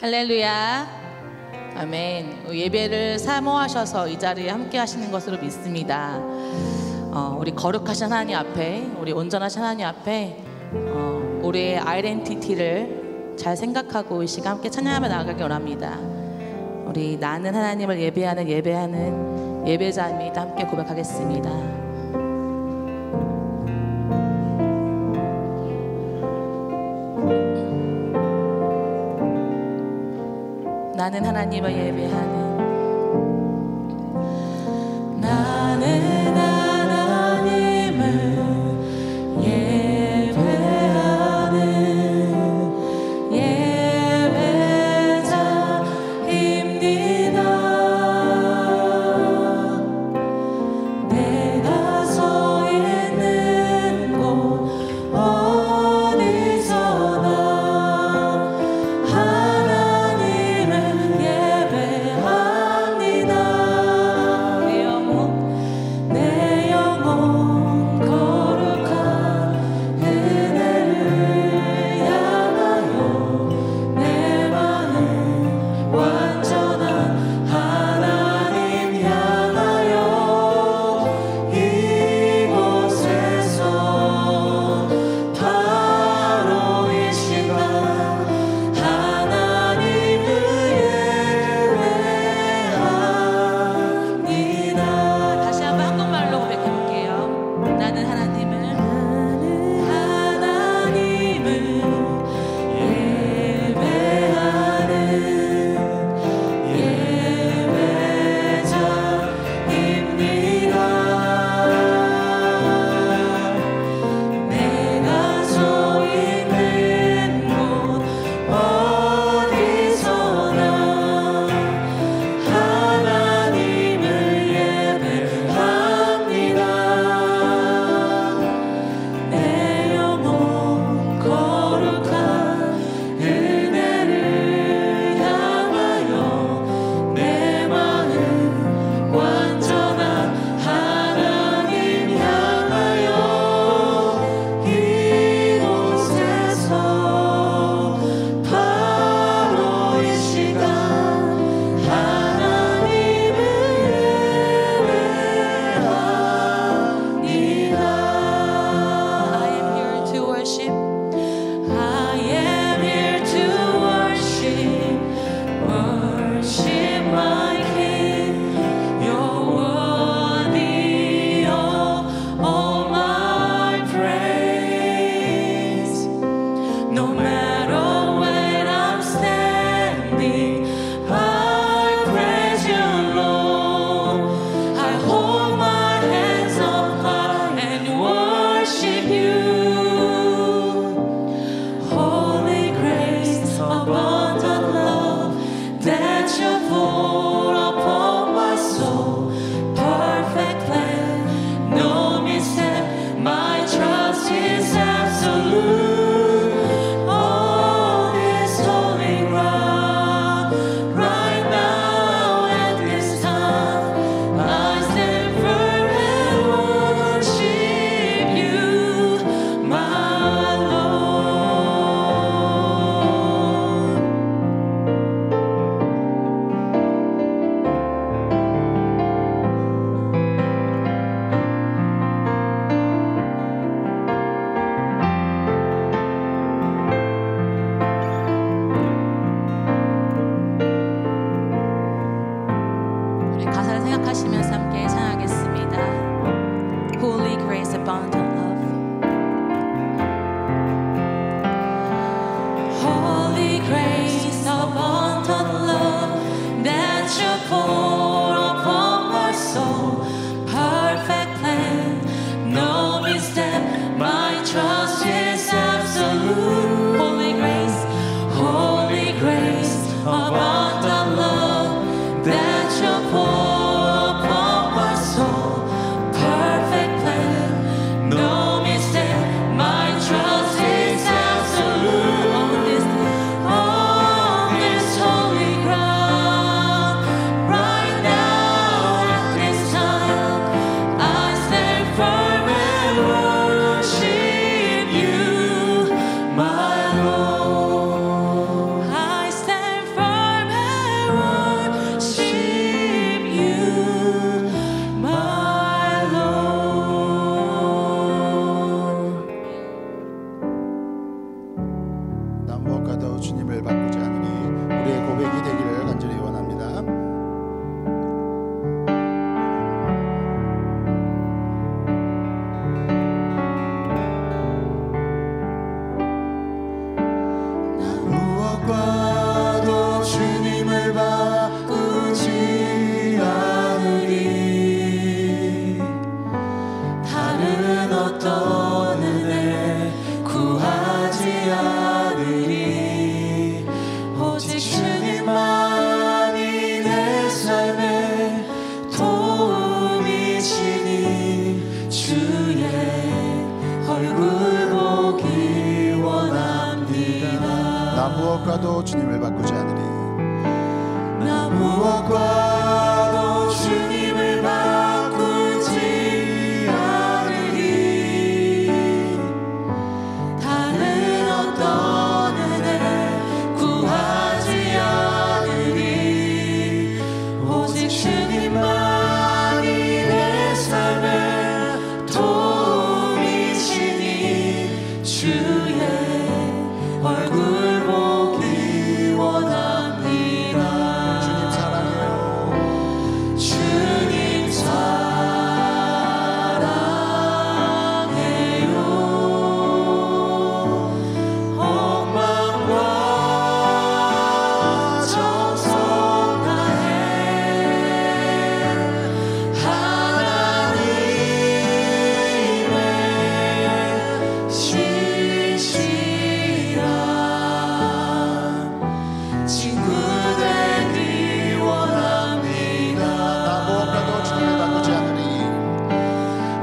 할렐루야. 아멘. 예배를 사모하셔서 이 자리에 함께 하시는 것으로 믿습니다. 우리 거룩하신 하나님 앞에, 우리 온전하신 하나님 앞에 우리의 아이덴티티를 잘 생각하고 이 시간 함께 찬양하며 나아가기 원합니다. 우리 나는 하나님을 예배하는 예배자입니다. 함께 고백하겠습니다. 나는 하나님을 예배하는 나는 하나님을 예배하는 예배자입니다. 내가 서 있는 곳 어디서나 abundant love that you pour upon my 무엇과도 주님을 바꾸지 않으니 우리의 고백이 되기를 간절히 원합니다. 무엇과도 주님을 바꾸지 않으리. 다른 어떤 은혜 구하지 않으리. 오직 주님만이 내 삶의 도움이시니 주의 얼굴 보기 원합니다. 나 무엇과도 주님을 바꾸지 않으리. 나 무엇과도 주님을 바꾸지 않으리. 다른 어떤 은혜 구하지 않으리. 오직 주님만이 내 삶의 도움이시니 주의 얼굴 보기 원합니다. 주님 사랑해요. 주님 사랑해요. 온 마음과 정성 다해 하나님의 신실한 친구 되기 원합니다. 나 무엇과도 주님을 바꾸지 않으리.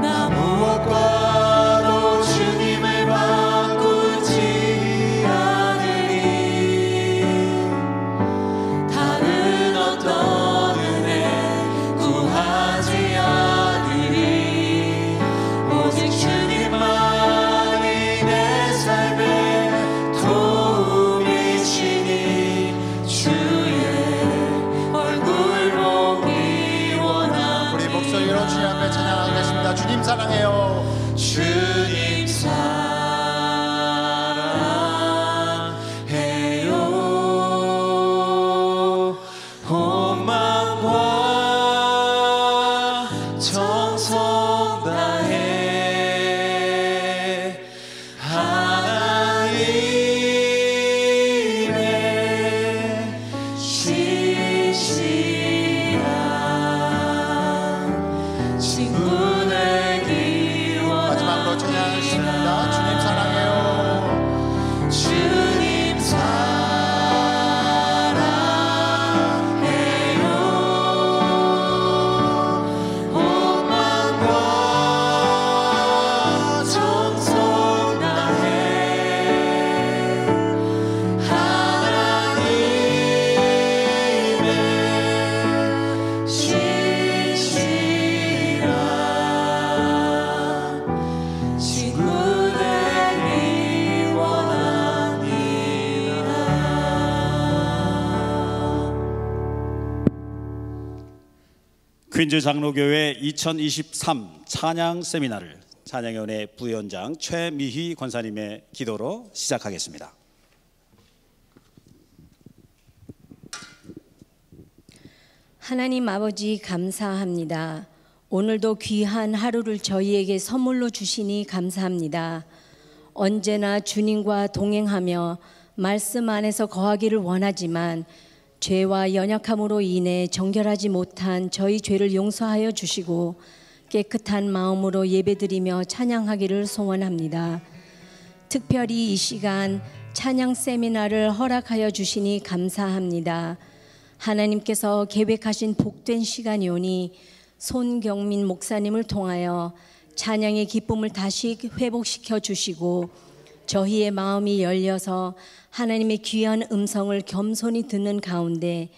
나 무엇과도 주님을 바꾸지 않으리. 다른 어떤 은혜 구하지 않으리. 오직 주님만이 내 삶의 도움이시니 주의 얼굴 보기 원합니다. 우리 목소리로 주님 앞에 찬양하겠습니다. 주님 사랑해요. 주님 사랑해요. 온 마음과 정성 다해 하나님의 신실한 친구 되기 마지막으로 찬양하겠습니다. 주님 사랑해요. 주님 사랑해요. 온 마음과 정성 다해 하나님의 신실한 친구 되기 원합니다. 퀸즈 장로교회 2023 찬양 세미나를 찬양위원회 부위원장 최미희 권사님의 기도로 시작하겠습니다. 하나님 아버지 감사합니다. 오늘도 귀한 하루를 저희에게 선물로 주시니 감사합니다. 언제나 주님과 동행하며 말씀 안에서 거하기를 원하지만 죄와 연약함으로 인해 정결하지 못한 저희 죄를 용서하여 주시고 깨끗한 마음으로 예배드리며 찬양하기를 소원합니다. 특별히 이 시간 찬양 세미나를 허락하여 주시니 감사합니다. 하나님께서 계획하신 복된 시간이오니 손경민 목사님을 통하여 찬양의 기쁨을 다시 회복시켜 주시고 저희의 마음이 열려서 하나님의 귀한 음성을 겸손히 듣는 가운데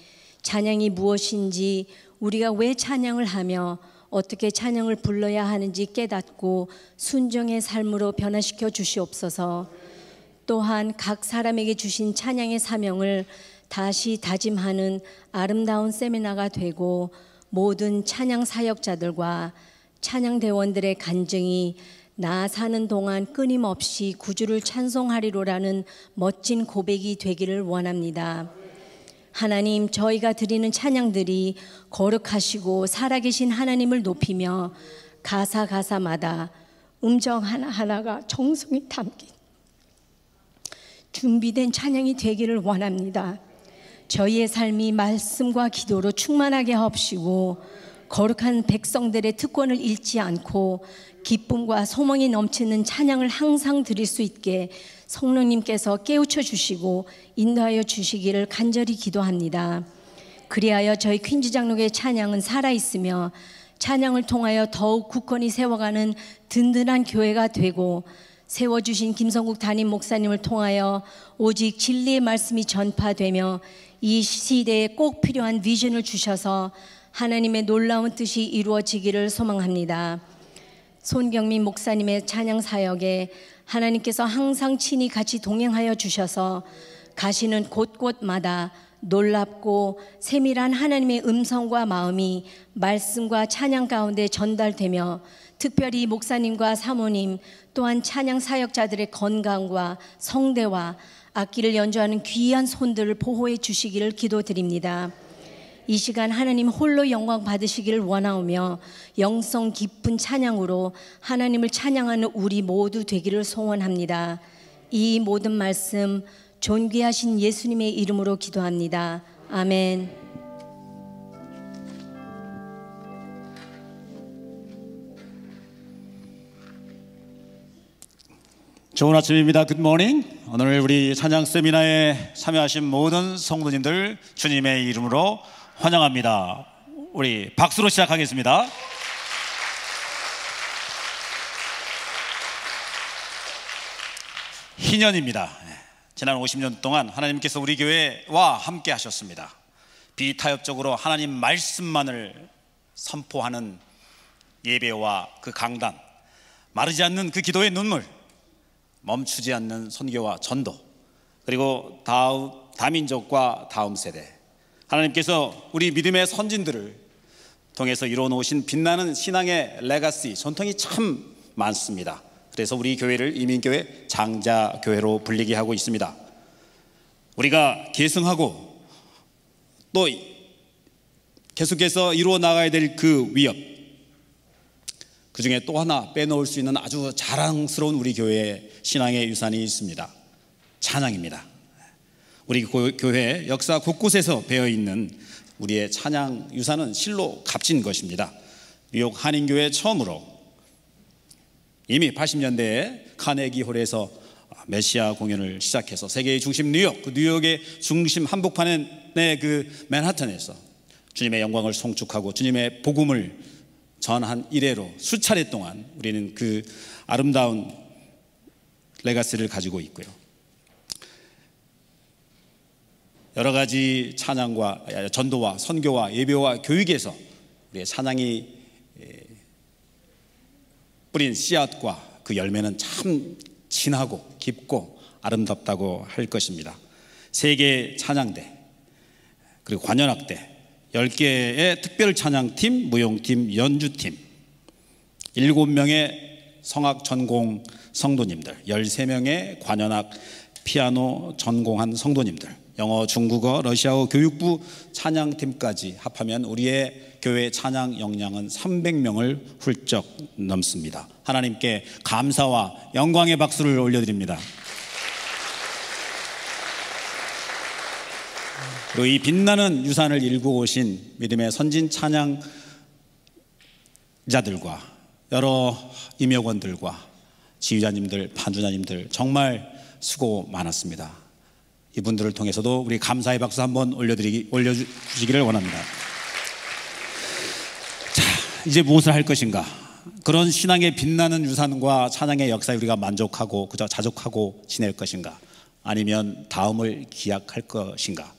찬양이 무엇인지, 우리가 왜 찬양을 하며 어떻게 찬양을 불러야 하는지 깨닫고 순종의 삶으로 변화시켜 주시옵소서. 또한 각 사람에게 주신 찬양의 사명을 다시 다짐하는 아름다운 세미나가 되고 모든 찬양 사역자들과 찬양 대원들의 간증이 나 사는 동안 끊임없이 구주를 찬송하리로라는 멋진 고백이 되기를 원합니다. 하나님, 저희가 드리는 찬양들이 거룩하시고 살아계신 하나님을 높이며 가사마다 음정 하나하나가 정성이 담긴 준비된 찬양이 되기를 원합니다. 저희의 삶이 말씀과 기도로 충만하게 하옵시고 거룩한 백성들의 특권을 잃지 않고 기쁨과 소망이 넘치는 찬양을 항상 드릴 수 있게 성령님께서 깨우쳐 주시고 인도하여 주시기를 간절히 기도합니다. 그리하여 저희 퀸즈 장로교의 찬양은 살아있으며 찬양을 통하여 더욱 굳건히 세워가는 든든한 교회가 되고, 세워주신 김성국 담임 목사님을 통하여 오직 진리의 말씀이 전파되며 이 시대에 꼭 필요한 비전을 주셔서 하나님의 놀라운 뜻이 이루어지기를 소망합니다. 손경민 목사님의 찬양 사역에 하나님께서 항상 친히 같이 동행하여 주셔서 가시는 곳곳마다 놀랍고 세밀한 하나님의 음성과 마음이 말씀과 찬양 가운데 전달되며, 특별히 목사님과 사모님 또한 찬양 사역자들의 건강과 성대와 악기를 연주하는 귀한 손들을 보호해 주시기를 기도드립니다. 이 시간 하나님 홀로 영광 받으시기를 원하오며 영성 깊은 찬양으로 하나님을 찬양하는 우리 모두 되기를 소원합니다. 이 모든 말씀 존귀하신 예수님의 이름으로 기도합니다. 아멘. 좋은 아침입니다. 굿모닝. 오늘 우리 찬양 세미나에 참여하신 모든 성도님들 주님의 이름으로 환영합니다. 우리 박수로 시작하겠습니다. 희년입니다. 지난 50년 동안 하나님께서 우리 교회와 함께 하셨습니다. 비타협적으로 하나님 말씀만을 선포하는 예배와 그 강단, 마르지 않는 그 기도의 눈물, 멈추지 않는 선교와 전도, 그리고 다민족과 다음 세대, 하나님께서 우리 믿음의 선진들을 통해서 이루어놓으신 빛나는 신앙의 레가시, 전통이 참 많습니다. 그래서 우리 교회를 이민교회 장자교회로 불리게 하고 있습니다. 우리가 계승하고 또 계속해서 이루어 나가야 될 그 위협, 그 중에 또 하나 빼놓을 수 있는 아주 자랑스러운 우리 교회의 신앙의 유산이 있습니다. 찬양입니다. 우리 교회 역사 곳곳에서 배어있는 우리의 찬양 유산은 실로 값진 것입니다. 뉴욕 한인교회 처음으로 이미 80년대에 카네기홀에서 메시아 공연을 시작해서 세계의 중심 뉴욕, 그 뉴욕의 중심 한복판의 그 맨하탄에서 주님의 영광을 송축하고 주님의 복음을 전한 이래로 수차례 동안 우리는 그 아름다운 레가시를 가지고 있고요. 여러 가지 찬양과 전도와 선교와 예배와 교육에서 우리의 찬양이 뿌린 씨앗과 그 열매는 참 진하고 깊고 아름답다고 할 것입니다. 세계 찬양대, 그리고 관현악대, 10개의 특별 찬양팀, 무용팀, 연주팀, 7명의 성악 전공 성도님들, 13명의 관현악 피아노 전공한 성도님들, 영어, 중국어, 러시아어 교육부 찬양팀까지 합하면 우리의 교회 찬양 역량은 300명을 훌쩍 넘습니다. 하나님께 감사와 영광의 박수를 올려드립니다. 그리고 이 빛나는 유산을 일구 오신 믿음의 선진 찬양자들과 여러 임역원들과 지휘자님들, 반주자님들 정말 수고 많았습니다. 이분들을 통해서도 우리 감사의 박수 한번 올려주시기를 원합니다. 자, 이제 무엇을 할 것인가? 그런 신앙의 빛나는 유산과 찬양의 역사에 우리가 만족하고 그저 자족하고 지낼 것인가? 아니면 다음을 기약할 것인가?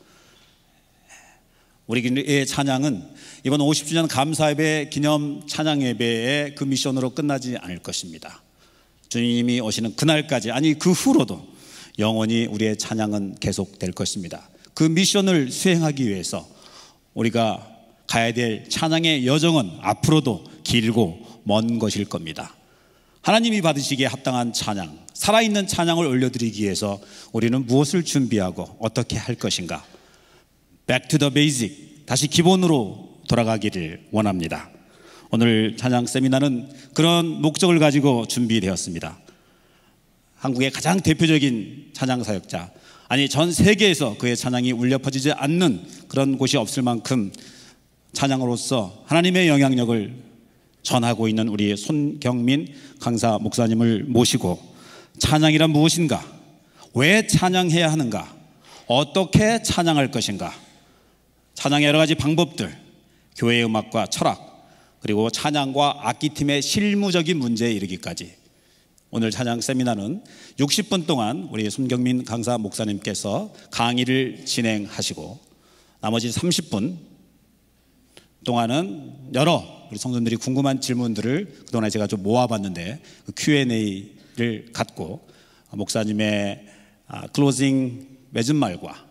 우리의 찬양은 이번 50주년 감사예배 기념 찬양예배의 그 미션으로 끝나지 않을 것입니다. 주님이 오시는 그날까지, 아니 그 후로도 영원히 우리의 찬양은 계속될 것입니다. 그 미션을 수행하기 위해서 우리가 가야 될 찬양의 여정은 앞으로도 길고 먼 것일 겁니다. 하나님이 받으시기에 합당한 찬양, 살아있는 찬양을 올려드리기 위해서 우리는 무엇을 준비하고 어떻게 할 것인가? Back to the basic, 다시 기본으로 돌아가기를 원합니다. 오늘 찬양 세미나는 그런 목적을 가지고 준비되었습니다. 한국의 가장 대표적인 찬양 사역자, 아니 전 세계에서 그의 찬양이 울려 퍼지지 않는 그런 곳이 없을 만큼 찬양으로서 하나님의 영향력을 전하고 있는 우리 손경민 강사 목사님을 모시고 찬양이란 무엇인가? 왜 찬양해야 하는가? 어떻게 찬양할 것인가? 찬양의 여러 가지 방법들, 교회의 음악과 철학, 그리고 찬양과 악기팀의 실무적인 문제에 이르기까지 오늘 찬양 세미나는 60분 동안 우리 손경민 강사 목사님께서 강의를 진행하시고 나머지 30분 동안은 여러 우리 성도들이 궁금한 질문들을 그동안에 제가 좀 모아봤는데 그 Q&A를 갖고 목사님의 클로징 맺은 말과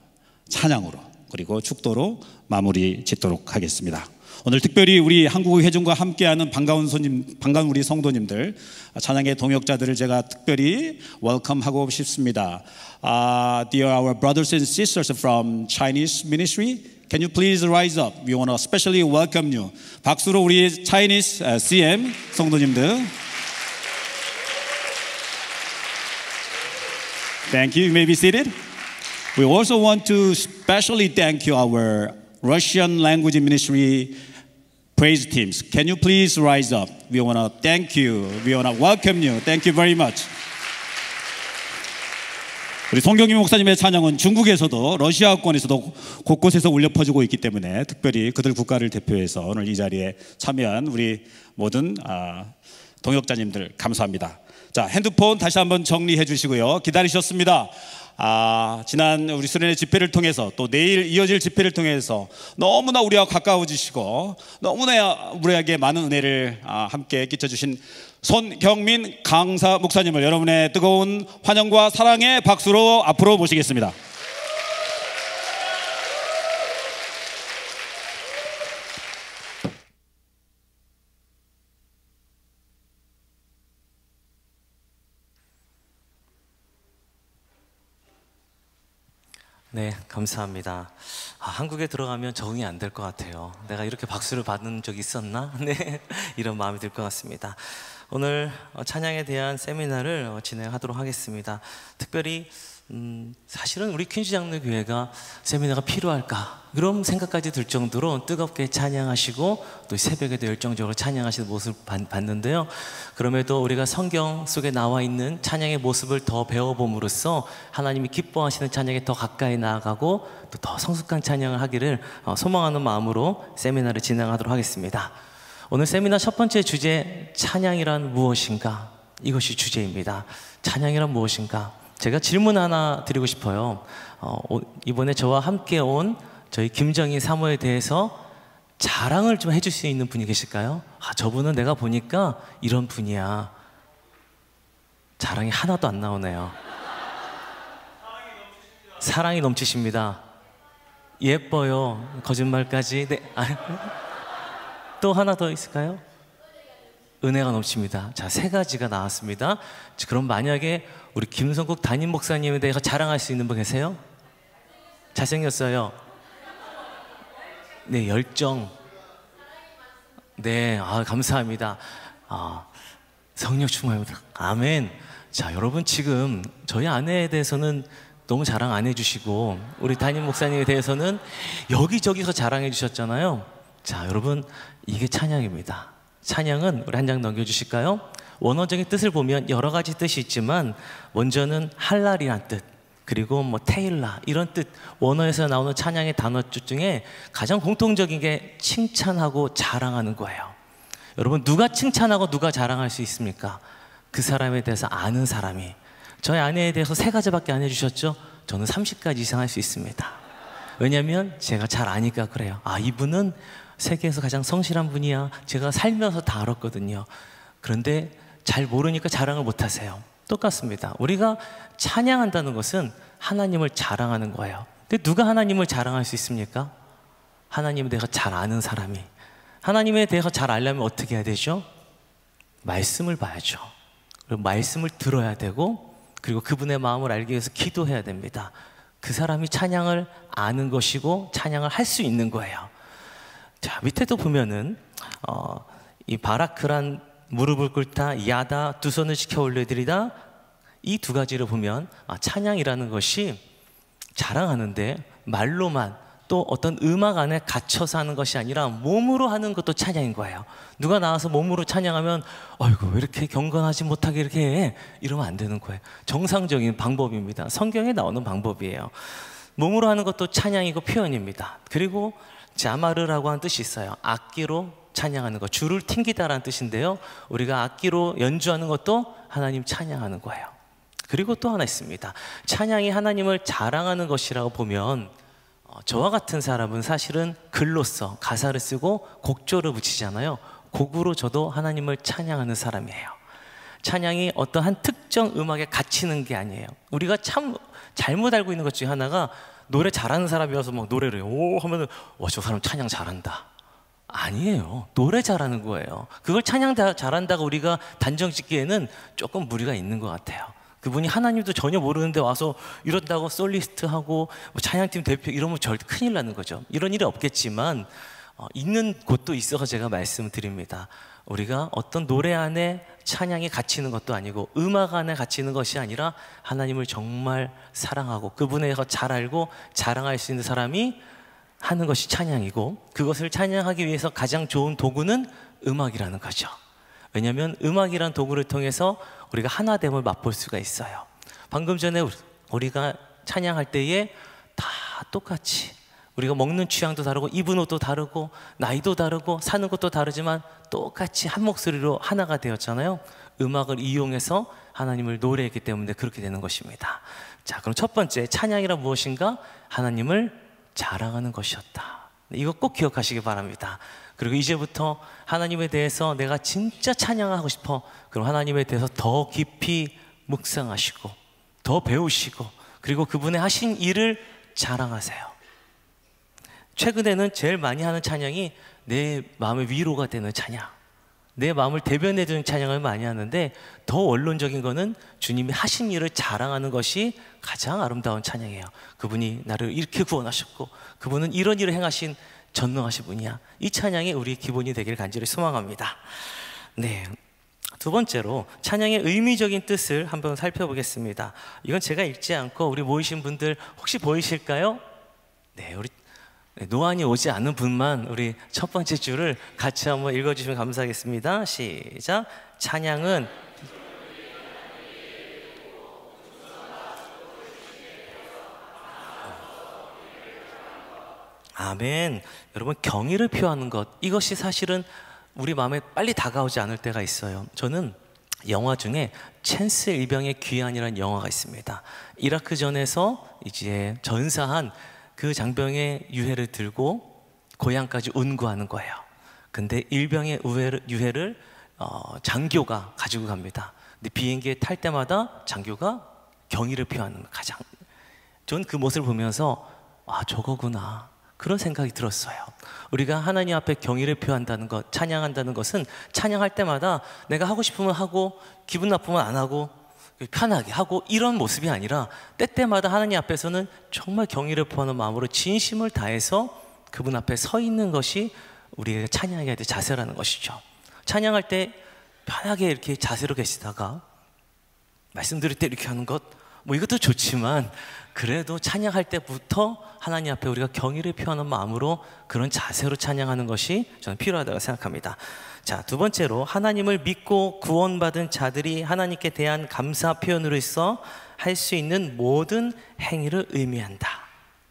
찬양으로 그리고 축도로 마무리 짓도록 하겠습니다. 오늘 특별히 우리 한국의 회중과 함께하는 반가운 우리 성도님들, 찬양의 동역자들을 제가 특별히 웰컴하고 싶습니다. Dear our brothers and sisters from Chinese ministry, can you please rise up? We want to especially welcome you. 박수로 우리 Chinese CM 성도님들. Thank you. You may be seated. We also want to especially thank you our Russian language ministry praise teams. Can you please rise up? We want to thank you. We want to welcome you. Thank you very much. 우리 손경민 목사님의 찬양은 중국에서도 러시아권에서도 곳곳에서 울려 퍼지고 있기 때문에 특별히 그들 국가를 대표해서 오늘 이 자리에 참여한 우리 모든 동역자님들 감사합니다. 자, 핸드폰 다시 한번 정리해 주시고요. 기다리셨습니다. 지난 우리 수련회 집회를 통해서 또 내일 이어질 집회를 통해서 너무나 우리와 가까워지시고 너무나 우리에게 많은 은혜를 함께 끼쳐주신 손경민 강사 목사님을 여러분의 뜨거운 환영과 사랑의 박수로 앞으로 모시겠습니다. 네, 감사합니다. 한국에 들어가면 적응이 안 될 것 같아요. 내가 이렇게 박수를 받은 적이 있었나? 네, 이런 마음이 들 것 같습니다. 오늘 찬양에 대한 세미나를 진행하도록 하겠습니다. 특별히 사실은 우리 퀸즈 장로교회가 세미나가 필요할까? 그런 생각까지 들 정도로 뜨겁게 찬양하시고 또 새벽에도 열정적으로 찬양하시는 모습을 봤는데요. 그럼에도 우리가 성경 속에 나와 있는 찬양의 모습을 더 배워봄으로써 하나님이 기뻐하시는 찬양에 더 가까이 나아가고 또 더 성숙한 찬양을 하기를 소망하는 마음으로 세미나를 진행하도록 하겠습니다. 오늘 세미나 첫 번째 주제, 찬양이란 무엇인가? 이것이 주제입니다. 찬양이란 무엇인가? 제가 질문 하나 드리고 싶어요. 이번에 저와 함께 온 저희 김정희 사모에 대해서 자랑을 좀 해줄 수 있는 분이 계실까요? 저분은 내가 보니까 이런 분이야. 자랑이 하나도 안 나오네요. 사랑이 넘치십니다. 예뻐요. 거짓말까지. 네. 또 하나 더 있을까요? 은혜가 넘칩니다. 자, 세 가지가 나왔습니다. 그럼 만약에 우리 김성국 담임 목사님에 대해서 자랑할 수 있는 분 계세요? 잘생겼어요. 네, 열정. 네, 감사합니다. 성령 충만합니다. 아멘. 자, 여러분 지금 저희 아내에 대해서는 너무 자랑 안 해주시고 우리 담임 목사님에 대해서는 여기저기서 자랑해 주셨잖아요. 자, 여러분 이게 찬양입니다. 찬양은 우리 한 장 넘겨주실까요? 원어적인 뜻을 보면 여러 가지 뜻이 있지만 먼저는 할랄이란 뜻, 그리고 뭐 테일라 이런 뜻, 원어에서 나오는 찬양의 단어 중에 가장 공통적인 게 칭찬하고 자랑하는 거예요. 여러분 누가 칭찬하고 누가 자랑할 수 있습니까? 그 사람에 대해서 아는 사람이. 저희 아내에 대해서 3가지밖에 안 해주셨죠? 저는 30가지 이상 할 수 있습니다. 왜냐하면 제가 잘 아니까 그래요. 이분은 세계에서 가장 성실한 분이야. 제가 살면서 다 알았거든요. 그런데 잘 모르니까 자랑을 못 하세요. 똑같습니다. 우리가 찬양한다는 것은 하나님을 자랑하는 거예요. 근데 누가 하나님을 자랑할 수 있습니까? 하나님에 대해서 잘 아는 사람이. 하나님에 대해서 잘 알려면 어떻게 해야 되죠? 말씀을 봐야죠. 그리고 말씀을 들어야 되고, 그리고 그분의 마음을 알기 위해서 기도해야 됩니다. 그 사람이 찬양을 아는 것이고 찬양을 할 수 있는 거예요. 자, 밑에도 보면은 이 바라크란 무릎을 꿇다, 야다 두 손을 지켜 올려드리다, 이 두 가지를 보면 찬양이라는 것이 자랑하는데 말로만 또 어떤 음악 안에 갇혀서 하는 것이 아니라 몸으로 하는 것도 찬양인 거예요. 누가 나와서 몸으로 찬양하면 아이고 왜 이렇게 경건하지 못하게 이렇게 해, 이러면 안 되는 거예요. 정상적인 방법입니다. 성경에 나오는 방법이에요. 몸으로 하는 것도 찬양이고 표현입니다. 그리고 자마르라고 하는 뜻이 있어요. 악기로 찬양하는 것, 줄을 튕기다라는 뜻인데요, 우리가 악기로 연주하는 것도 하나님 찬양하는 거예요. 그리고 또 하나 있습니다. 찬양이 하나님을 자랑하는 것이라고 보면 저와 같은 사람은 사실은 글로써 가사를 쓰고 곡조를 붙이잖아요. 곡으로 저도 하나님을 찬양하는 사람이에요. 찬양이 어떤 한 특정 음악에 갇히는 게 아니에요. 우리가 참 잘못 알고 있는 것 중에 하나가 노래 잘하는 사람이어서 막 노래를 오 하면은 와 저 사람 찬양 잘한다. 아니에요. 노래 잘하는 거예요. 그걸 찬양 잘한다고 우리가 단정 짓기에는 조금 무리가 있는 것 같아요. 그분이 하나님도 전혀 모르는데 와서 이런다고 솔리스트 하고 뭐 찬양팀 대표 이러면 절대 큰일 나는 거죠. 이런 일이 없겠지만 있는 곳도 있어서 제가 말씀드립니다. 우리가 어떤 노래 안에 찬양이 갇히는 것도 아니고 음악 안에 갇히는 것이 아니라 하나님을 정말 사랑하고 그분에 대해서 잘 알고 자랑할 수 있는 사람이 하는 것이 찬양이고, 그것을 찬양하기 위해서 가장 좋은 도구는 음악이라는 거죠. 왜냐하면 음악이란 도구를 통해서 우리가 하나됨을 맛볼 수가 있어요. 방금 전에 우리가 찬양할 때에 다 똑같이 우리가 먹는 취향도 다르고 입은 옷도 다르고 나이도 다르고 사는 것도 다르지만 똑같이 한 목소리로 하나가 되었잖아요. 음악을 이용해서 하나님을 노래했기 때문에 그렇게 되는 것입니다. 자, 그럼 첫 번째, 찬양이란 무엇인가? 하나님을 자랑하는 것이었다. 이거 꼭 기억하시기 바랍니다. 그리고 이제부터 하나님에 대해서 내가 진짜 찬양하고 싶어. 그럼 하나님에 대해서 더 깊이 묵상하시고 더 배우시고 그리고 그분의 하신 일을 자랑하세요. 최근에는 제일 많이 하는 찬양이 내 마음의 위로가 되는 찬양, 내 마음을 대변해주는 찬양을 많이 하는데, 더 원론적인 거는 주님이 하신 일을 자랑하는 것이 가장 아름다운 찬양이에요. 그분이 나를 이렇게 구원하셨고 그분은 이런 일을 행하신 전능하신 분이야. 이 찬양이 우리 기본이 되길 간절히 소망합니다. 네, 두 번째로 찬양의 의미적인 뜻을 한번 살펴보겠습니다. 이건 제가 읽지 않고 우리 모이신 분들 혹시 보이실까요? 네, 우리 노안이 오지 않는 분만 우리 첫 번째 줄을 같이 한번 읽어주시면 감사하겠습니다. 시작. 찬양은 아멘. 여러분, 경의를 표하는 것, 이것이 사실은 우리 마음에 빨리 다가오지 않을 때가 있어요. 저는 영화 중에 챈스 일병의 귀환이라는 영화가 있습니다. 이라크 전에서 이제 전사한 그 장병의 유해를 들고 고향까지 운구하는 거예요. 근데 일병의 유해를 장교가 가지고 갑니다. 근데 비행기에 탈 때마다 장교가 경의를 표하는, 가장 전 그 모습을 보면서 아, 저거구나, 그런 생각이 들었어요. 우리가 하나님 앞에 경의를 표한다는 것, 찬양한다는 것은 찬양할 때마다 내가 하고 싶으면 하고 기분 나쁘면 안 하고 편하게 하고 이런 모습이 아니라 때때마다 하나님 앞에서는 정말 경의를 표하는 마음으로 진심을 다해서 그분 앞에 서 있는 것이 우리가 찬양해야 될 자세라는 것이죠. 찬양할 때 편하게 이렇게 자세로 계시다가 말씀드릴 때 이렇게 하는 것, 뭐 이것도 좋지만 그래도 찬양할 때부터 하나님 앞에 우리가 경의를 표하는 마음으로 그런 자세로 찬양하는 것이 저는 필요하다고 생각합니다. 자, 두 번째로 하나님을 믿고 구원받은 자들이 하나님께 대한 감사 표현으로서 할 수 있는 모든 행위를 의미한다.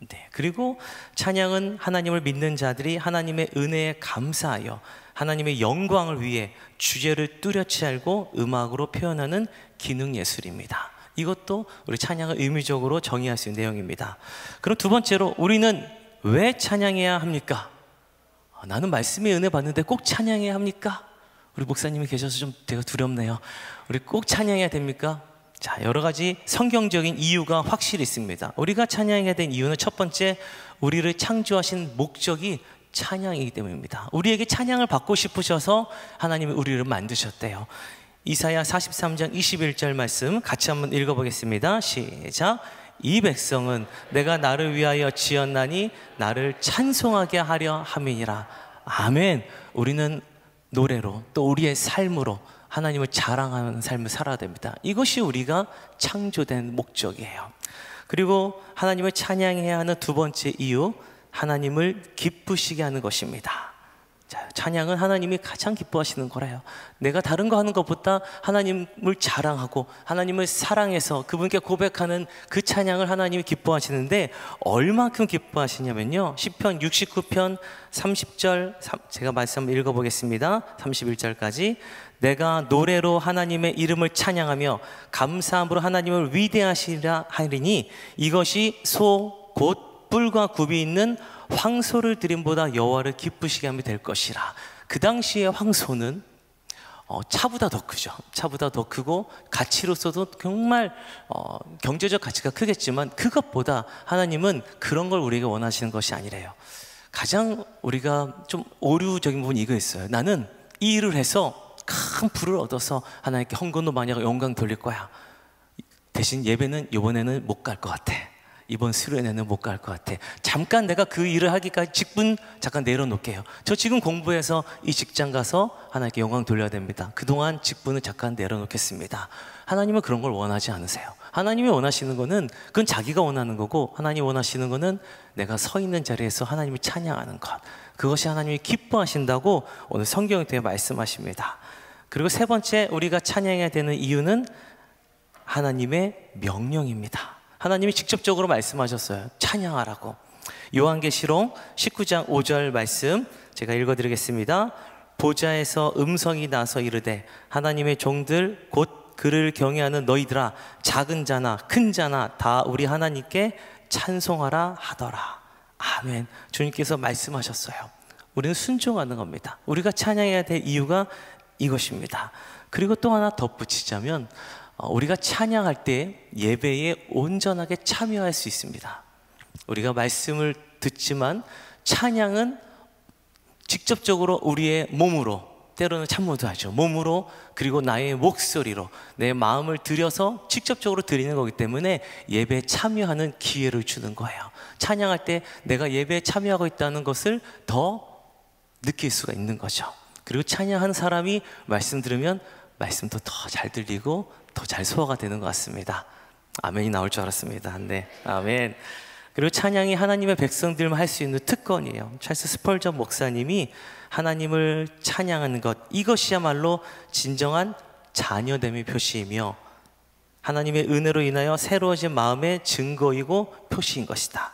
네, 그리고 찬양은 하나님을 믿는 자들이 하나님의 은혜에 감사하여 하나님의 영광을 위해 주제를 뚜렷이 알고 음악으로 표현하는 기능 예술입니다. 이것도 우리 찬양을 의미적으로 정의할 수 있는 내용입니다. 그럼 두 번째로, 우리는 왜 찬양해야 합니까? 나는 말씀의 은혜 받는데 꼭 찬양해야 합니까? 우리 목사님이 계셔서 좀 제가 두렵네요. 우리 꼭 찬양해야 됩니까? 자, 여러 가지 성경적인 이유가 확실히 있습니다. 우리가 찬양해야 된 이유는 첫 번째, 우리를 창조하신 목적이 찬양이기 때문입니다. 우리에게 찬양을 받고 싶으셔서 하나님이 우리를 만드셨대요. 이사야 43장 21절 말씀 같이 한번 읽어보겠습니다. 시작. 이 백성은 내가 나를 위하여 지었나니 나를 찬송하게 하려 함이니라. 아멘. 우리는 노래로 또 우리의 삶으로 하나님을 자랑하는 삶을 살아야 됩니다. 이것이 우리가 창조된 목적이에요. 그리고 하나님을 찬양해야 하는 두 번째 이유, 하나님을 기쁘시게 하는 것입니다. 자, 찬양은 하나님이 가장 기뻐하시는 거래요. 내가 다른 거 하는 것보다 하나님을 자랑하고 하나님을 사랑해서 그분께 고백하는 그 찬양을 하나님이 기뻐하시는데 얼마큼 기뻐하시냐면요, 시편 69편 30절 제가 말씀 한번 읽어보겠습니다. 31절까지. 내가 노래로 하나님의 이름을 찬양하며 감사함으로 하나님을 위대하시라 하리니 이것이 소 곧 뿔과 굽이 있는 황소를 드림보다 여호와를 기쁘시게 하면 될 것이라. 그 당시에 황소는 차보다 더 크죠. 차보다 더 크고 가치로서도 정말 경제적 가치가 크겠지만 그것보다 하나님은 그런 걸 우리에게 원하시는 것이 아니래요. 가장 우리가 좀 오류적인 부분이 이거 있어요. 나는 이 일을 해서 큰 부를 얻어서 하나님께 헌금도 많이 하고 영광 돌릴 거야. 대신 예배는 이번에는 못 갈 것 같아. 이번 수련회는 못 갈 것 같아. 잠깐 내가 그 일을 하기까지 직분 잠깐 내려놓을게요. 저 지금 공부해서 이 직장 가서 하나님께 영광 돌려야 됩니다. 그동안 직분을 잠깐 내려놓겠습니다. 하나님은 그런 걸 원하지 않으세요. 하나님이 원하시는 거는 그건 자기가 원하는 거고, 하나님이 원하시는 거는 내가 서 있는 자리에서 하나님을 찬양하는 것, 그것이 하나님이 기뻐하신다고 오늘 성경에 대해 말씀하십니다. 그리고 세 번째 우리가 찬양해야 되는 이유는 하나님의 명령입니다. 하나님이 직접적으로 말씀하셨어요. 찬양하라고. 요한계시록 19장 5절 말씀 제가 읽어드리겠습니다. 보좌에서 음성이 나서 이르되 하나님의 종들 곧 그를 경외하는 너희들아, 작은 자나 큰 자나 다 우리 하나님께 찬송하라 하더라. 아멘. 주님께서 말씀하셨어요. 우리는 순종하는 겁니다. 우리가 찬양해야 될 이유가 이것입니다. 그리고 또 하나 덧붙이자면 우리가 찬양할 때 예배에 온전하게 참여할 수 있습니다. 우리가 말씀을 듣지만 찬양은 직접적으로 우리의 몸으로, 때로는 참모도 하죠. 몸으로, 그리고 나의 목소리로 내 마음을 들여서 직접적으로 드리는 거기 때문에 예배에 참여하는 기회를 주는 거예요. 찬양할 때 내가 예배에 참여하고 있다는 것을 더 느낄 수가 있는 거죠. 그리고 찬양하는 사람이 말씀 들으면 말씀도 더 잘 들리고 더 잘 소화가 되는 것 같습니다. 아멘이 나올 줄 알았습니다. 네, 아멘. 그리고 찬양이 하나님의 백성들만 할 수 있는 특권이에요. 찰스 스펄전 목사님이 하나님을 찬양하는 것, 이것이야말로 진정한 자녀됨의 표시이며 하나님의 은혜로 인하여 새로워진 마음의 증거이고 표시인 것이다.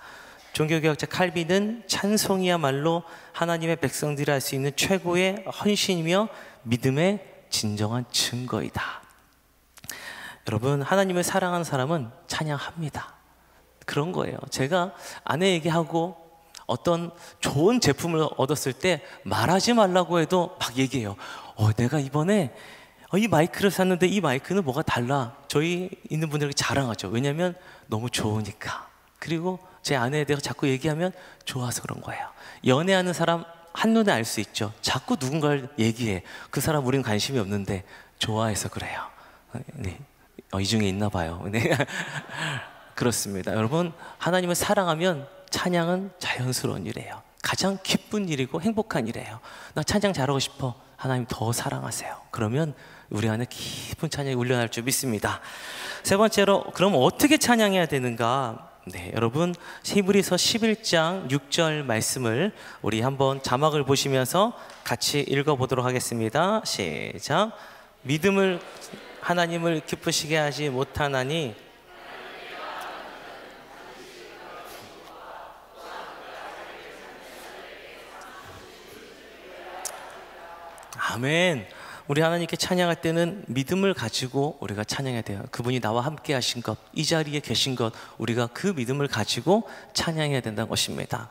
종교개혁자 칼빈은 찬송이야말로 하나님의 백성들이 할 수 있는 최고의 헌신이며 믿음의 진정한 증거이다. 여러분, 하나님을 사랑하는 사람은 찬양합니다. 그런 거예요. 제가 아내에게 하고 어떤 좋은 제품을 얻었을 때 말하지 말라고 해도 막 얘기해요. 내가 이번에 이 마이크를 샀는데 이 마이크는 뭐가 달라. 저희 있는 분들에게 자랑하죠. 왜냐하면 너무 좋으니까. 그리고 제 아내에 대해서 자꾸 얘기하면 좋아서 그런 거예요. 연애하는 사람 한눈에 알 수 있죠. 자꾸 누군가를 얘기해. 그 사람 우리는 관심이 없는데 좋아해서 그래요. 네. 이 중에 있나 봐요. 네. 그렇습니다. 여러분, 하나님을 사랑하면 찬양은 자연스러운 일이에요. 가장 기쁜 일이고 행복한 일이에요. 나 찬양 잘하고 싶어. 하나님 더 사랑하세요. 그러면 우리 안에 깊은 찬양이 울려날 줄 믿습니다. 세 번째로, 그럼 어떻게 찬양해야 되는가? 네, 여러분, 히브리서 11장 6절 말씀을 우리 한번 자막을 보시면서 같이 읽어보도록 하겠습니다. 시작. 믿음을 하나님을 기쁘시게 하지 못하나니 아멘. 우리 하나님께 찬양할 때는 믿음을 가지고 우리가 찬양해야 돼요. 그분이 나와 함께 하신 것, 이 자리에 계신 것, 우리가 그 믿음을 가지고 찬양해야 된다는 것입니다.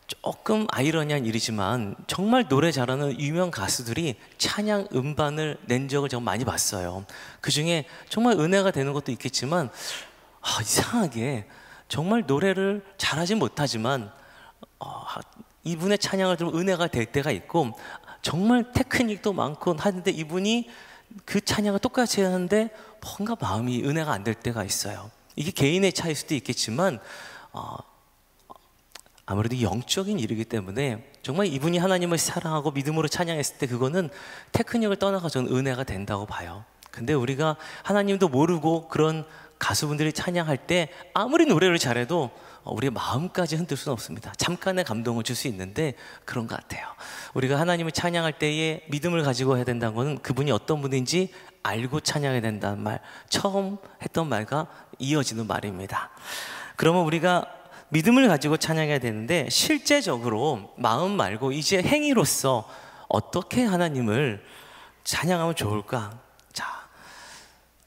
조금 아이러니한 일이지만 정말 노래 잘하는 유명 가수들이 찬양 음반을 낸 적을 제가 많이 봤어요. 그 중에 정말 은혜가 되는 것도 있겠지만 이상하게 정말 노래를 잘하지 못하지만 이분의 찬양을 들으면 은혜가 될 때가 있고, 정말 테크닉도 많고 하는데 이분이 그 찬양을 똑같이 하는데 뭔가 마음이 은혜가 안 될 때가 있어요. 이게 개인의 차이일 수도 있겠지만 아무래도 영적인 일이기 때문에 정말 이분이 하나님을 사랑하고 믿음으로 찬양했을 때 그거는 테크닉을 떠나서 저는 은혜가 된다고 봐요. 근데 우리가 하나님도 모르고 그런 가수분들이 찬양할 때 아무리 노래를 잘해도 우리의 마음까지 흔들 수는 없습니다. 잠깐의 감동을 줄 수 있는데 그런 것 같아요. 우리가 하나님을 찬양할 때에 믿음을 가지고 해야 된다는 것은 그분이 어떤 분인지 알고 찬양해야 된다는 말, 처음 했던 말과 이어지는 말입니다. 그러면 우리가 믿음을 가지고 찬양해야 되는데 실제적으로 마음 말고 이제 행위로서 어떻게 하나님을 찬양하면 좋을까? 자,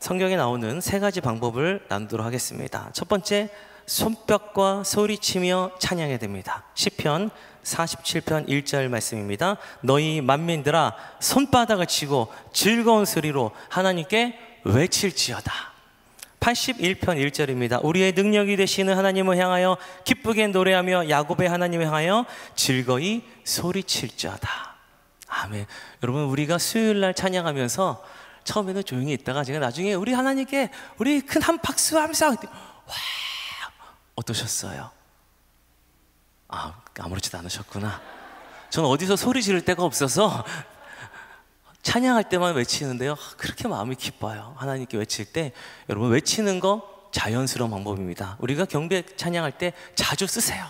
성경에 나오는 3가지 방법을 나누도록 하겠습니다. 첫 번째, 손뼉과 소리치며 찬양해야 됩니다. 시편 47편 1절 말씀입니다. 너희 만민들아 손바닥을 치고 즐거운 소리로 하나님께 외칠지어다. 81편 1절입니다. 우리의 능력이 되시는 하나님을 향하여 기쁘게 노래하며 야곱의 하나님을 향하여 즐거이 소리칠지어다. 아멘. 여러분, 우리가 수요일날 찬양하면서 처음에는 조용히 있다가 제가 나중에 우리 하나님께 우리 큰 한 박수 하면서 와, 어떠셨어요? 아무렇지도 않으셨구나. 저는 어디서 소리 지를 데가 없어서 찬양할 때만 외치는데요, 그렇게 마음이 기뻐요. 하나님께 외칠 때 여러분, 외치는 거 자연스러운 방법입니다. 우리가 경배 찬양할 때 자주 쓰세요.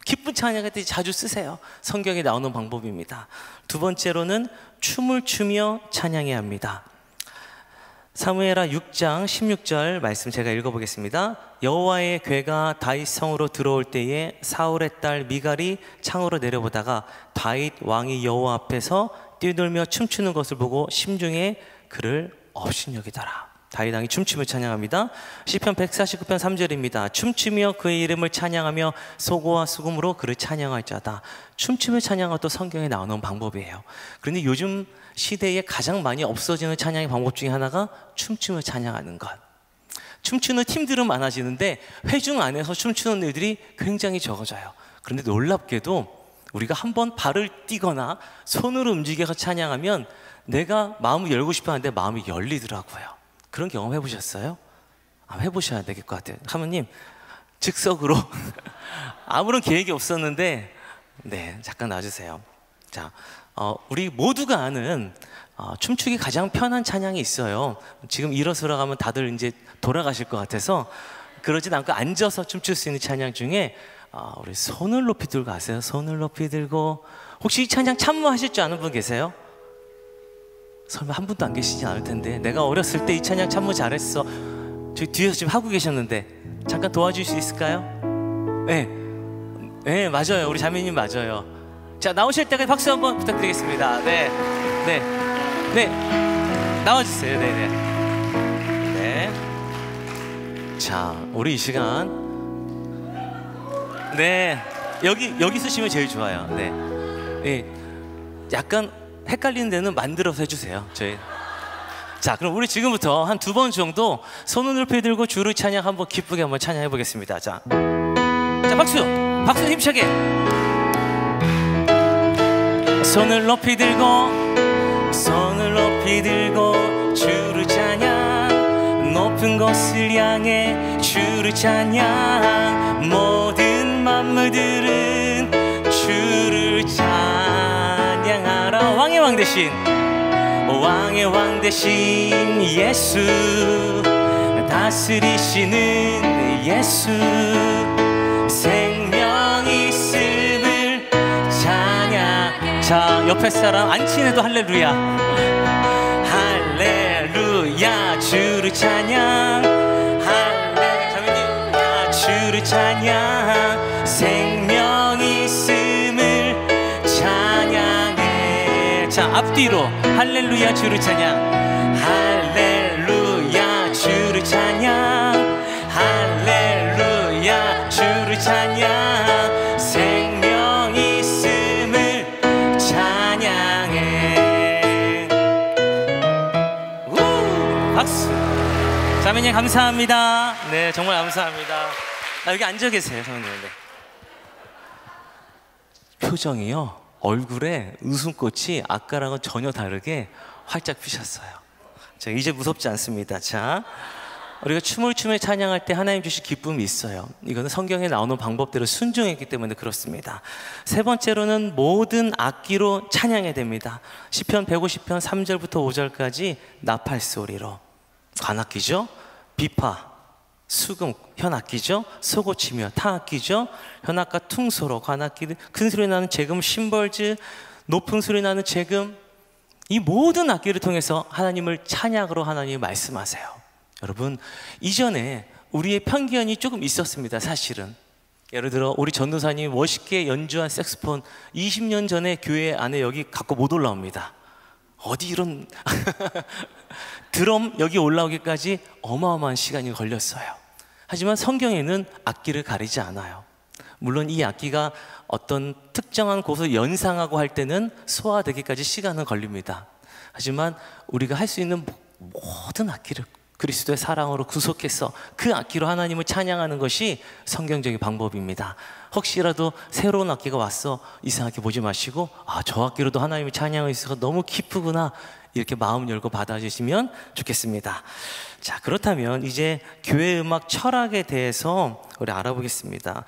기쁜 찬양할 때 자주 쓰세요. 성경에 나오는 방법입니다. 두 번째로는 춤을 추며 찬양해야 합니다. 사무엘하 6장 16절 말씀 제가 읽어보겠습니다. 여호와의 궤가 다윗 성으로 들어올 때에 사울의 딸 미갈이 창으로 내려보다가 다윗 왕이 여호와 앞에서 뛰놀며 춤추는 것을 보고 심중에 그를 업신여기더라. 다윗 왕이 춤추며 찬양합니다. 시편 149편 3절입니다. 춤추며 그의 이름을 찬양하며 소고와 수금으로 그를 찬양할 자다. 춤추며 찬양은 또 성경에 나오는 방법이에요. 그런데 요즘 시대에 가장 많이 없어지는 찬양의 방법 중에 하나가 춤추며 찬양하는 것. 춤추는 팀들은 많아지는데 회중 안에서 춤추는 애들이 굉장히 적어져요. 그런데 놀랍게도 우리가 한번 발을 띄거나 손으로 움직여서 찬양하면 내가 마음을 열고 싶어 하는데 마음이 열리더라고요. 그런 경험 해보셨어요? 해보셔야 될 것 같아요. 사모님, 즉석으로 아무런 계획이 없었는데 네, 잠깐 놔주세요. 자, 우리 모두가 아는 춤추기 가장 편한 찬양이 있어요. 지금 일어서러 가면 다들 이제 돌아가실 것 같아서 그러진 않고 앉아서 춤출 수 있는 찬양 중에 우리 손을 높이 들고 아세요? 손을 높이 들고. 혹시 이 찬양 참모하실 줄 아는 분 계세요? 설마 한 분도 안 계시진 않을 텐데. 내가 어렸을 때 이 찬양 참모 잘했어. 저기 뒤에서 지금 하고 계셨는데 잠깐 도와줄 수 있을까요? 네, 네, 맞아요. 우리 자매님 맞아요. 자, 나오실 때까지 박수 한번 부탁드리겠습니다. 네, 네, 네, 나와주세요. 네, 네, 네. 자, 우리 이 시간 네, 여기 쓰시면 제일 좋아요. 네, 네. 약간 헷갈리는 데는 만들어서 해주세요. 저희. 자, 그럼 우리 지금부터 한 2번 정도 손을 높이 들고 주를 찬양 한번 기쁘게 한번 찬양해 보겠습니다. 자, 박수 힘차게. 손을 높이 들고 주를 찬양, 높은 곳을 향해 주를 찬양, 모든 만물들은 주를 찬양하라. 왕의 왕 대신 예수, 다스리시는 예수, 생명 있음을 찬양. 자, 옆에 사람 안 친해도 할렐루야. 할렐루야, 주를 찬양. 할렐루야, 주를 찬양, 생명 있음을 찬양해. 자, 앞뒤로 할렐루야, 주를 찬양. 할렐루야, 주를 찬양. 할렐루야, 주를 찬양, 생명 있음을 찬양해. 우! 박수. 자매님 감사합니다. 네, 정말 감사합니다. 여기 앉아 계세요, 사모님. 네. 표정이요? 얼굴에 웃음꽃이 아까랑은 전혀 다르게 활짝 피셨어요. 자, 이제 무섭지 않습니다. 자, 우리가 춤을 추며 찬양할 때 하나님 주신 기쁨이 있어요. 이거는 성경에 나오는 방법대로 순종했기 때문에 그렇습니다. 세 번째로는 모든 악기로 찬양해야 됩니다. 시편 150편 3절부터 5절까지 나팔소리로, 관악기죠, 비파, 수금, 현악기죠, 소고치며 타악기죠, 현악과 퉁소로, 관악기, 큰 소리 나는 재금, 심벌즈, 높은 소리 나는 재금, 이 모든 악기를 통해서 하나님을 찬양으로 하나님이 말씀하세요. 여러분, 이전에 우리의 편견이 조금 있었습니다. 사실은 예를 들어 우리 전도사님이 멋있게 연주한 색소폰 20년 전에 교회 안에 여기 갖고 못 올라옵니다. 어디 이런 드럼 여기 올라오기까지 어마어마한 시간이 걸렸어요. 하지만 성경에는 악기를 가리지 않아요. 물론 이 악기가 어떤 특정한 곳을 연상하고 할 때는 소화되기까지 시간은 걸립니다. 하지만 우리가 할 수 있는 모든 악기를 그리스도의 사랑으로 구속해서 그 악기로 하나님을 찬양하는 것이 성경적인 방법입니다. 혹시라도 새로운 악기가 왔어 이상하게 보지 마시고, 아, 저 악기로도 하나님을 찬양할 수 있어서 너무 기쁘구나, 이렇게 마음 열고 받아주시면 좋겠습니다. 자, 그렇다면 이제 교회 음악 철학에 대해서 우리 알아보겠습니다.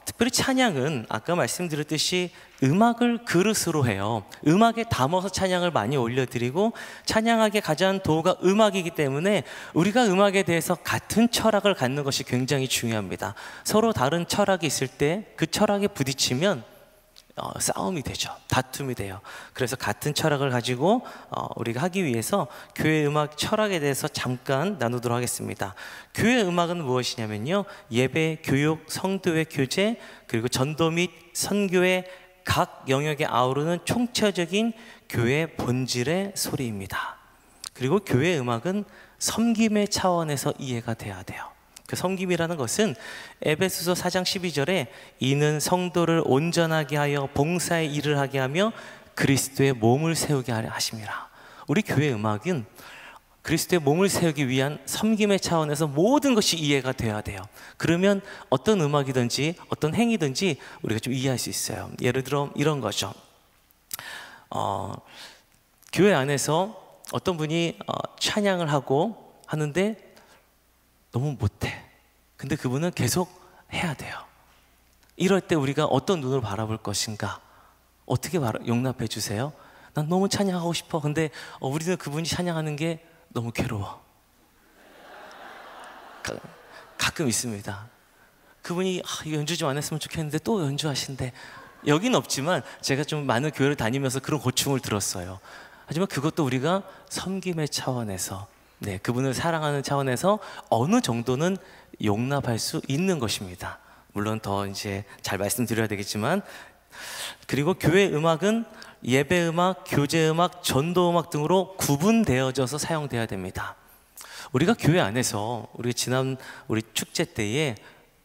특별히 찬양은 아까 말씀드렸듯이 음악을 그릇으로 해요. 음악에 담아서 찬양을 많이 올려드리고, 찬양하기에 가장 도구가 음악이기 때문에 우리가 음악에 대해서 같은 철학을 갖는 것이 굉장히 중요합니다. 서로 다른 철학이 있을 때 그 철학에 부딪히면 싸움이 되죠. 다툼이 돼요. 그래서 같은 철학을 가지고 우리가 하기 위해서 교회 음악 철학에 대해서 잠깐 나누도록 하겠습니다. 교회 음악은 무엇이냐면요, 예배, 교육, 성도의 교제, 그리고 전도 및 선교의 각 영역에 아우르는 총체적인 교회 본질의 소리입니다. 그리고 교회 음악은 섬김의 차원에서 이해가 돼야 돼요. 그 섬김이라는 것은 에베소서 4장 12절에 이는 성도를 온전하게 하여 봉사의 일을 하게 하며 그리스도의 몸을 세우게 하려 하심이라. 우리 교회 음악은 그리스도의 몸을 세우기 위한 섬김의 차원에서 모든 것이 이해가 돼야 돼요. 그러면 어떤 음악이든지 어떤 행위든지 우리가 좀 이해할 수 있어요. 예를 들어 이런 거죠. 교회 안에서 어떤 분이 찬양을 하고 하는데 너무 못해. 근데 그분은 계속 해야 돼요. 이럴 때 우리가 어떤 눈으로 바라볼 것인가? 어떻게 용납해 주세요? 난 너무 찬양하고 싶어. 근데 우리는 그분이 찬양하는 게 너무 괴로워. 가끔 있습니다. 그분이 연주 좀 안 했으면 좋겠는데 또 연주하신대. 여긴 없지만 제가 좀 많은 교회를 다니면서 그런 고충을 들었어요. 하지만 그것도 우리가 섬김의 차원에서, 네, 그분을 사랑하는 차원에서 어느 정도는 용납할 수 있는 것입니다. 물론 더 이제 잘 말씀드려야 되겠지만, 그리고 교회 음악은 예배 음악, 교제 음악, 전도 음악 등으로 구분되어져서 사용돼야 됩니다. 우리가 교회 안에서 우리 지난 우리 축제 때에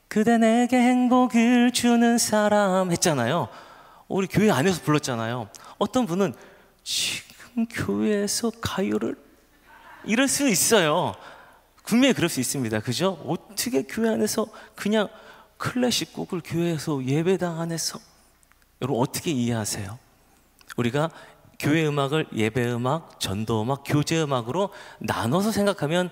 그대 내게 행복을 주는 사람 했잖아요. 우리 교회 안에서 불렀잖아요. 어떤 분은 지금 교회에서 가요를 이럴 수 있어요. 분명히 그럴 수 있습니다. 그죠? 어떻게 교회 안에서 그냥 클래식 곡을 교회에서 예배당 안에서, 여러분 어떻게 이해하세요? 우리가 교회 음악을 예배 음악, 전도 음악, 교제 음악으로 나눠서 생각하면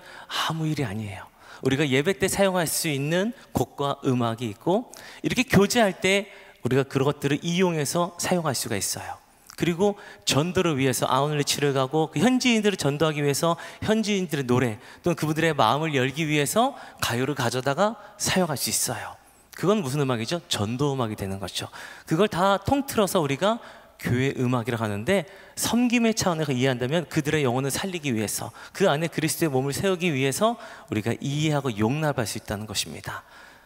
아무 일이 아니에요. 우리가 예배 때 사용할 수 있는 곡과 음악이 있고, 이렇게 교제할 때 우리가 그런 것들을 이용해서 사용할 수가 있어요. 그리고 전도를 위해서 아웃리치를 가고 그 현지인들을 전도하기 위해서 현지인들의 노래 또는 그분들의 마음을 열기 위해서 가요를 가져다가 사용할 수 있어요. 그건 무슨 음악이죠? 전도 음악이 되는 거죠. 그걸 다 통틀어서 우리가 교회 음악이라고 하는데, 섬김의 차원에서 이해한다면 그들의 영혼을 살리기 위해서, 그 안에 그리스도의 몸을 세우기 위해서 우리가 이해하고 용납할 수 있다는 것입니다.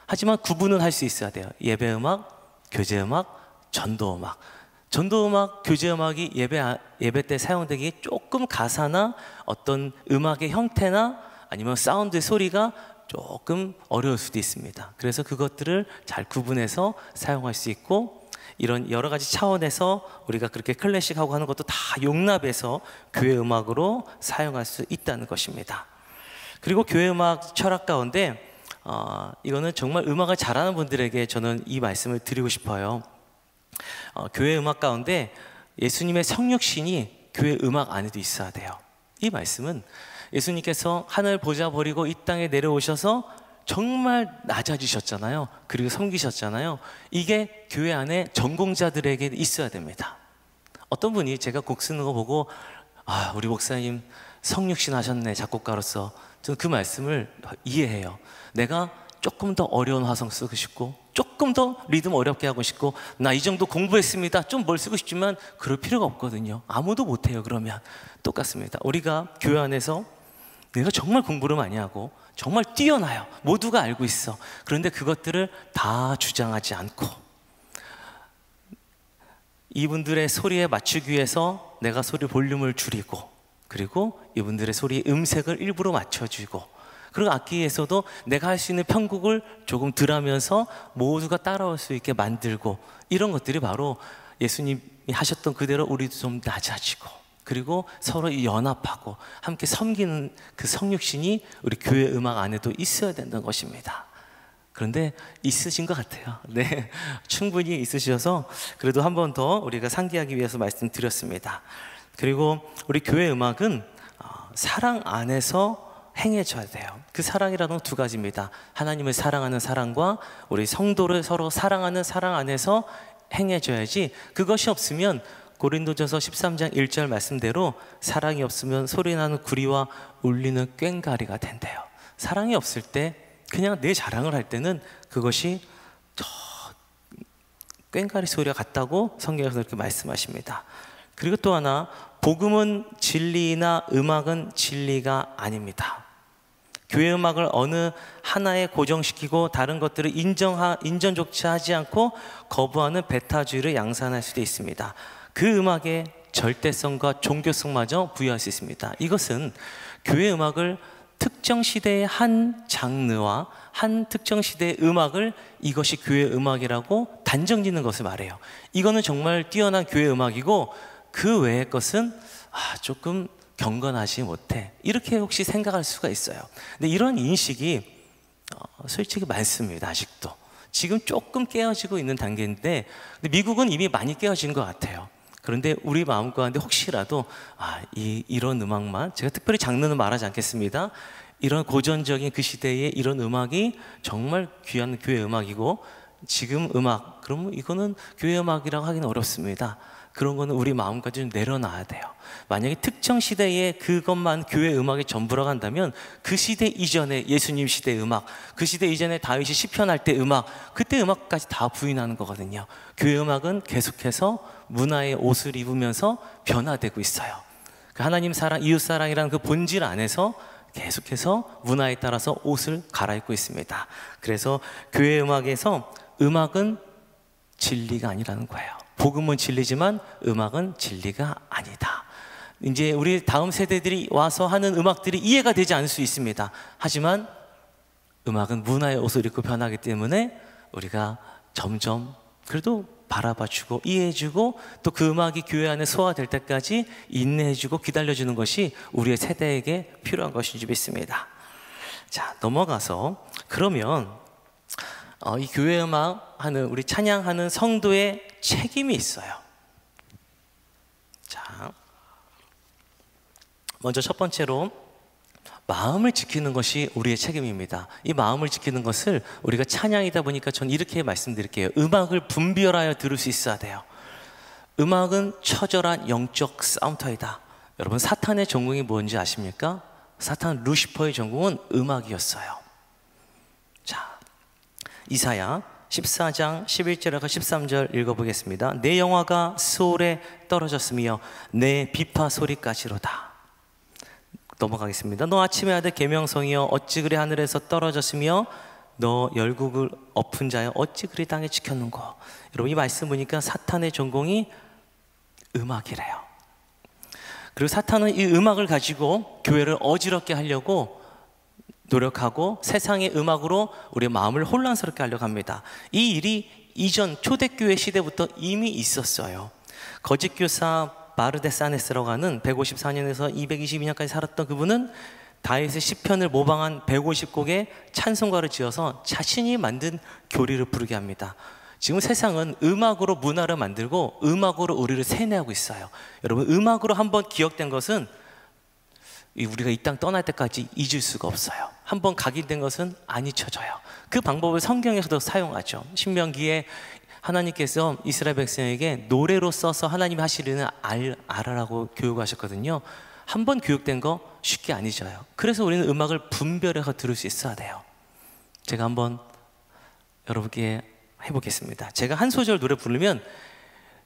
하지만 구분은 할 수 있어야 돼요. 예배 음악, 교제 음악, 전도 음악. 전도 음악, 교제 음악이 예배 때 사용되기 조금 가사나 어떤 음악의 형태나 아니면 사운드의 소리가 조금 어려울 수도 있습니다. 그래서 그것들을 잘 구분해서 사용할 수 있고, 이런 여러 가지 차원에서 우리가 그렇게 클래식하고 하는 것도 다 용납해서 교회 음악으로 사용할 수 있다는 것입니다. 그리고 교회 음악 철학 가운데 이거는 정말 음악을 잘하는 분들에게 저는 이 말씀을 드리고 싶어요. 교회 음악 가운데 예수님의 성육신이 교회 음악 안에도 있어야 돼요. 이 말씀은 예수님께서 하늘 보좌 버리고 이 땅에 내려오셔서 정말 낮아지셨잖아요. 그리고 섬기셨잖아요. 이게 교회 안에 전공자들에게 있어야 됩니다. 어떤 분이 제가 곡 쓰는 거 보고 우리 목사님 성육신 하셨네, 작곡가로서. 저는 그 말씀을 이해해요. 내가 조금 더 어려운 화성 쓰고 싶고 조금 더 리듬 어렵게 하고 싶고 나 이 정도 공부했습니다, 좀 뭘 쓰고 싶지만 그럴 필요가 없거든요. 아무도 못해요. 그러면 똑같습니다. 우리가 교회 안에서 내가 정말 공부를 많이 하고 정말 뛰어나요. 모두가 알고 있어. 그런데 그것들을 다 주장하지 않고 이분들의 소리에 맞추기 위해서 내가 소리 볼륨을 줄이고, 그리고 이분들의 소리 음색을 일부러 맞춰주고, 그리고 악기에서도 내가 할 수 있는 편곡을 조금 덜 하면서 모두가 따라올 수 있게 만들고, 이런 것들이 바로 예수님이 하셨던 그대로 우리도 좀 낮아지고, 그리고 서로 연합하고 함께 섬기는 그 성육신이 우리 교회 음악 안에도 있어야 된다는 것입니다. 그런데 있으신 것 같아요. 네, 충분히 있으셔서 그래도 한 번 더 우리가 상기하기 위해서 말씀드렸습니다. 그리고 우리 교회 음악은 사랑 안에서 행해져야 돼요. 그 사랑이라는 두 가지입니다. 하나님을 사랑하는 사랑과 우리 성도를 서로 사랑하는 사랑 안에서 행해져야지, 그것이 없으면 고린도전서 13장 1절 말씀대로 사랑이 없으면 소리나는 구리와 울리는 꽹과리가 된대요. 사랑이 없을 때 그냥 내 자랑을 할 때는 그것이 꽹과리 소리가 같다고 성경에서 이렇게 말씀하십니다. 그리고 또 하나, 복음은 진리나 음악은 진리가 아닙니다. 교회 음악을 어느 하나에 고정시키고 다른 것들을 인정조차 하지 않고 거부하는 배타주의를 양산할 수도 있습니다. 그 음악에 절대성과 종교성마저 부여할 수 있습니다. 이것은 교회 음악을 특정 시대의 한 장르와 한 특정 시대의 음악을 이것이 교회 음악이라고 단정 짓는 것을 말해요. 이거는 정말 뛰어난 교회 음악이고 그 외의 것은 조금 경건하지 못해, 이렇게 혹시 생각할 수가 있어요. 근데 이런 인식이 솔직히 많습니다. 아직도 지금 조금 깨어지고 있는 단계인데, 근데 미국은 이미 많이 깨어진 것 같아요. 그런데 우리 마음 가운데 혹시라도 이런 음악만, 제가 특별히 장르는 말하지 않겠습니다. 이런 고전적인 그 시대의 이런 음악이 정말 귀한 교회 음악이고, 지금 음악, 그러면 이거는 교회 음악이라고 하기는 어렵습니다. 그런 거는 우리 마음까지 좀 내려놔야 돼요. 만약에 특정 시대에 그것만 교회 음악의 전부라고 한다면 그 시대 이전에 예수님 시대 음악, 그 시대 이전에 다윗이 시편할 때 음악, 그때 음악까지 다 부인하는 거거든요. 교회 음악은 계속해서 문화의 옷을 입으면서 변화되고 있어요. 그 하나님 사랑, 이웃 사랑이라는 그 본질 안에서 계속해서 문화에 따라서 옷을 갈아입고 있습니다. 그래서 교회 음악에서 음악은 진리가 아니라는 거예요. 복음은 진리지만 음악은 진리가 아니다. 이제 우리 다음 세대들이 와서 하는 음악들이 이해가 되지 않을 수 있습니다. 하지만 음악은 문화의 옷을 입고 변하기 때문에 우리가 점점 그래도 바라봐주고 이해해주고, 또 그 음악이 교회 안에 소화될 때까지 인내해주고 기다려주는 것이 우리의 세대에게 필요한 것인 줄 믿습니다. 자, 넘어가서 그러면 이 교회 음악 하는, 우리 찬양하는 성도의 책임이 있어요. 자, 먼저 첫 번째로 마음을 지키는 것이 우리의 책임입니다. 이 마음을 지키는 것을 우리가 찬양이다 보니까 전 이렇게 말씀드릴게요. 음악을 분별하여 들을 수 있어야 돼요. 음악은 처절한 영적 싸움터이다. 여러분, 사탄의 전공이 뭔지 아십니까? 사탄 루시퍼의 전공은 음악이었어요. 자, 이사야 14장 11절에서 13절 읽어보겠습니다. 내 영화가 소울에 떨어졌으며 내 비파 소리까지로다. 넘어가겠습니다. 너 아침의 아들 계명성이여 어찌 그리 하늘에서 떨어졌으며 너 열국을 엎은 자여 어찌 그리 땅에 지켰는고. 여러분, 이 말씀 보니까 사탄의 전공이 음악이래요. 그리고 사탄은 이 음악을 가지고 교회를 어지럽게 하려고 노력하고 세상의 음악으로 우리의 마음을 혼란스럽게 하려고 합니다. 이 일이 이전 초대교회 시대부터 이미 있었어요. 거짓 교사 마르데사네스라고 하는 154년에서 222년까지 살았던 그분은 다윗의 시편을 모방한 150곡의 찬송가를 지어서 자신이 만든 교리를 부르게 합니다. 지금 세상은 음악으로 문화를 만들고 음악으로 우리를 세뇌하고 있어요. 여러분, 음악으로 한번 기억된 것은 우리가 이 땅 떠날 때까지 잊을 수가 없어요. 한번 각인된 것은 안 잊혀져요. 그 방법을 성경에서도 사용하죠. 신명기에 하나님께서 이스라엘 백성에게 노래로 써서 하나님이 하시려는 알아라고 교육하셨거든요. 한번 교육된 거 쉽게 안 잊어요. 그래서 우리는 음악을 분별해서 들을 수 있어야 돼요. 제가 한번 여러분께 해보겠습니다. 제가 한 소절 노래 부르면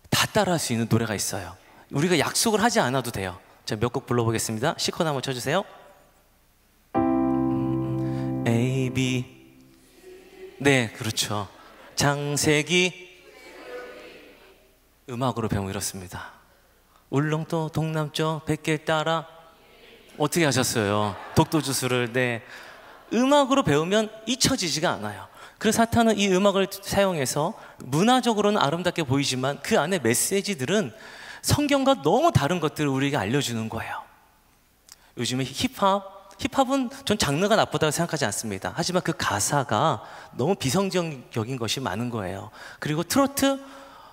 다 따라할 수 있는 노래가 있어요. 우리가 약속을 하지 않아도 돼요. 자, 몇 곡 불러보겠습니다. C코드 한번 쳐주세요. A, B. 네, 그렇죠. 장세기. 음악으로 배우면 이렇습니다. 울릉도 동남쪽 백길 따라. 어떻게 하셨어요? 독도주술을. 네, 음악으로 배우면 잊혀지지가 않아요. 그래서 사탄은 이 음악을 사용해서 문화적으로는 아름답게 보이지만 그 안에 메시지들은 성경과 너무 다른 것들을 우리에게 알려주는 거예요. 요즘에 힙합은 전 장르가 나쁘다고 생각하지 않습니다. 하지만 그 가사가 너무 비성경적인 것이 많은 거예요. 그리고 트로트,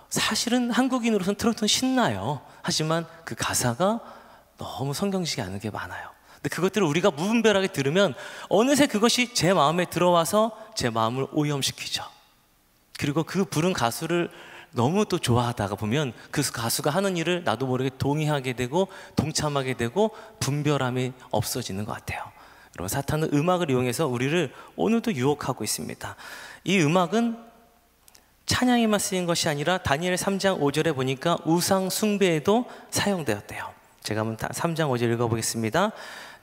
사실은 한국인으로서는 트로트는 신나요. 하지만 그 가사가 너무 성경식이 않은 게 많아요. 근데 그것들을 우리가 무분별하게 들으면 어느새 그것이 제 마음에 들어와서 제 마음을 오염시키죠. 그리고 그 부른 가수를 너무 또 좋아하다가 보면 그 가수가 하는 일을 나도 모르게 동의하게 되고 동참하게 되고 분별함이 없어지는 것 같아요. 여러분, 사탄은 음악을 이용해서 우리를 오늘도 유혹하고 있습니다. 이 음악은 찬양에만 쓰인 것이 아니라 다니엘 3장 5절에 보니까 우상 숭배에도 사용되었대요. 제가 한번 3장 5절 읽어보겠습니다.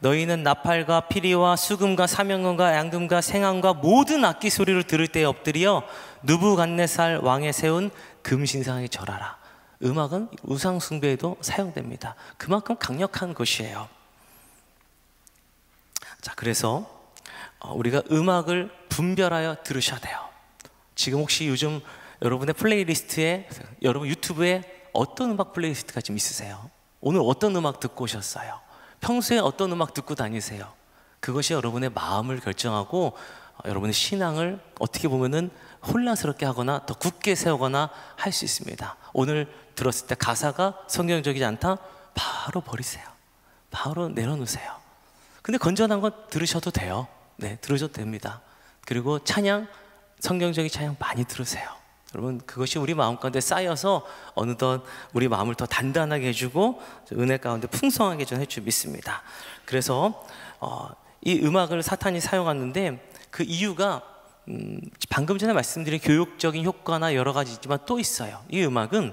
너희는 나팔과 피리와 수금과 사명금과 양금과 생황과 모든 악기 소리를 들을 때에 엎드려 느부갓네살 왕에 세운 금신상에 절하라. 음악은 우상 숭배에도 사용됩니다. 그만큼 강력한 것이에요. 자, 그래서 우리가 음악을 분별하여 들으셔야 돼요. 지금 혹시 요즘 여러분의 플레이리스트에, 여러분 유튜브에 어떤 음악 플레이리스트가 지금 있으세요? 오늘 어떤 음악 듣고 오셨어요? 평소에 어떤 음악 듣고 다니세요? 그것이 여러분의 마음을 결정하고 여러분의 신앙을 어떻게 보면은 혼란스럽게 하거나 더 굳게 세우거나 할 수 있습니다. 오늘 들었을 때 가사가 성경적이지 않다? 바로 버리세요. 바로 내려놓으세요. 근데 건전한 건 들으셔도 돼요. 네, 들으셔도 됩니다. 그리고 찬양, 성경적인 찬양 많이 들으세요. 여러분, 그것이 우리 마음 가운데 쌓여서 어느덧 우리 마음을 더 단단하게 해주고 은혜 가운데 풍성하게 좀 해줄 믿습니다. 그래서 이 음악을 사탄이 사용하는데 그 이유가 방금 전에 말씀드린 교육적인 효과나 여러 가지 있지만 또 있어요. 이 음악은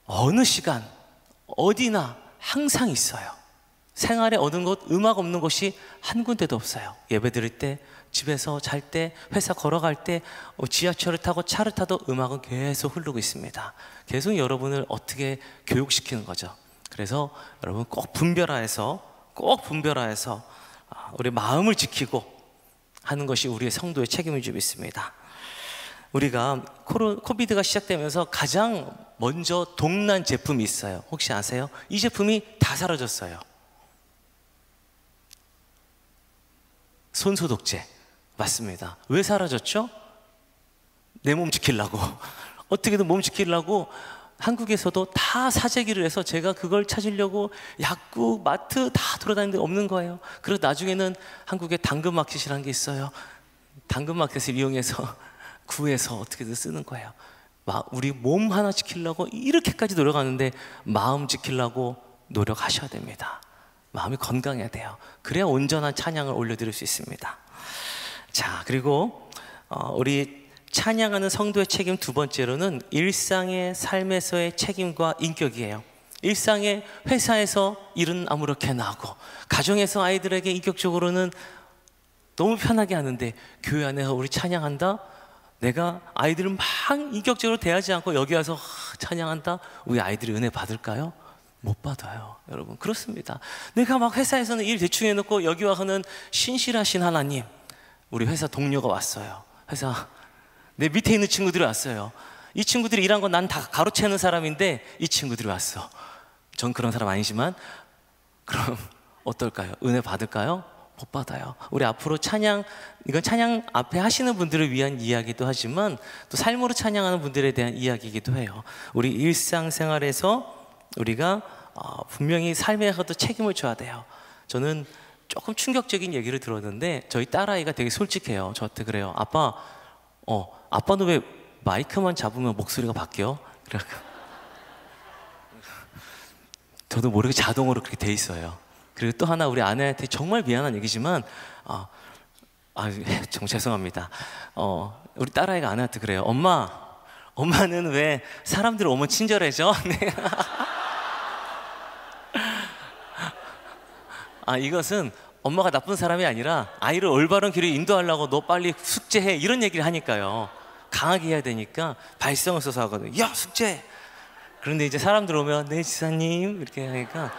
어느 시간 어디나 항상 있어요. 생활에 어느 곳 음악 없는 곳이 한 군데도 없어요. 예배 드릴 때, 집에서 잘 때, 회사 걸어갈 때, 지하철을 타고 차를 타도 음악은 계속 흐르고 있습니다. 계속 여러분을 어떻게 교육시키는 거죠. 그래서 여러분 꼭 분별하여서 우리 마음을 지키고 하는 것이 우리의 성도의 책임인 줄 믿습니다. 우리가 코비드가 시작되면서 가장 먼저 동난 제품이 있어요. 혹시 아세요? 이 제품이 다 사라졌어요. 손소독제. 맞습니다. 왜 사라졌죠? 내 몸 지키려고. 어떻게든 몸 지키려고 한국에서도 다 사재기를 해서 제가 그걸 찾으려고 약국, 마트 다 돌아다니는데 없는 거예요. 그래서 나중에는 한국에 당근마켓이라는 게 있어요. 당근마켓을 이용해서 구해서 어떻게든 쓰는 거예요. 우리 몸 하나 지키려고 이렇게까지 노력하는데 마음 지키려고 노력하셔야 됩니다. 마음이 건강해야 돼요. 그래야 온전한 찬양을 올려드릴 수 있습니다. 자, 그리고 우리 찬양하는 성도의 책임 두 번째로는 일상의 삶에서의 책임과 인격이에요. 일상의 회사에서 일은 아무렇게나 하고 가정에서 아이들에게 인격적으로는 너무 편하게 하는데 교회 안에서 우리 찬양한다? 내가 아이들을 막 인격적으로 대하지 않고 여기 와서 찬양한다? 우리 아이들이 은혜 받을까요? 못 받아요. 여러분, 그렇습니다. 내가 막 회사에서는 일 대충 해놓고 여기 와서는 신실하신 하나님, 우리 회사 동료가 왔어요. 회사 내 밑에 있는 친구들이 왔어요. 이 친구들이 일한 건 난 다 가로채는 사람인데 이 친구들이 왔어. 전 그런 사람 아니지만 그럼 어떨까요? 은혜 받을까요? 복 받아요. 우리 앞으로 찬양, 이건 찬양 앞에 하시는 분들을 위한 이야기도 하지만 또 삶으로 찬양하는 분들에 대한 이야기이기도 해요. 우리 일상생활에서 우리가 분명히 삶에서도 책임을 져야 돼요. 저는 조금 충격적인 얘기를 들었는데 저희 딸아이가 되게 솔직해요. 저한테 그래요. 아빠, 아빠는 왜 마이크만 잡으면 목소리가 바뀌어? 저도 모르게 자동으로 그렇게 돼 있어요. 그리고 또 하나 우리 아내한테 정말 미안한 얘기지만 정말 죄송합니다. 우리 딸아이가 아내한테 그래요. 엄마는 왜 사람들 오면 친절해져? 네. 이것은 엄마가 나쁜 사람이 아니라 아이를 올바른 길을 인도하려고 너 빨리 숙제해 이런 얘기를 하니까요. 강하게 해야 되니까 발성을 써서 하거든요. 야, 숙제! 그런데 이제 사람들 오면 네 지사님 이렇게 하니까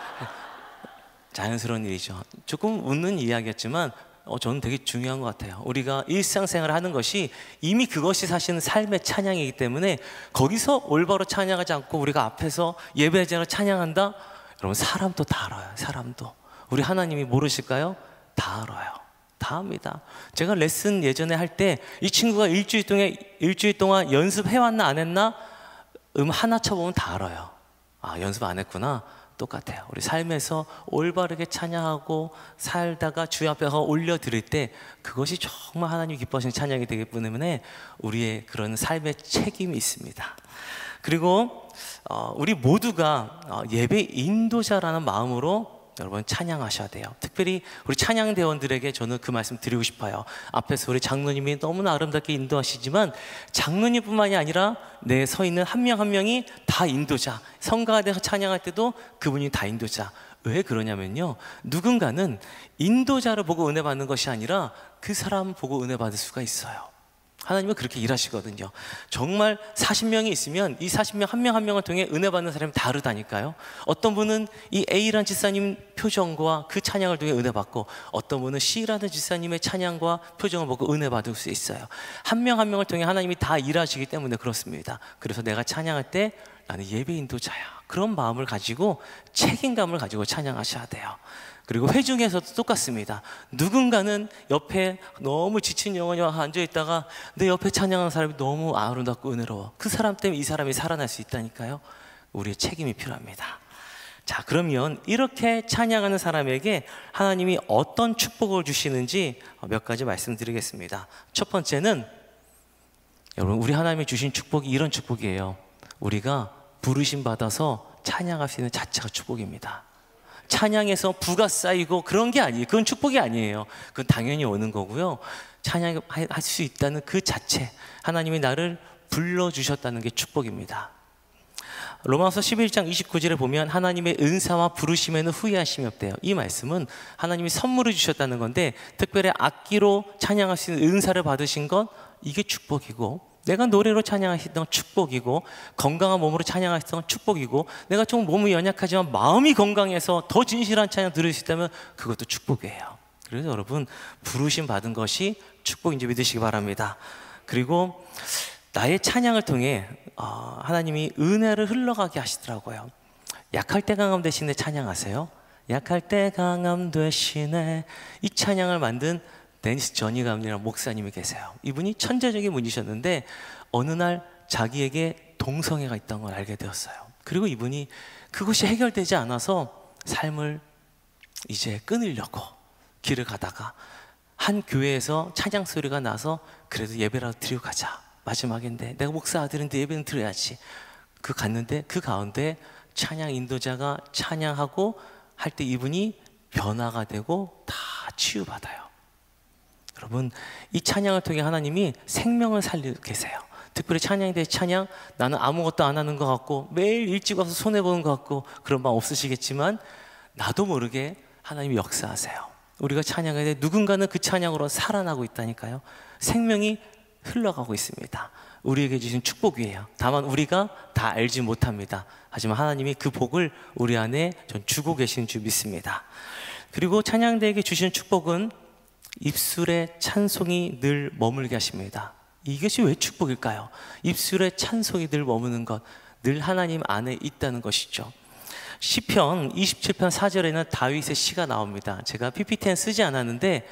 자연스러운 일이죠. 조금 웃는 이야기였지만 저는 되게 중요한 것 같아요. 우리가 일상생활을 하는 것이 이미 그것이 사실은 삶의 찬양이기 때문에 거기서 올바로 찬양하지 않고 우리가 앞에서 예배자로 찬양한다? 여러분 사람도 다 알아요. 사람도. 우리 하나님이 모르실까요? 다 알아요. 다 압니다. 제가 레슨 예전에 할 때 이 친구가 일주일 동안 연습해왔나 안 했나? 하나 쳐보면 다 알아요. 연습 안 했구나. 똑같아요. 우리 삶에서 올바르게 찬양하고 살다가 주의 앞에 올려드릴 때 그것이 정말 하나님이 기뻐하시는 찬양이 되기 때문에 우리의 그런 삶의 책임이 있습니다. 그리고 우리 모두가 예배 인도자라는 마음으로 여러분 찬양하셔야 돼요. 특별히 우리 찬양대원들에게 저는 그 말씀 드리고 싶어요. 앞에서 우리 장로님이 너무나 아름답게 인도하시지만 장로님뿐만이 아니라 내 서 있는 한 명 한 명이 다 인도자. 성가가 돼서 찬양할 때도 그분이 다 인도자. 왜 그러냐면요, 누군가는 인도자를 보고 은혜 받는 것이 아니라 그 사람 보고 은혜 받을 수가 있어요. 하나님은 그렇게 일하시거든요. 정말 40명이 있으면 이 40명 한 명 한 명을 통해 은혜 받는 사람이 다르다니까요. 어떤 분은 이 A라는 지사님 표정과 그 찬양을 통해 은혜 받고, 어떤 분은 C라는 지사님의 찬양과 표정을 보고 은혜 받을 수 있어요. 한 명 한 명을 통해 하나님이 다 일하시기 때문에 그렇습니다. 그래서 내가 찬양할 때 나는 예배 인도자야, 그런 마음을 가지고 책임감을 가지고 찬양하셔야 돼요. 그리고 회중에서도 똑같습니다. 누군가는 옆에 너무 지친 영혼이 앉아있다가 내 옆에 찬양하는 사람이 너무 아름답고 은혜로워. 그 사람 때문에 이 사람이 살아날 수 있다니까요. 우리의 책임이 필요합니다. 자, 그러면 이렇게 찬양하는 사람에게 하나님이 어떤 축복을 주시는지 몇 가지 말씀드리겠습니다. 첫 번째는, 여러분, 우리 하나님이 주신 축복이 이런 축복이에요. 우리가 부르심 받아서 찬양할 수 있는 자체가 축복입니다. 찬양에서 부가 쌓이고 그런 게 아니에요. 그건 축복이 아니에요. 그건 당연히 오는 거고요. 찬양할 수 있다는 그 자체, 하나님이 나를 불러주셨다는 게 축복입니다. 로마서 11장 29절에 보면 하나님의 은사와 부르심에는 후회하심이 없대요. 이 말씀은 하나님이 선물을 주셨다는 건데, 특별히 악기로 찬양할 수 있는 은사를 받으신 건 이게 축복이고, 내가 노래로 찬양하시던 건 축복이고, 건강한 몸으로 찬양하시던 건 축복이고, 내가 좀 몸이 연약하지만 마음이 건강해서 더 진실한 찬양 들을 수 있다면 그것도 축복이에요. 그래서 여러분, 부르심 받은 것이 축복인지 믿으시기 바랍니다. 그리고 나의 찬양을 통해 하나님이 은혜를 흘러가게 하시더라고요. 약할 때 강함 대신에 찬양하세요. 약할 때 강함 대신에, 이 찬양을 만든 데니스 전이감이라는 목사님이 계세요. 이분이 천재적인 분이셨는데 어느 날 자기에게 동성애가 있다는 걸 알게 되었어요. 그리고 이분이 그것이 해결되지 않아서 삶을 이제 끊으려고 길을 가다가 한 교회에서 찬양 소리가 나서 그래도 예배라도 드리고 가자, 마지막인데 내가 목사 아들인데 예배는 드려야지. 갔는데 그 가운데 찬양 인도자가 찬양하고 할 때 이분이 변화가 되고 다 치유받아요. 여러분, 이 찬양을 통해 하나님이 생명을 살리고 계세요. 특별히 찬양에 대해 찬양, 나는 아무것도 안 하는 것 같고 매일 일찍 와서 손해보는 것 같고 그런 마음 없으시겠지만 나도 모르게 하나님이 역사하세요. 우리가 찬양할 때 누군가는 그 찬양으로 살아나고 있다니까요. 생명이 흘러가고 있습니다. 우리에게 주신 축복이에요. 다만 우리가 다 알지 못합니다. 하지만 하나님이 그 복을 우리 안에 전 주고 계신 줄 믿습니다. 그리고 찬양대에게 주신 축복은 입술에 찬송이 늘 머물게 하십니다. 이것이 왜 축복일까요? 입술에 찬송이 늘 머무는 것, 늘 하나님 안에 있다는 것이죠. 시편 27편 4절에는 다윗의 시가 나옵니다. 제가 PPT는 쓰지 않았는데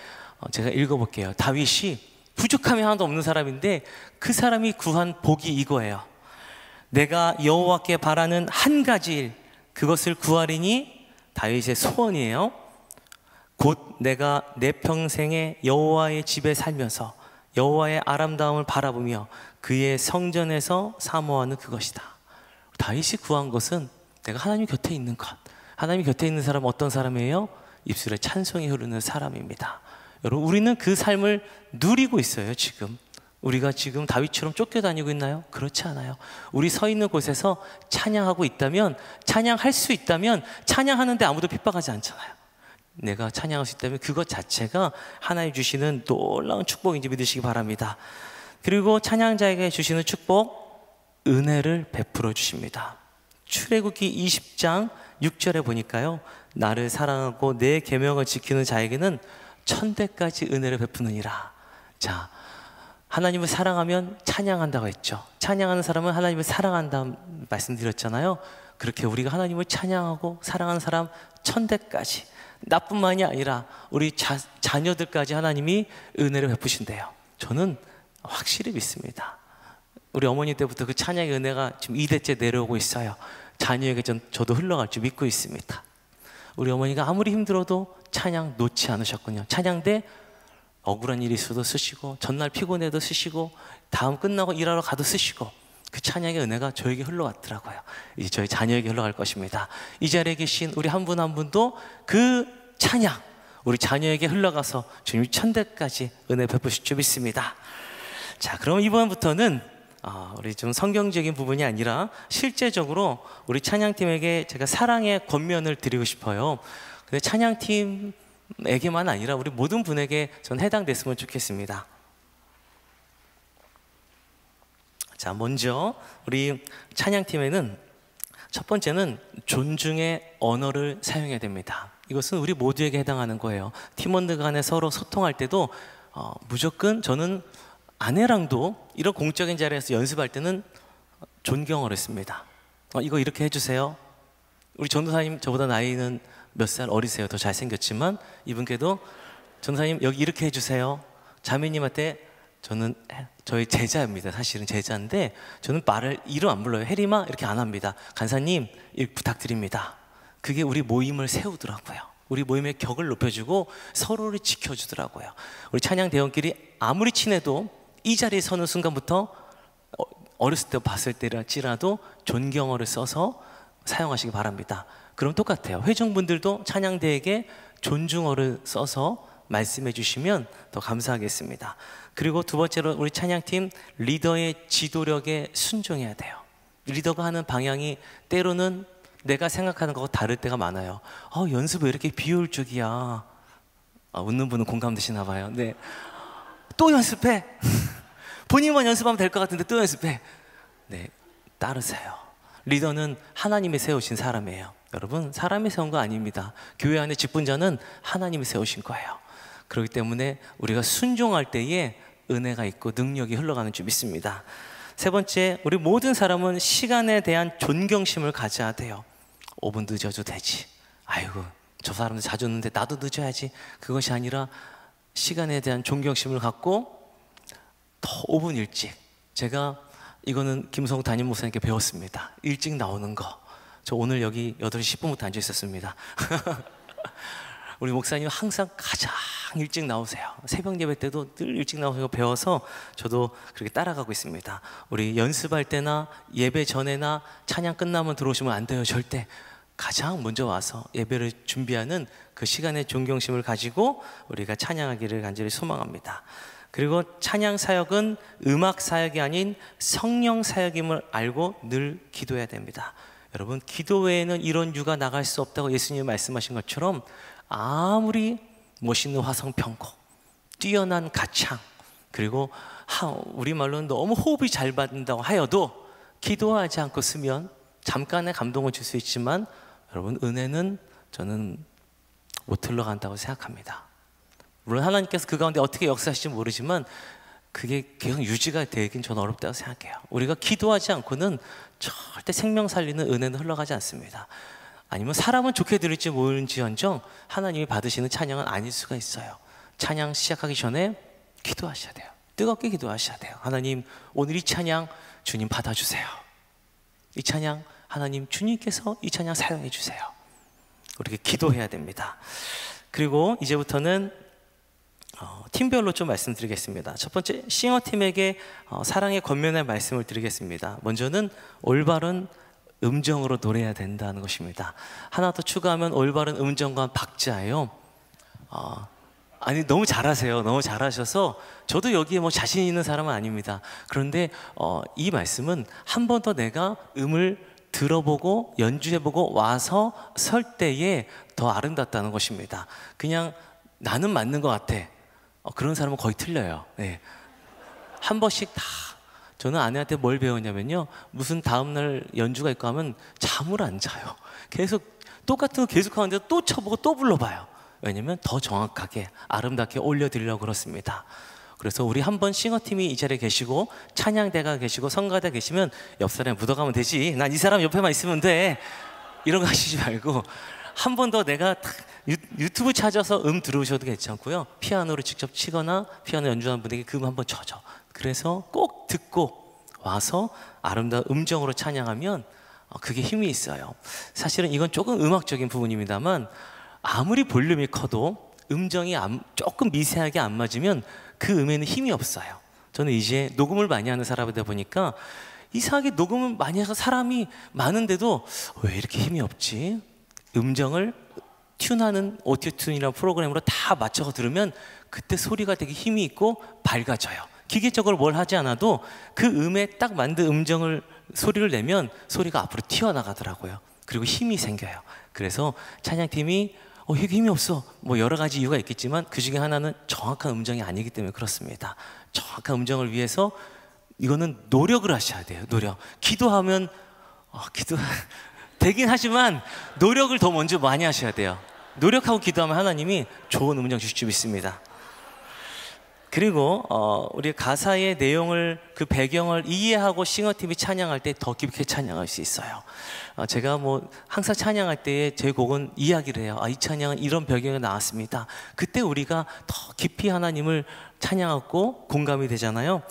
제가 읽어볼게요. 다윗이 부족함이 하나도 없는 사람인데 그 사람이 구한 복이 이거예요. 내가 여호와께 바라는 한 가지 일, 그것을 구하리니 다윗의 소원이에요. 곧 내가 내 평생에 여호와의 집에 살면서 여호와의 아름다움을 바라보며 그의 성전에서 사모하는 그것이다. 다윗이 구한 것은 내가 하나님 곁에 있는 것. 하나님 곁에 있는 사람은 어떤 사람이에요? 입술에 찬송이 흐르는 사람입니다. 여러분, 우리는 그 삶을 누리고 있어요. 지금 우리가 지금 다윗처럼 쫓겨다니고 있나요? 그렇지 않아요. 우리 서 있는 곳에서 찬양하고 있다면, 찬양할 수 있다면 찬양하는데 아무도 핍박하지 않잖아요. 내가 찬양할 수 있다면 그것 자체가 하나님 주시는 놀라운 축복인지 믿으시기 바랍니다. 그리고 찬양자에게 주시는 축복, 은혜를 베풀어 주십니다. 출애굽기 20장 6절에 보니까요, 나를 사랑하고 내 계명을 지키는 자에게는 천대까지 은혜를 베푸느니라. 자, 하나님을 사랑하면 찬양한다고 했죠. 찬양하는 사람은 하나님을 사랑한다는 말씀드렸잖아요. 그렇게 우리가 하나님을 찬양하고 사랑하는 사람 천대까지, 나뿐만이 아니라 우리 자녀들까지 하나님이 은혜를 베푸신대요. 저는 확실히 믿습니다. 우리 어머니 때부터 그 찬양의 은혜가 지금 2대째 내려오고 있어요. 자녀에게 저도 흘러갈 줄 믿고 있습니다. 우리 어머니가 아무리 힘들어도 찬양 놓지 않으셨군요. 찬양 때 억울한 일이 있어도 쓰시고, 전날 피곤해도 쓰시고, 다음 끝나고 일하러 가도 쓰시고, 그 찬양의 은혜가 저에게 흘러갔더라고요. 이제 저희 자녀에게 흘러갈 것입니다. 이 자리에 계신 우리 한 분 한 분도 그 찬양 우리 자녀에게 흘러가서 주님이 천대까지 은혜 베푸실 줄 믿습니다. 자, 그럼 이번부터는 우리 좀 성경적인 부분이 아니라 실제적으로 우리 찬양팀에게 제가 사랑의 권면을 드리고 싶어요. 근데 찬양팀에게만 아니라 우리 모든 분에게 전 해당됐으면 좋겠습니다. 자, 먼저 우리 찬양팀에는 첫 번째는 존중의 언어를 사용해야 됩니다. 이것은 우리 모두에게 해당하는 거예요. 팀원들 간에 서로 소통할 때도 무조건, 저는 아내랑도 이런 공적인 자리에서 연습할 때는 존경어를 씁니다. 이거 이렇게 해주세요. 우리 전도사님 저보다 나이는 몇 살 어리세요. 더 잘생겼지만 이분께도 전도사님 여기 이렇게 해주세요. 자매님한테, 저는 저희 제자입니다. 사실은 제자인데 저는 말을 이름 안 불러요. 혜림아 이렇게 안 합니다. 간사님 이렇게 부탁드립니다. 그게 우리 모임을 세우더라고요. 우리 모임의 격을 높여주고 서로를 지켜주더라고요. 우리 찬양 대원끼리 아무리 친해도 이 자리에 서는 순간부터 어렸을 때 봤을 때라도 존경어를 써서 사용하시기 바랍니다. 그럼 똑같아요. 회중분들도 찬양대에게 존중어를 써서 말씀해 주시면 더 감사하겠습니다. 그리고 두 번째로 우리 찬양팀 리더의 지도력에 순종해야 돼요. 리더가 하는 방향이 때로는 내가 생각하는 것과 다를 때가 많아요. 연습 왜 이렇게 비효율적이야? 웃는 분은 공감되시나 봐요. 네. 또 연습해? 본인만 연습하면 될 것 같은데 또 연습해? 네, 따르세요. 리더는 하나님이 세우신 사람이에요. 여러분, 사람이 세운 거 아닙니다. 교회 안에 직분자는 하나님이 세우신 거예요. 그렇기 때문에 우리가 순종할 때에 은혜가 있고 능력이 흘러가는 줄 믿습니다. 세 번째, 우리 모든 사람은 시간에 대한 존경심을 가져야 돼요. 5분 늦어도 되지. 아이고, 저 사람들 자주 늦는데 나도 늦어야지. 그것이 아니라 시간에 대한 존경심을 갖고 더 5분 일찍. 제가 이거는 김성욱 담임 목사님께 배웠습니다. 일찍 나오는 거. 저 오늘 여기 8시 10분부터 앉아 있었습니다. 우리 목사님 항상 가장 일찍 나오세요. 새벽 예배 때도 늘 일찍 나오세요. 배워서 저도 그렇게 따라가고 있습니다. 우리 연습할 때나 예배 전에나 찬양 끝나면 들어오시면 안 돼요. 절대. 가장 먼저 와서 예배를 준비하는 그 시간의 존경심을 가지고 우리가 찬양하기를 간절히 소망합니다. 그리고 찬양 사역은 음악 사역이 아닌 성령 사역임을 알고 늘 기도해야 됩니다. 여러분, 기도 외에는 이런 유가 나갈 수 없다고 예수님이 말씀하신 것처럼 아무리 멋있는 화성평곡, 뛰어난 가창, 그리고 우리말로는 너무 호흡이 잘 받는다고 하여도 기도하지 않고 쓰면 잠깐의 감동을 줄 수 있지만 여러분, 은혜는 저는 못 흘러간다고 생각합니다. 물론 하나님께서 그 가운데 어떻게 역사하실지 모르지만 그게 계속 유지가 되긴 저는 어렵다고 생각해요. 우리가 기도하지 않고는 절대 생명 살리는 은혜는 흘러가지 않습니다. 아니면 사람은 좋게 들을지 모르는지언정 하나님이 받으시는 찬양은 아닐 수가 있어요. 찬양 시작하기 전에 기도하셔야 돼요. 뜨겁게 기도하셔야 돼요. 하나님, 오늘 이 찬양 주님 받아주세요. 이 찬양 하나님 주님께서 이 찬양 사용해 주세요. 우리가 기도해야 됩니다. 그리고 이제부터는 팀별로 좀 말씀드리겠습니다. 첫 번째, 싱어팀에게 사랑의 권면의 말씀을 드리겠습니다. 먼저는 올바른 음정으로 노래해야 된다는 것입니다. 하나 더 추가하면 올바른 음정과 박자예요. 아니, 너무 잘하세요. 너무 잘하셔서 저도 여기에 뭐 자신 있는 사람은 아닙니다. 그런데 이 말씀은 한 번 더 내가 음을 들어보고 연주해보고 와서 설 때에 더 아름답다는 것입니다. 그냥 나는 맞는 것 같아, 그런 사람은 거의 틀려요. 네. 한 번씩 다. 저는 아내한테 뭘 배웠냐면요, 무슨 다음날 연주가 있고 하면 잠을 안 자요. 계속 똑같은 거 계속 하는데 또 쳐보고 또 불러봐요. 왜냐면 더 정확하게 아름답게 올려드리려고 그렇습니다. 그래서 우리 한번 싱어팀이 이 자리에 계시고 찬양대가 계시고 성가대 계시면 옆 사람에 묻어가면 되지, 난 이 사람 옆에만 있으면 돼, 이런 거 하시지 말고 한 번 더 내가 유튜브 찾아서 들으셔도 괜찮고요, 피아노를 직접 치거나 피아노 연주하는 분에게 그 음 한번 쳐줘. 그래서 꼭 듣고 와서 아름다운 음정으로 찬양하면 그게 힘이 있어요. 사실은 이건 조금 음악적인 부분입니다만 아무리 볼륨이 커도 음정이 조금 미세하게 안 맞으면 그 음에는 힘이 없어요. 저는 이제 녹음을 많이 하는 사람이다 보니까 이상하게 녹음을 많이 해서 사람이 많은데도 왜 이렇게 힘이 없지? 음정을 튠하는 오디오튠이라는 프로그램으로 다 맞춰서 들으면 그때 소리가 되게 힘이 있고 밝아져요. 기계적으로 뭘 하지 않아도 그 음에 딱 맞는 음정을 소리를 내면 소리가 앞으로 튀어나가더라고요. 그리고 힘이 생겨요. 그래서 찬양팀이 이게 힘이 없어, 뭐 여러 가지 이유가 있겠지만 그 중에 하나는 정확한 음정이 아니기 때문에 그렇습니다. 정확한 음정을 위해서 이거는 노력을 하셔야 돼요. 노력. 기도하면 기도 되긴 하지만 노력을 더 먼저 많이 하셔야 돼요. 노력하고 기도하면 하나님이 좋은 음정 주실 줄 믿습니다. 그리고 우리 가사의 내용을, 그 배경을 이해하고 싱어팀이 찬양할 때 더 깊게 찬양할 수 있어요. 제가 뭐 항상 찬양할 때 제 곡은 이야기를 해요. 이 찬양은 이런 배경에 나왔습니다. 그때 우리가 더 깊이 하나님을 찬양하고 공감이 되잖아요.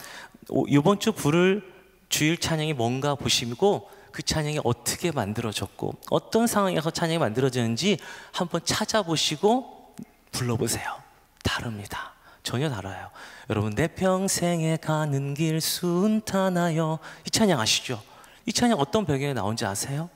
이번 주 부를 주일 찬양이 뭔가 보시고 그 찬양이 어떻게 만들어졌고 어떤 상황에서 찬양이 만들어졌는지 한번 찾아보시고 불러보세요. 다릅니다. 전혀 달라요. 여러분, 내 평생에 가는 길 순탄하여, 이 찬양 아시죠? 이 찬양 어떤 배경에 나온지 아세요?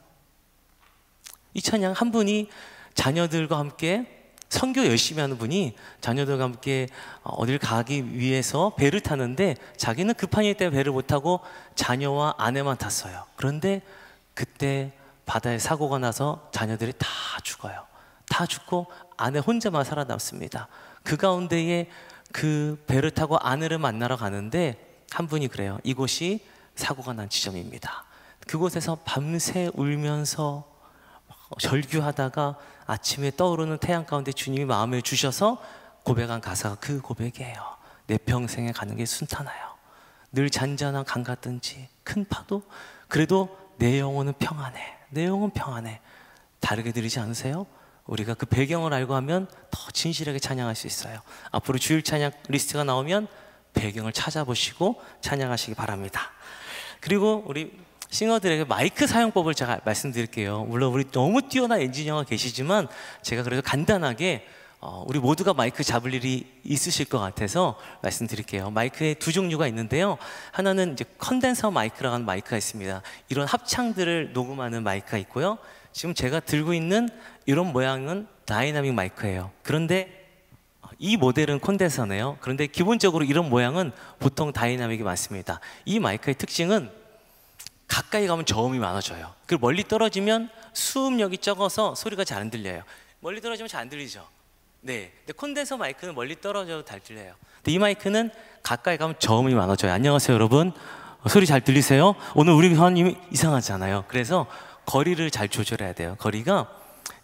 이 찬양 한 분이 자녀들과 함께 선교 열심히 하는 분이 자녀들과 함께 어딜 가기 위해서 배를 타는데 자기는 급한 일 때문에 배를 못 타고 자녀와 아내만 탔어요. 그런데 그때 바다에 사고가 나서 자녀들이 다 죽어요. 다 죽고 아내 혼자만 살아남습니다. 그 가운데에 그 배를 타고 아내를 만나러 가는데 한 분이 그래요. 이곳이 사고가 난 지점입니다. 그곳에서 밤새 울면서 절규하다가 아침에 떠오르는 태양 가운데 주님이 마음을 주셔서 고백한 가사가 그 고백이에요. 내 평생에 가는 게 순탄하여, 늘 잔잔한 강 같든지 큰 파도, 그래도 내 영혼은 평안해. 내 영혼은 평안해. 다르게 들리지 않으세요? 우리가 그 배경을 알고 하면 더 진실하게 찬양할 수 있어요. 앞으로 주일 찬양 리스트가 나오면 배경을 찾아보시고 찬양하시기 바랍니다. 그리고 우리 싱어들에게 마이크 사용법을 제가 말씀드릴게요. 물론 우리 너무 뛰어난 엔지니어가 계시지만 제가 그래도 간단하게 우리 모두가 마이크 잡을 일이 있으실 것 같아서 말씀드릴게요. 마이크에 두 종류가 있는데요. 하나는 이제 컨덴서 마이크라고 하는 마이크가 있습니다. 이런 합창들을 녹음하는 마이크가 있고요. 지금 제가 들고 있는 이런 모양은 다이나믹 마이크예요. 그런데 이 모델은 콘덴서네요. 그런데 기본적으로 이런 모양은 보통 다이나믹이 많습니다. 이 마이크의 특징은 가까이 가면 저음이 많아져요. 그리고 멀리 떨어지면 수음력이 적어서 소리가 잘 안 들려요. 멀리 떨어지면 잘 안 들리죠. 네. 근데 콘덴서 마이크는 멀리 떨어져도 잘 들려요. 근데 이 마이크는 가까이 가면 저음이 많아져요. 안녕하세요, 여러분. 소리 잘 들리세요? 오늘 우리 회원님이 이상하잖아요. 그래서 거리를 잘 조절해야 돼요. 거리가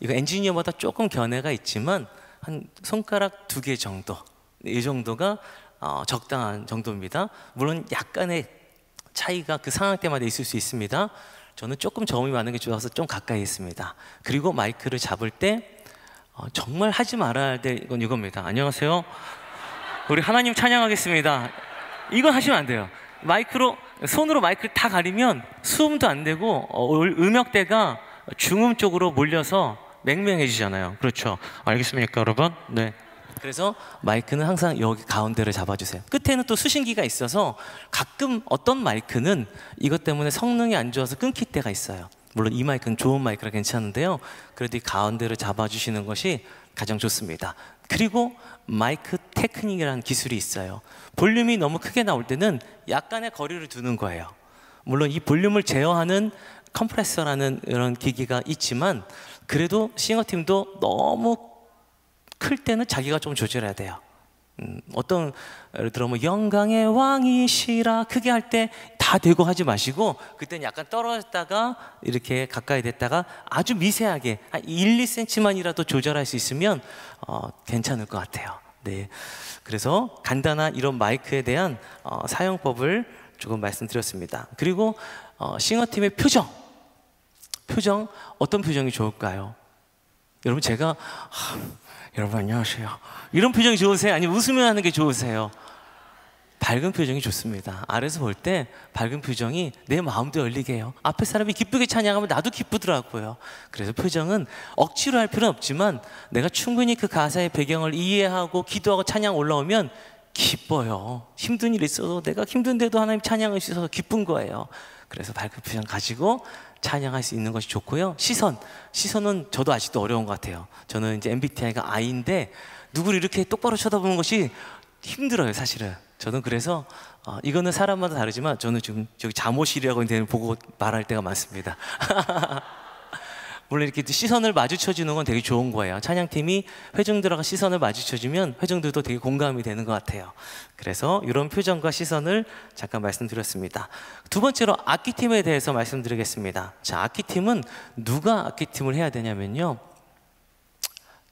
이거 엔지니어마다 조금 견해가 있지만 한 손가락 2개 정도, 이 정도가 적당한 정도입니다. 물론 약간의 차이가 그 상황 때마다 있을 수 있습니다. 저는 조금 저음이 많은 게 좋아서 좀 가까이 있습니다. 그리고 마이크를 잡을 때 정말 하지 말아야 될 건 이겁니다. 안녕하세요. 우리 하나님 찬양하겠습니다. 이건 하시면 안 돼요. 손으로 마이크를 다 가리면 수음도 안 되고 음역대가 중음 쪽으로 몰려서 맹맹해지잖아요. 그렇죠? 알겠습니까, 여러분? 네. 그래서 마이크는 항상 여기 가운데를 잡아주세요. 끝에는 또 수신기가 있어서 가끔 어떤 마이크는 이것 때문에 성능이 안 좋아서 끊길 때가 있어요. 물론 이 마이크는 좋은 마이크라 괜찮은데요. 그래도 이 가운데를 잡아주시는 것이 가장 좋습니다. 그리고 마이크 테크닉이라는 기술이 있어요. 볼륨이 너무 크게 나올 때는 약간의 거리를 두는 거예요. 물론 이 볼륨을 제어하는 컴프레서라는 이런 기기가 있지만 그래도 싱어팀도 너무 클 때는 자기가 좀 조절해야 돼요. 예를 들어 뭐 영광의 왕이시라 크게 할 때 다 대고 하지 마시고 그때는 약간 떨어졌다가 이렇게 가까이 됐다가 아주 미세하게 한 1, 2cm만이라도 조절할 수 있으면 괜찮을 것 같아요. 네, 그래서 간단한 이런 마이크에 대한 사용법을 조금 말씀드렸습니다. 그리고 싱어팀의 표정 어떤 표정이 좋을까요? 여러분 제가 여러분 안녕하세요 이런 표정이 좋으세요? 아니면 웃으면 하는 게 좋으세요? 밝은 표정이 좋습니다. 아래서 볼 때 밝은 표정이 내 마음도 열리게 해요. 앞에 사람이 기쁘게 찬양하면 나도 기쁘더라고요. 그래서 표정은 억지로 할 필요는 없지만 내가 충분히 그 가사의 배경을 이해하고 기도하고 찬양 올라오면 기뻐요. 힘든 일이 있어도 내가 힘든데도 하나님 찬양할 수 있어서 기쁜 거예요. 그래서 밝은 표정 가지고 찬양할 수 있는 것이 좋고요. 시선은 저도 아직도 어려운 것 같아요. 저는 이제 MBTI가 I인데 누구를 이렇게 똑바로 쳐다보는 것이 힘들어요, 사실은. 저는 그래서 이거는 사람마다 다르지만 저는 지금 저기 잠옷이라고 보고 말할 때가 많습니다. 물론 이렇게 시선을 마주쳐주는 건 되게 좋은 거예요. 찬양팀이 회중들하고 시선을 마주쳐주면 회중들도 되게 공감이 되는 것 같아요. 그래서 이런 표정과 시선을 잠깐 말씀드렸습니다. 두 번째로 악기팀에 대해서 말씀드리겠습니다. 자, 악기팀은 누가 악기팀을 해야 되냐면요,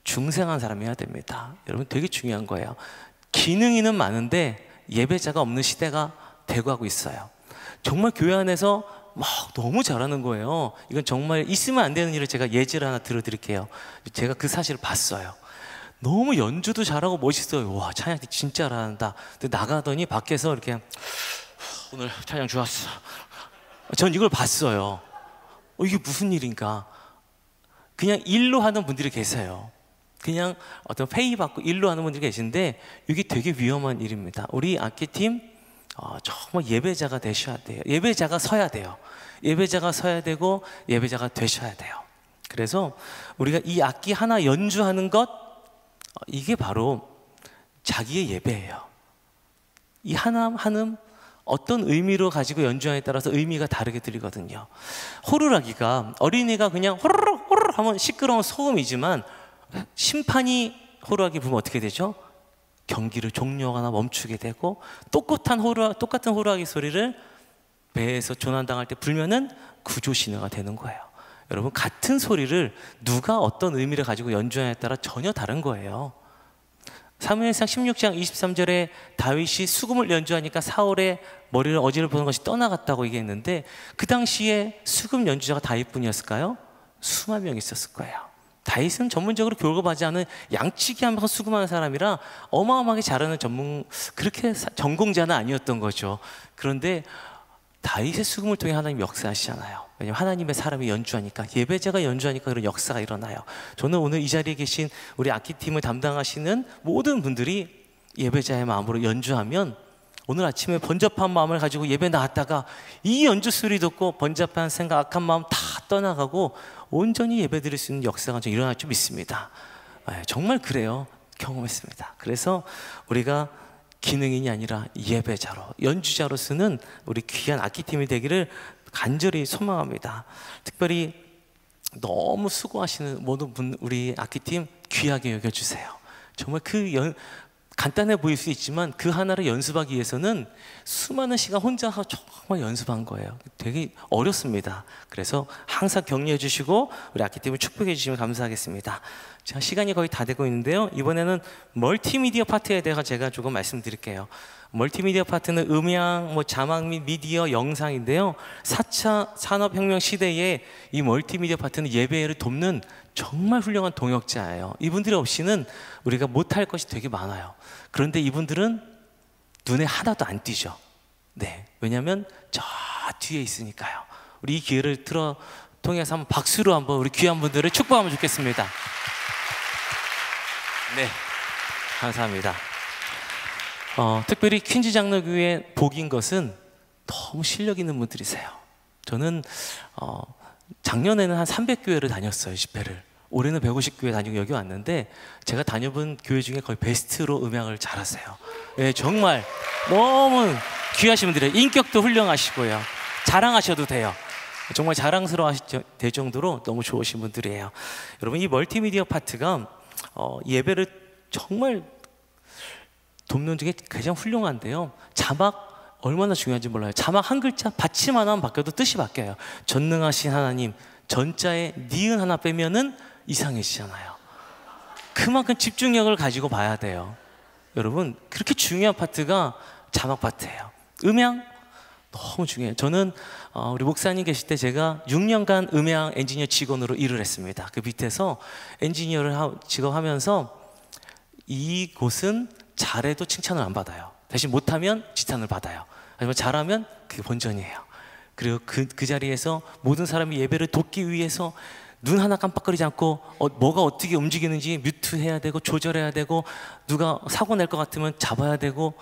중생한 사람이 해야 됩니다. 여러분 되게 중요한 거예요. 기능이는 많은데 예배자가 없는 시대가 되고 있어요. 정말 교회 안에서 막 너무 잘하는 거예요. 이건 정말 있으면 안 되는 일을 제가 예지를 하나 들어드릴게요. 제가 그 사실을 봤어요. 너무 연주도 잘하고 멋있어요. 와, 찬양팀 진짜 잘한다. 근데 나가더니 밖에서 이렇게 오늘 찬양 좋았어. 전 이걸 봤어요. 이게 무슨 일인가. 그냥 일로 하는 분들이 계세요. 그냥 어떤 페이 받고 일로 하는 분들이 계신데 이게 되게 위험한 일입니다. 우리 악기팀 정말 예배자가 되셔야 돼요. 예배자가 서야 돼요. 예배자가 서야 되고 예배자가 되셔야 돼요. 그래서 우리가 이 악기 하나 연주하는 것, 이게 바로 자기의 예배예요. 이 하나하나 어떤 의미로 가지고 연주하에 따라서 의미가 다르게 들리거든요. 호루라기가, 어린이가 그냥 호루룩 호루룩 하면 시끄러운 소음이지만 심판이 호루라기 불면 어떻게 되죠? 경기를 종료하거나 멈추게 되고, 똑같은 호루라기 소리를 배에서 조난당할 때 불면은 구조신호가 되는 거예요. 여러분, 같은 소리를 누가 어떤 의미를 가지고 연주하냐에 따라 전혀 다른 거예요. 사무엘상 16장 23절에 다윗이 수금을 연주하니까 사울의 머리를 어지럽히는 것이 떠나갔다고 얘기했는데, 그 당시에 수금 연주자가 다윗뿐이었을까요? 수만 명 있었을 거예요. 다윗은 전문적으로 교육하지 않은 양치기 하면서 수금하는 사람이라 어마어마하게 잘하는 그렇게 전공자는 아니었던 거죠. 그런데 다윗의 수금을 통해 하나님 역사하시잖아요. 왜냐하면 하나님의 사람이 연주하니까, 예배자가 연주하니까 그런 역사가 일어나요. 저는 오늘 이 자리에 계신 우리 악기팀을 담당하시는 모든 분들이 예배자의 마음으로 연주하면, 오늘 아침에 번잡한 마음을 가지고 예배 나왔다가 이 연주 소리 듣고 번잡한 생각, 악한 마음 다 떠나가고 온전히 예배 드릴 수 있는 역사가 좀 일어날 줄 믿습니다. 정말 그래요. 경험했습니다. 그래서 우리가 기능인이 아니라 예배자로, 연주자로서는 우리 귀한 악기팀이 되기를 간절히 소망합니다. 특별히 너무 수고하시는 모든 분, 우리 악기팀 귀하게 여겨주세요. 정말 간단해 보일 수 있지만 그 하나를 연습하기 위해서는 수많은 시간 혼자서 정말 연습한 거예요. 되게 어렵습니다. 그래서 항상 격려해 주시고 우리 악기팀을 축복해 주시면 감사하겠습니다. 자, 시간이 거의 다 되고 있는데요. 이번에는 멀티미디어 파트에 대해서 제가 조금 말씀드릴게요. 멀티미디어 파트는 음향, 자막 및 미디어, 영상인데요. 4차 산업혁명 시대에 이 멀티미디어 파트는 예배를 돕는 정말 훌륭한 동역자예요. 이분들이 없이는 우리가 못할 것이 되게 많아요. 그런데 이분들은 눈에 하나도 안 띄죠. 네, 왜냐하면 저 뒤에 있으니까요. 우리 이 기회를 통해서 한번 박수로 한번 우리 귀한 분들을 축복하면 좋겠습니다. 네, 감사합니다. 특별히 퀸즈 장로교회 복인 것은 너무 실력 있는 분들이세요. 저는 작년에는 한 300교회를 다녔어요, 집회를. 올해는 150교회 다니고 여기 왔는데 제가 다녀본 교회 중에 거의 베스트로 음향을 잘하세요. 예, 정말 너무 귀하신 분들이에요. 인격도 훌륭하시고요. 자랑하셔도 돼요. 정말 자랑스러워하실 정도로 너무 좋으신 분들이에요. 여러분, 이 멀티미디어 파트가 예배를 정말 돕는 중에 가장 훌륭한데요. 자막 얼마나 중요한지 몰라요. 자막 한 글자 받침 하나만 바뀌어도 뜻이 바뀌어요. 전능하신 하나님, 전자에 니은 하나 빼면은 이상해지잖아요. 그만큼 집중력을 가지고 봐야 돼요. 여러분, 그렇게 중요한 파트가 자막 파트예요. 음향 너무 중요해요. 저는 우리 목사님 계실 때 제가 6년간 음향 엔지니어 직원으로 일을 했습니다. 그 밑에서 엔지니어를 직업하면서 이곳은 잘해도 칭찬을 안 받아요. 대신 못하면 지탄을 받아요. 하지만 잘하면 그게 본전이에요. 그리고 그 자리에서 모든 사람이 예배를 돕기 위해서 눈 하나 깜빡거리지 않고 뭐가 어떻게 움직이는지 뮤트해야 되고 조절해야 되고 누가 사고 낼 것 같으면 잡아야 되고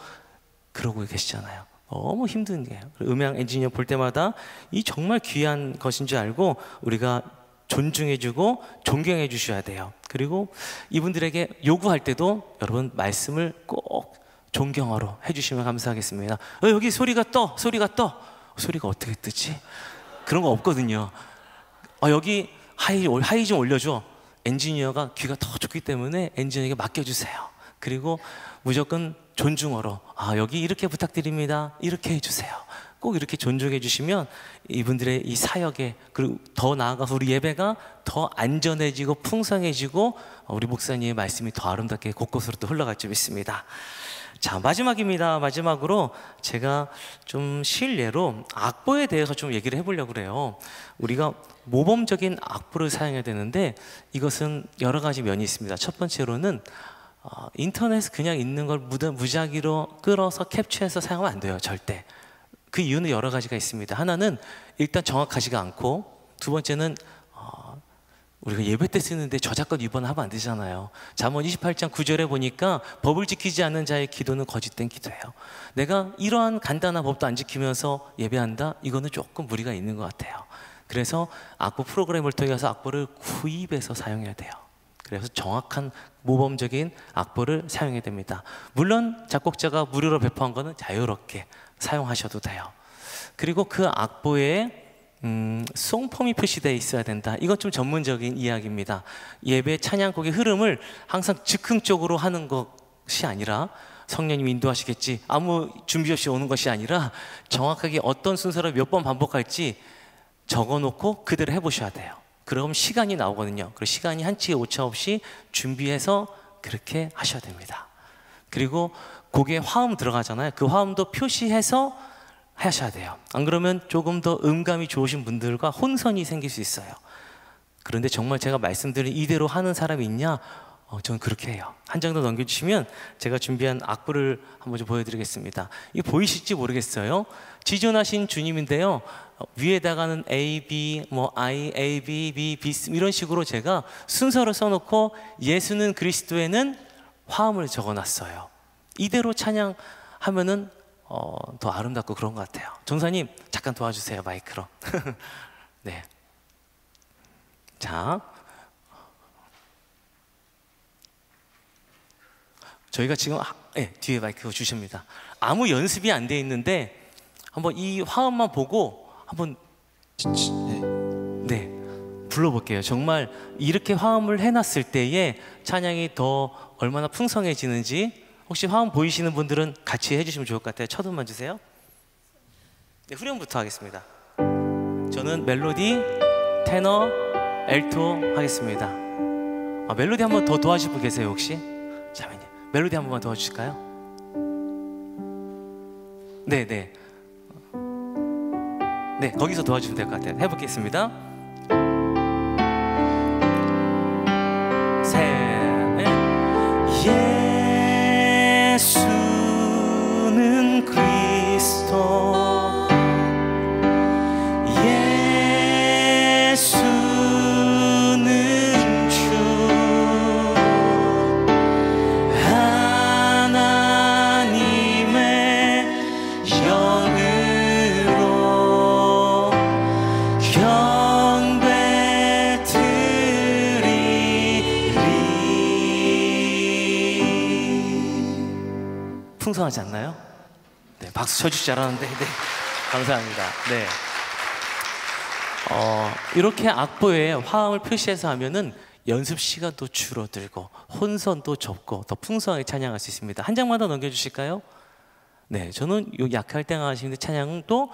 그러고 계시잖아요. 너무 힘든 게요. 음향 엔지니어 볼 때마다 이 정말 귀한 것인 줄 알고 우리가 존중해주고 존경해 주셔야 돼요. 그리고 이분들에게 요구할 때도 여러분 말씀을 꼭 존경어로 해주시면 감사하겠습니다. 여기 소리가 떠. 소리가 어떻게 뜨지? 그런 거 없거든요. 여기 하이 좀 올려줘. 엔지니어가 귀가 더 좋기 때문에 엔지니어에게 맡겨주세요. 그리고 무조건 존중어로 여기 이렇게 부탁드립니다. 이렇게 해주세요. 꼭 이렇게 존중해 주시면 이분들의 이 사역에, 그리고 더 나아가서 우리 예배가 더 안전해지고 풍성해지고 우리 목사님의 말씀이 더 아름답게 곳곳으로 또 흘러갈 줄 믿습니다. 자, 마지막입니다. 마지막으로 제가 좀 실례로 악보에 대해서 좀 얘기를 해보려고 그래요. 우리가 모범적인 악보를 사용해야 되는데 이것은 여러 가지 면이 있습니다. 첫 번째로는 인터넷에 그냥 있는 걸 무작위로 끌어서 캡처해서 사용하면 안 돼요. 절대. 그 이유는 여러 가지가 있습니다. 하나는 일단 정확하지가 않고, 두 번째는 우리가 예배 때 쓰는데 저작권 위반하면 안 되잖아요. 잠언 28장 9절에 보니까 법을 지키지 않는 자의 기도는 거짓된 기도예요. 내가 이러한 간단한 법도 안 지키면서 예배한다? 이거는 조금 무리가 있는 것 같아요. 그래서 악보 프로그램을 통해서 악보를 구입해서 사용해야 돼요. 그래서 정확한 모범적인 악보를 사용해야 됩니다. 물론 작곡자가 무료로 배포한 거는 자유롭게 사용하셔도 돼요. 그리고 그 악보에 송폼이 표시되어 있어야 된다. 이건 좀 전문적인 이야기입니다. 예배 찬양곡의 흐름을 항상 즉흥적으로 하는 것이 아니라, 성령님이 인도하시겠지, 아무 준비 없이 오는 것이 아니라 정확하게 어떤 순서를 몇 번 반복할지 적어놓고 그대로 해보셔야 돼요. 그럼 시간이 나오거든요. 그리고 시간이 한치의 오차 없이 준비해서 그렇게 하셔야 됩니다. 그리고 곡에 화음 들어가잖아요. 그 화음도 표시해서 하셔야 돼요. 안 그러면 조금 더 음감이 좋으신 분들과 혼선이 생길 수 있어요. 그런데 정말 제가 말씀드린 이대로 하는 사람이 있냐? 저는 그렇게 해요. 한 장 더 넘겨주시면 제가 준비한 악보를 한번 좀 보여드리겠습니다. 이거 보이실지 모르겠어요. 지존하신 주님인데요. 위에다가는 A, B, I, A, B, B, B 이런 식으로 제가 순서를 써놓고 예수는 그리스도에는 화음을 적어놨어요. 이대로 찬양하면은 더 아름답고 그런 것 같아요. 전사님 잠깐 도와주세요, 마이크로. 네. 자, 저희가 지금 뒤에 마이크 주십니다. 아무 연습이 안 돼 있는데 한번 이 화음만 보고 한번 네 불러볼게요. 정말 이렇게 화음을 해놨을 때에 찬양이 더 얼마나 풍성해지는지. 혹시 화음 보이시는 분들은 같이 해주시면 좋을 것 같아요. 첫 음만 주세요. 네, 후렴부터 하겠습니다. 저는 멜로디, 테너, 엘토 하겠습니다. 멜로디 한 번 더 도와주실 분 계세요 혹시? 잠깐만요. 멜로디 한 번만 도와주실까요? 네네. 네, 거기서 도와주시면 될 것 같아요. 해보겠습니다. 셋, 넷. 예수는 그리스도, 예수는 주, 하나님의 영으로 경배 드리리. 풍성하지 않나요? 네, 박수 쳐주실 줄 알았는데, 네, 감사합니다. 네. 이렇게 악보에 화음을 표시해서 하면은 연습 시간도 줄어들고 혼선도 적고 더 풍성하게 찬양할 수 있습니다. 한 장만 더 넘겨주실까요? 네, 저는 요 약할 때가 하시는 찬양도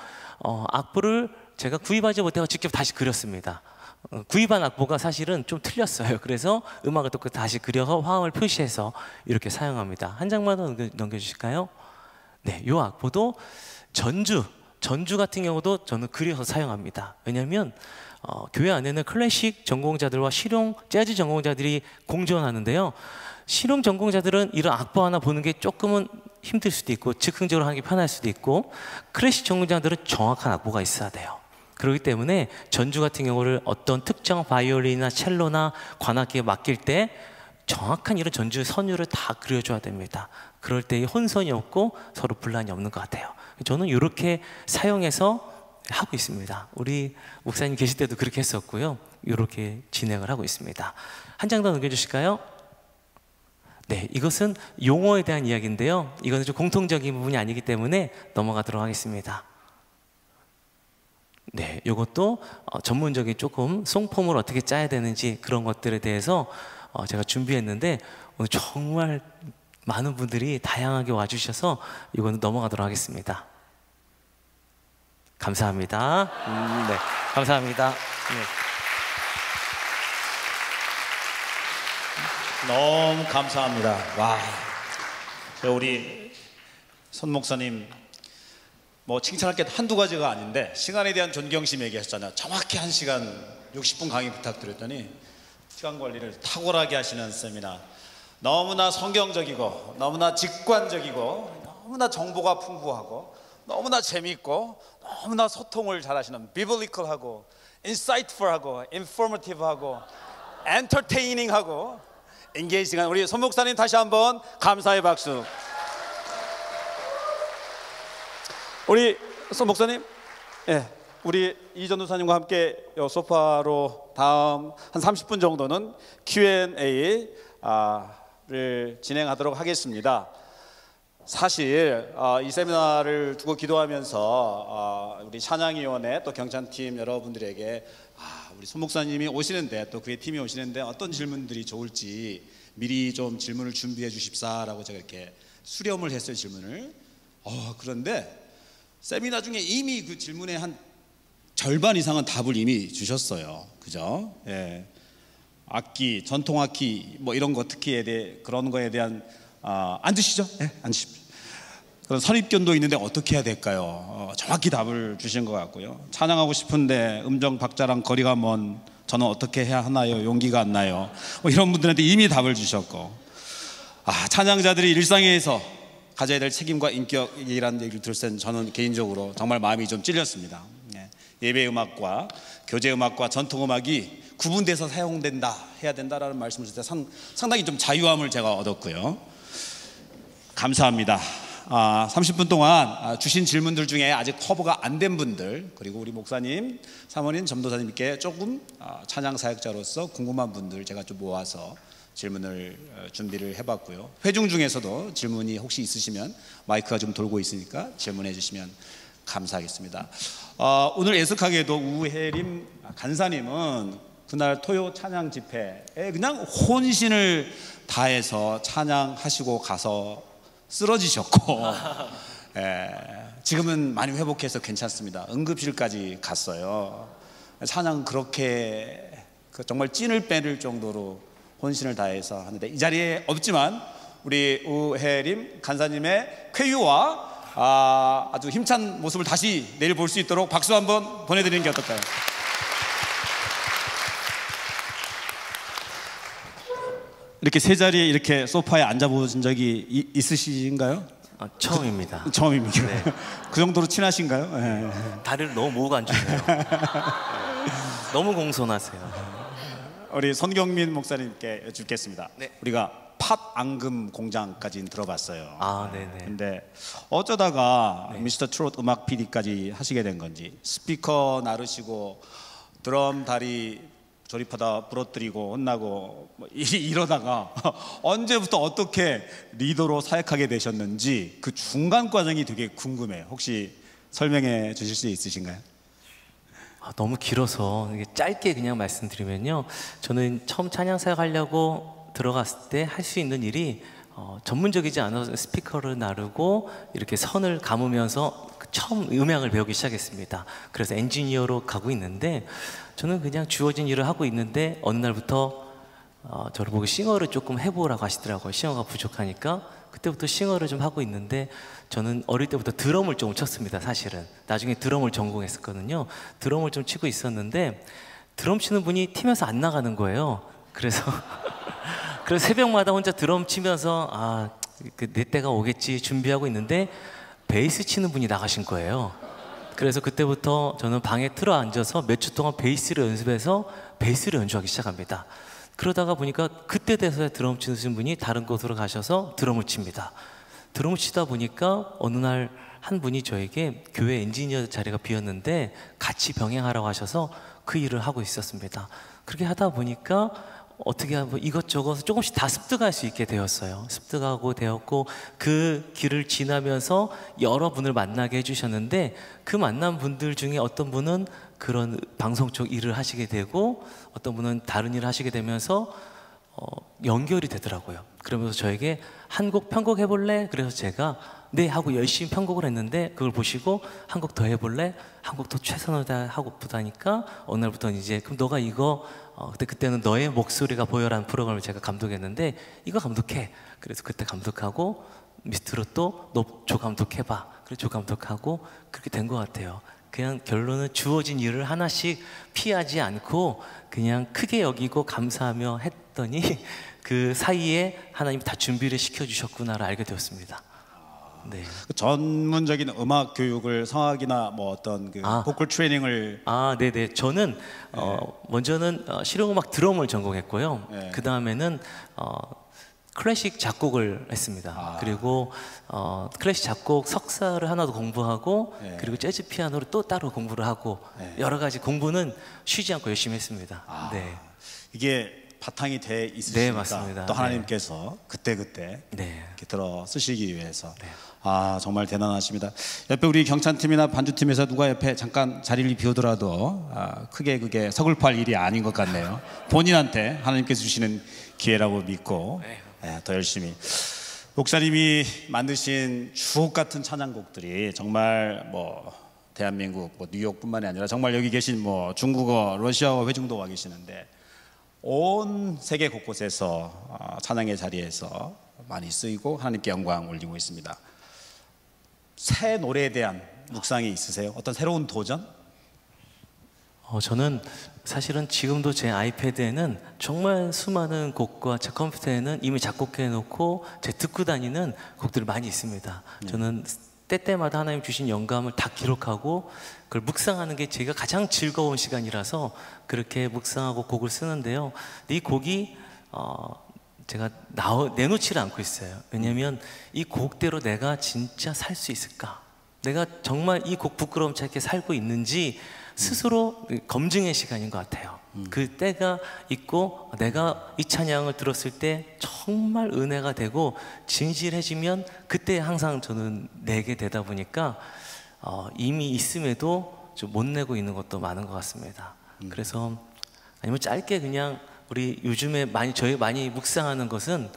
악보를 제가 구입하지 못하고 직접 다시 그렸습니다. 구입한 악보가 사실은 좀 틀렸어요. 그래서 음악을 또 다시 그려서 화음을 표시해서 이렇게 사용합니다. 한 장만 더 넘겨주실까요? 네, 요 악보도 전주 같은 경우도 저는 그려서 사용합니다. 왜냐하면 교회 안에는 클래식 전공자들과 실용 재즈 전공자들이 공존하는데요. 실용 전공자들은 이런 악보 하나 보는 게 조금은 힘들 수도 있고 즉흥적으로 하는 게 편할 수도 있고, 클래식 전공자들은 정확한 악보가 있어야 돼요. 그렇기 때문에 전주 같은 경우를 어떤 특정 바이올린이나 첼로나 관악기에 맡길 때 정확한 이런 전주 선율을 다 그려줘야 됩니다. 그럴 때 혼선이 없고 서로 분란이 없는 것 같아요. 저는 이렇게 사용해서 하고 있습니다. 우리 목사님 계실 때도 그렇게 했었고요. 이렇게 진행을 하고 있습니다. 한 장 더 넘겨주실까요? 네, 이것은 용어에 대한 이야기인데요. 이것은 좀 공통적인 부분이 아니기 때문에 넘어가도록 하겠습니다. 네, 이것도 전문적인 조금 송폼을 어떻게 짜야 되는지 그런 것들에 대해서 제가 준비했는데 오늘 정말 많은 분들이 다양하게 와주셔서 이거는 넘어가도록 하겠습니다. 감사합니다. 네, 감사합니다. 네. 너무 감사합니다. 와, 우리 손 목사님 뭐 칭찬할 게 한두 가지가 아닌데 시간에 대한 존경심 얘기하셨잖아요. 정확히 1시간 60분 강의 부탁드렸더니 시간 관리를 탁월하게 하시는 세미나, 너무나 성경적이고 너무나 직관적이고 너무나 정보가 풍부하고 너무나 재미있고 너무나 소통을 잘하시는 비블리컬하고 인사이트풀하고 인포머티브하고 엔터테이닝하고 엔게이징한 우리 손 목사님 다시 한번 감사의 박수. 우리 손 목사님, 우리 이 전도사님과 함께 소파로 다음 한 30분 정도는 Q&A를 진행하도록 하겠습니다. 사실 이 세미나를 두고 기도하면서 우리 찬양위원회 또 경찬팀 여러분들에게 우리 손 목사님이 오시는데 또 그의 팀이 오시는데 어떤 질문들이 좋을지 미리 좀 질문을 준비해 주십사라고 제가 이렇게 수렴을 했어요, 질문을. 그런데 세미나 중에 이미 그 질문의 한 절반 이상은 답을 이미 주셨어요. 그죠? 예. 악기, 전통 악기 뭐 이런 거 특히 그런 거에 대한 앉으시죠? 네, 앉으십시오. 그런 선입견도 있는데 어떻게 해야 될까요? 정확히 답을 주신 것 같고요. 찬양하고 싶은데 음정 박자랑 거리가 먼 저는 어떻게 해야 하나요? 용기가 안 나요. 뭐 이런 분들한테 이미 답을 주셨고, 찬양자들이 일상에서 가져야 될 책임과 인격이라는 얘기를 들을 때는 저는 개인적으로 정말 마음이 좀 찔렸습니다. 예배 음악과 교제 음악과 전통 음악이 구분돼서 사용된다, 해야 된다라는 말씀을 드릴 때 상당히 좀 자유함을 제가 얻었고요. 감사합니다. 30분 동안 주신 질문들 중에 아직 커버가 안 된 분들, 그리고 우리 목사님, 사모님, 전도사님께 조금 찬양 사역자로서 궁금한 분들 제가 좀 모아서 질문을 준비를 해봤고요. 회중 중에서도 질문이 혹시 있으시면 마이크가 좀 돌고 있으니까 질문해 주시면 감사하겠습니다. 오늘 애석하게도 우혜림 간사님은 그날 토요 찬양 집회에 그냥 혼신을 다해서 찬양하시고 가서 쓰러지셨고 지금은 많이 회복해서 괜찮습니다. 응급실까지 갔어요. 찬양 그렇게 정말 찐을 빼릴 정도로 혼신을 다해서 하는데 이 자리에 없지만 우리 우혜림 간사님의 쾌유와 아주 힘찬 모습을 다시 내일 볼 수 있도록 박수 한번 보내드리는 게 어떨까요? 이렇게 세 자리에 이렇게 소파에 앉아보신 적이 있으신가요? 처음입니다. 처음입니까? 네. 그 정도로 친하신가요? 네. 다리를 너무 모으고 앉으세요. 너무 공손하세요. 우리 손경민 목사님께 여쭙겠습니다. 네. 우리가 팥 앙금 공장까지는 들어봤어요. 아, 네네. 근데 어쩌다가 미스터 트롯 음악 PD까지 하시게 된 건지 스피커 나르시고 드럼 다리 조립하다 부러뜨리고 혼나고 뭐 이러다가 언제부터 어떻게 리더로 사역하게 되셨는지 그 중간 과정이 되게 궁금해요. 혹시 설명해 주실 수 있으신가요? 너무 길어서 이게 짧게 그냥 말씀드리면요, 저는 처음 찬양 사역하려고 들어갔을 때 할 수 있는 일이 전문적이지 않아서 스피커를 나르고 이렇게 선을 감으면서 처음 음향을 배우기 시작했습니다. 그래서 엔지니어로 가고 있는데 저는 그냥 주어진 일을 하고 있는데 어느 날부터 저를 보고 싱어를 조금 해보라고 하시더라고요. 싱어가 부족하니까. 그때부터 싱어를 좀 하고 있는데 저는 어릴 때부터 드럼을 조금 쳤습니다. 사실은 나중에 드럼을 전공했었거든요. 드럼을 좀 치고 있었는데 드럼 치는 분이 팀에서 안 나가는 거예요. 그래서 새벽마다 혼자 드럼 치면서 내 때가 오겠지 준비하고 있는데 베이스 치는 분이 나가신 거예요. 그래서 그때부터 저는 방에 틀어 앉아서 몇 주 동안 베이스를 연습해서 베이스를 연주하기 시작합니다. 그러다가 보니까 그때 돼서야 드럼 치는 분이 다른 곳으로 가셔서 드럼을 칩니다. 드럼을 치다 보니까 어느 날 한 분이 저에게 교회 엔지니어 자리가 비었는데 같이 병행하라고 하셔서 그 일을 하고 있었습니다. 그렇게 하다 보니까 어떻게 하면 이것저것 조금씩 다 습득할 수 있게 되었어요. 습득하고 되었고 그 길을 지나면서 여러분을 만나게 해주셨는데 그 만난 분들 중에 어떤 분은 그런 방송 쪽 일을 하시게 되고 어떤 분은 다른 일을 하시게 되면서 연결이 되더라고요. 그러면서 저에게 한 곡 편곡 해볼래? 그래서 제가 네 하고 열심히 편곡을 했는데 그걸 보시고 한 곡 더 해볼래? 한 곡 더 최선을 다하고 보다니까 어느 날부터 이제 그럼 너가 이거 그때는 너의 목소리가 보여라는 프로그램을 제가 감독했는데 이거 감독해. 그래서 그때 감독하고 밑으로 또 너 조감독해봐. 그래서 조감독하고 그렇게 된 것 같아요. 그냥 결론은 주어진 일을 하나씩 피하지 않고 그냥 크게 여기고 감사하며 했더니 그 사이에 하나님이 다 준비를 시켜주셨구나를 알게 되었습니다. 네. 전문적인 음악 교육을 성악이나 뭐 어떤 그 보컬 트레이닝을 네네. 저는 먼저는 실용음악 드럼을 전공했고요. 네. 그 다음에는 클래식 작곡을 했습니다. 그리고 클래식 작곡 석사를 하나 더 공부하고 네. 그리고 재즈 피아노를 또 따로 공부를 하고 여러 가지 공부는 쉬지 않고 열심히 했습니다. 네. 이게 바탕이 돼 있으시니까 네, 맞습니다. 또 하나님께서 그때 네. 이렇게 들어 쓰시기 위해서 네. 정말 대단하십니다. 옆에 우리 경찬팀이나 반주팀에서 누가 옆에 잠깐 자리를 비우더라도 크게 그게 서글퍼할 일이 아닌 것 같네요. 본인한테 하나님께서 주시는 기회라고 믿고 더 열심히 목사님이 만드신 주옥 같은 찬양곡들이 정말 뭐 대한민국 뭐 뉴욕뿐만이 아니라 정말 여기 계신 뭐 중국어, 러시아어 회중도 와 계시는데 온 세계 곳곳에서 찬양의 자리에서 많이 쓰이고 하나님께 영광 올리고 있습니다. 새 노래에 대한 묵상이 있으세요? 어떤 새로운 도전? 저는 사실은 지금도 제 아이패드에는 정말 수많은 곡과 제 컴퓨터에는 이미 작곡해 놓고 제 듣고 다니는 곡들이 많이 있습니다. 저는 때때마다 하나님 주신 영감을 다 기록하고 그걸 묵상하는 게 제가 가장 즐거운 시간이라서 그렇게 묵상하고 곡을 쓰는데요. 이 곡이 제가 내놓지를 않고 있어요. 왜냐하면 이 곡대로 내가 진짜 살 수 있을까? 내가 정말 이 곡 부끄러움치 않게 살고 있는지 스스로 검증의 시간인 것 같아요. 그 때가 있고 내가 이 찬양을 들었을 때 정말 은혜가 되고 진실해지면 그때 항상 저는 내게 되다 보니까 이미 있음에도 좀 못 내고 있는 것도 많은 것 같습니다. 그래서 아니면 짧게 그냥 우리 요즘에 저희 많이 묵상하는 것은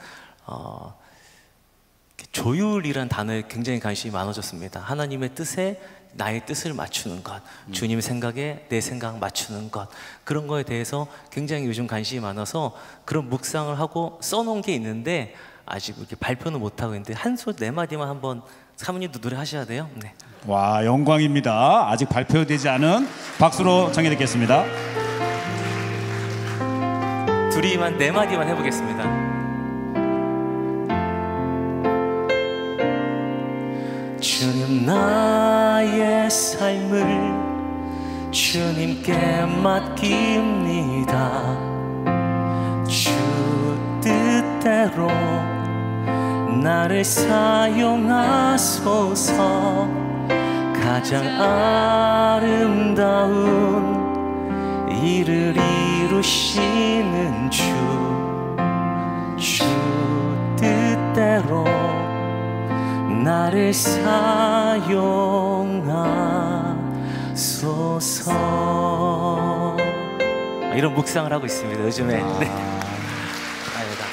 조율이란 단어에 굉장히 관심이 많아졌습니다. 하나님의 뜻에 나의 뜻을 맞추는 것, 주님 생각에 내 생각 맞추는 것, 그런 거에 대해서 굉장히 요즘 관심이 많아서 그런 묵상을 하고 써놓은 게 있는데 아직 이렇게 발표는 못하고 있는데 한 소절 네 마디만 한번 사모님도 노래 하셔야 돼요. 네. 와, 영광입니다. 아직 발표되지 않은 박수로 청해 듣겠습니다. 둘이만 네 마디만 해보겠습니다. 주님, 나의 삶을 주님께 맡깁니다. 주 뜻대로 나를 사용하소서. 가장 아름다운 일을 이루시는 주 뜻대로 나를 사용하소서. 이런 묵상을 하고 있습니다, 요즘에. 네. 아니다.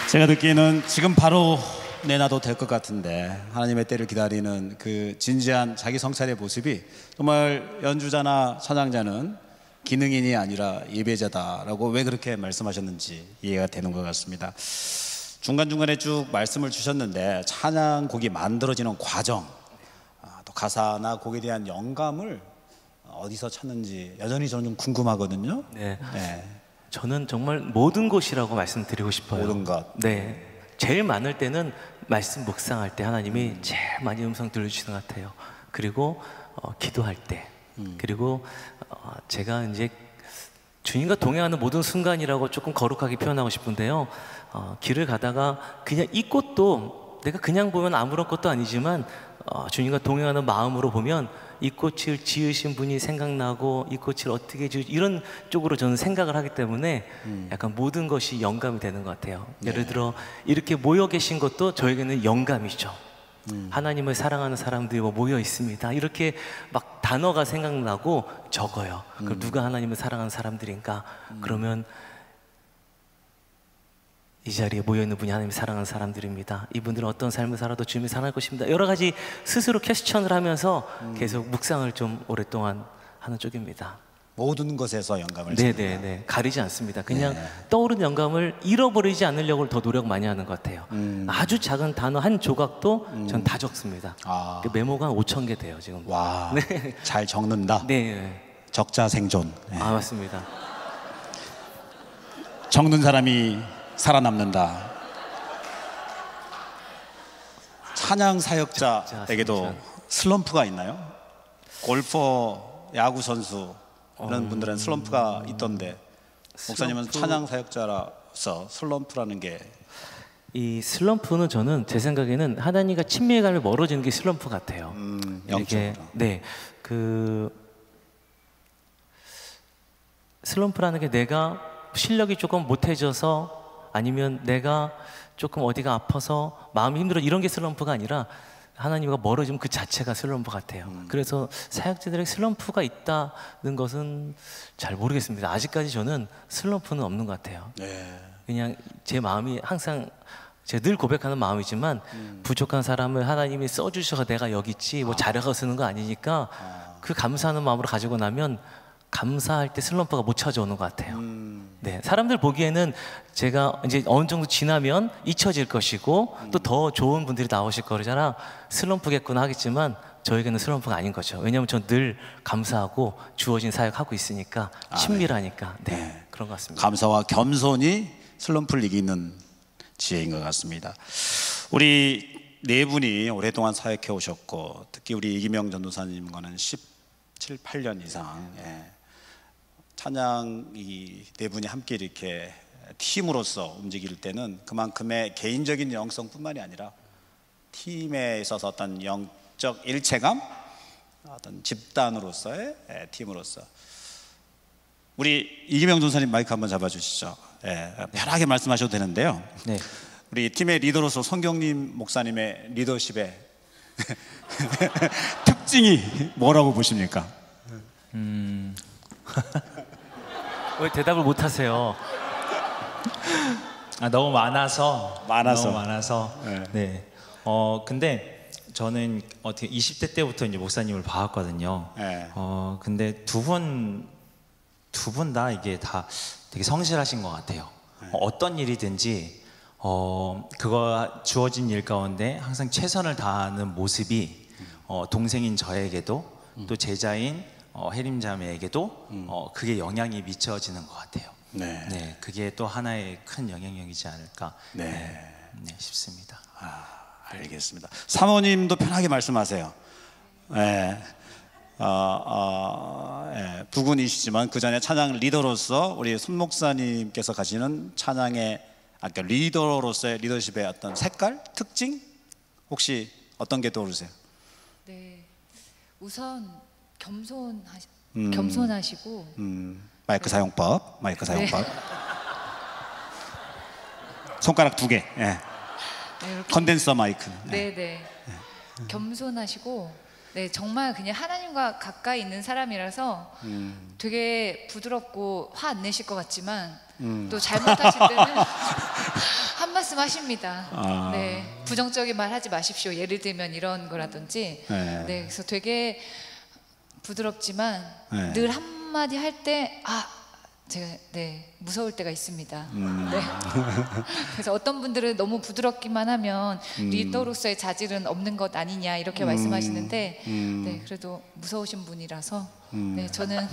제가 듣기에는 지금 바로 내놔도 될 것 같은데 하나님의 때를 기다리는 그 진지한 자기 성찰의 모습이 정말 연주자나 찬양자는 기능인이 아니라 예배자다라고 왜 그렇게 말씀하셨는지 이해가 되는 것 같습니다. 중간중간에 쭉 말씀을 주셨는데 찬양곡이 만들어지는 과정, 또 가사나 곡에 대한 영감을 어디서 찾는지 여전히 저는 좀 궁금하거든요. 네. 네. 저는 정말 모든 곳이라고 말씀드리고 싶어요. 모든 것. 네. 제일 많을 때는 말씀 묵상할 때 하나님이 제일 많이 음성 들려주시는 것 같아요. 그리고 기도할 때, 그리고 제가 이제 주님과 동행하는 모든 순간이라고 조금 거룩하게 표현하고 싶은데요. 길을 가다가 그냥 이 꽃도 내가 그냥 보면 아무런 꽃도 아니지만 주님과 동행하는 마음으로 보면 이 꽃을 지으신 분이 생각나고 이 꽃을 어떻게 지으시 이런 쪽으로 저는 생각을 하기 때문에 약간 모든 것이 영감이 되는 것 같아요. 예를 들어 이렇게 모여 계신 것도 저에게는 영감이죠. 하나님을 사랑하는 사람들이 모여 있습니다. 이렇게 막 단어가 생각나고 적어요. 그럼 누가 하나님을 사랑하는 사람들인가? 그러면 이 자리에 모여있는 분이 하나님을 사랑하는 사람들입니다. 이분들은 어떤 삶을 살아도 주님을 사랑할 것입니다. 여러 가지 스스로 퀘스천을 하면서 계속 묵상을 좀 오랫동안 하는 쪽입니다. 모든 것에서 영감을 네네네. 가리지 않습니다. 그냥 떠오른 영감을 잃어버리지 않으려고 더 노력 많이 하는 것 같아요. 아주 작은 단어 한 조각도 전 다 적습니다. 그 메모가 한 5,000개 돼요 지금. 와, 네. 잘 적는다. 네. 적자 생존. 네. 아 맞습니다. 적는 사람이 살아남는다. 찬양 사역자에게도 슬럼프가 있나요? 골퍼, 야구 선수 이런 분들은 슬럼프가 있던데 목사님은 찬양 사역자라서 슬럼프라는 게 이 슬럼프는 저는 제 생각에는 하나님과 친밀감이 멀어지는 게 슬럼프 같아요. 이게 네, 그 슬럼프라는 게 내가 실력이 조금 못해져서 아니면 내가 조금 어디가 아파서 마음이 힘들어 이런 게 슬럼프가 아니라 하나님과 멀어지면 그 자체가 슬럼프 같아요. 그래서 사역자들에게 슬럼프가 있다는 것은 잘 모르겠습니다. 아직까지 저는 슬럼프는 없는 것 같아요. 그냥 제 마음이 항상 제가 늘 고백하는 마음이지만 부족한 사람을 하나님이 써주셔서 내가 여기 있지 뭐 자려서 쓰는 거 아니니까 그 감사하는 마음으로 가지고 나면 감사할 때 슬럼프가 못 찾아오는 것 같아요. 네, 사람들 보기에는 제가 이제 어느 정도 지나면 잊혀질 것이고 또 더 좋은 분들이 나오실 거잖아. 슬럼프겠구나 하겠지만 저에게는 슬럼프가 아닌 거죠. 왜냐하면 전 늘 감사하고 주어진 사역하고 있으니까 친밀하니까 네, 그런 것 같습니다. 감사와 겸손이 슬럼프를 이기는 지혜인 것 같습니다. 우리 네 분이 오랫동안 사역해 오셨고 특히 우리 이기명 전도사님과는 17, 18년 이상 찬양 이 네 분이 함께 이렇게 팀으로서 움직일 때는 그만큼의 개인적인 영성뿐만이 아니라 팀에 있어서 어떤 영적 일체감, 어떤 집단으로서의 팀으로서 우리 이기명 전도사님 마이크 한번 잡아주시죠. 편하게 말씀하셔도 되는데요. 네. 우리 팀의 리더로서 성경님 목사님의 리더십의 특징이 뭐라고 보십니까? 왜 대답을 못 하세요? 너무 많아서. 많아서. 너무 많아서. 네. 네. 근데 저는 어떻게 20대 때부터 이제 목사님을 봐왔거든요. 네. 근데 두 분 다 이게 다 되게 성실하신 것 같아요. 어떤 일이든지 그거 주어진 일 가운데 항상 최선을 다하는 모습이 동생인 저에게도 또 제자인 혜림 자매에게도 그게 영향이 미쳐지는 것 같아요. 네. 네, 그게 또 하나의 큰 영향력이지 않을까 싶습니다. 알겠습니다. 사모님도 편하게 말씀하세요. 두 분이시지만 그 전에 찬양 리더로서 우리 손 목사님께서 가지는 찬양의 아까 리더로서의 리더십의 어떤 색깔, 특징 혹시 어떤 게 떠오르세요? 네, 우선 겸손하시고 마이크 사용법. 손가락 2개. 네, 이렇게. 컨덴서 마이크. 네. 겸손하시고, 네, 정말 그냥 하나님과 가까이 있는 사람이라서 되게 부드럽고 화 안 내실 것 같지만 또 잘못하실 때는 한 말씀 하십니다. 네, 부정적인 말 하지 마십시오. 예를 들면 이런 거라든지. 네, 그래서 되게 부드럽지만 늘 한마디 할 때 제가 무서울 때가 있습니다. 네. 그래서 어떤 분들은 너무 부드럽기만 하면 리더로서의 자질은 없는 것 아니냐 이렇게 말씀하시는데 네, 그래도 무서우신 분이라서 네, 저는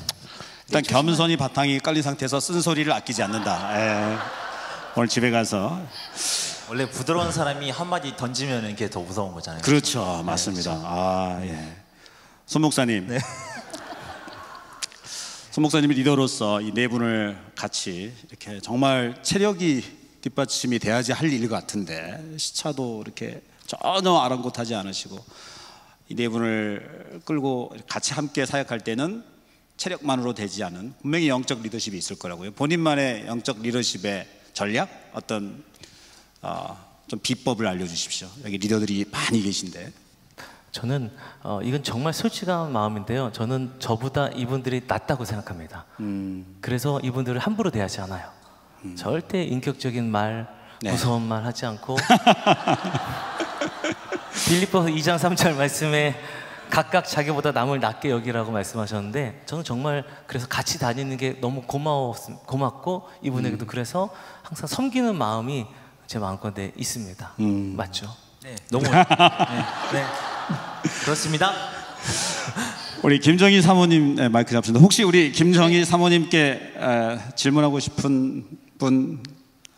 일단 겸손이 바탕이 깔린 상태에서 쓴소리를 아끼지 않는다. 오늘 집에 가서 원래 부드러운 사람이 한마디 던지면 이게 더 무서운 거잖아요. 그렇죠, 맞습니다. 손 목사님. 네. 손 목사님이 리더로서 이 네 분을 같이 이렇게 정말 체력이 뒷받침이 돼야지 할 일 같은데 시차도 이렇게 전혀 아랑곳하지 않으시고 이 네 분을 끌고 같이 함께 사역할 때는 체력만으로 되지 않은 분명히 영적 리더십이 있을 거라고요. 본인만의 영적 리더십의 전략, 어떤 좀 비법을 알려주십시오. 여기 리더들이 많이 계신데. 저는 이건 정말 솔직한 마음인데요. 저는 저보다 이분들이 낫다고 생각합니다. 그래서 이분들을 함부로 대하지 않아요. 절대 인격적인 말, 무서운 말 하지 않고 빌립보서 2장 3절 말씀에 각각 자기보다 남을 낮게 여기라고 말씀하셨는데 저는 정말 그래서 같이 다니는 게 너무 고맙고 이분에게도 그래서 항상 섬기는 마음이 제 마음가운데 있습니다. 맞죠? 네, 너무 네. 그렇습니다. 우리 김정희 사모님 마이크 잡습니다. 혹시 우리 김정희 사모님께 질문하고 싶은 분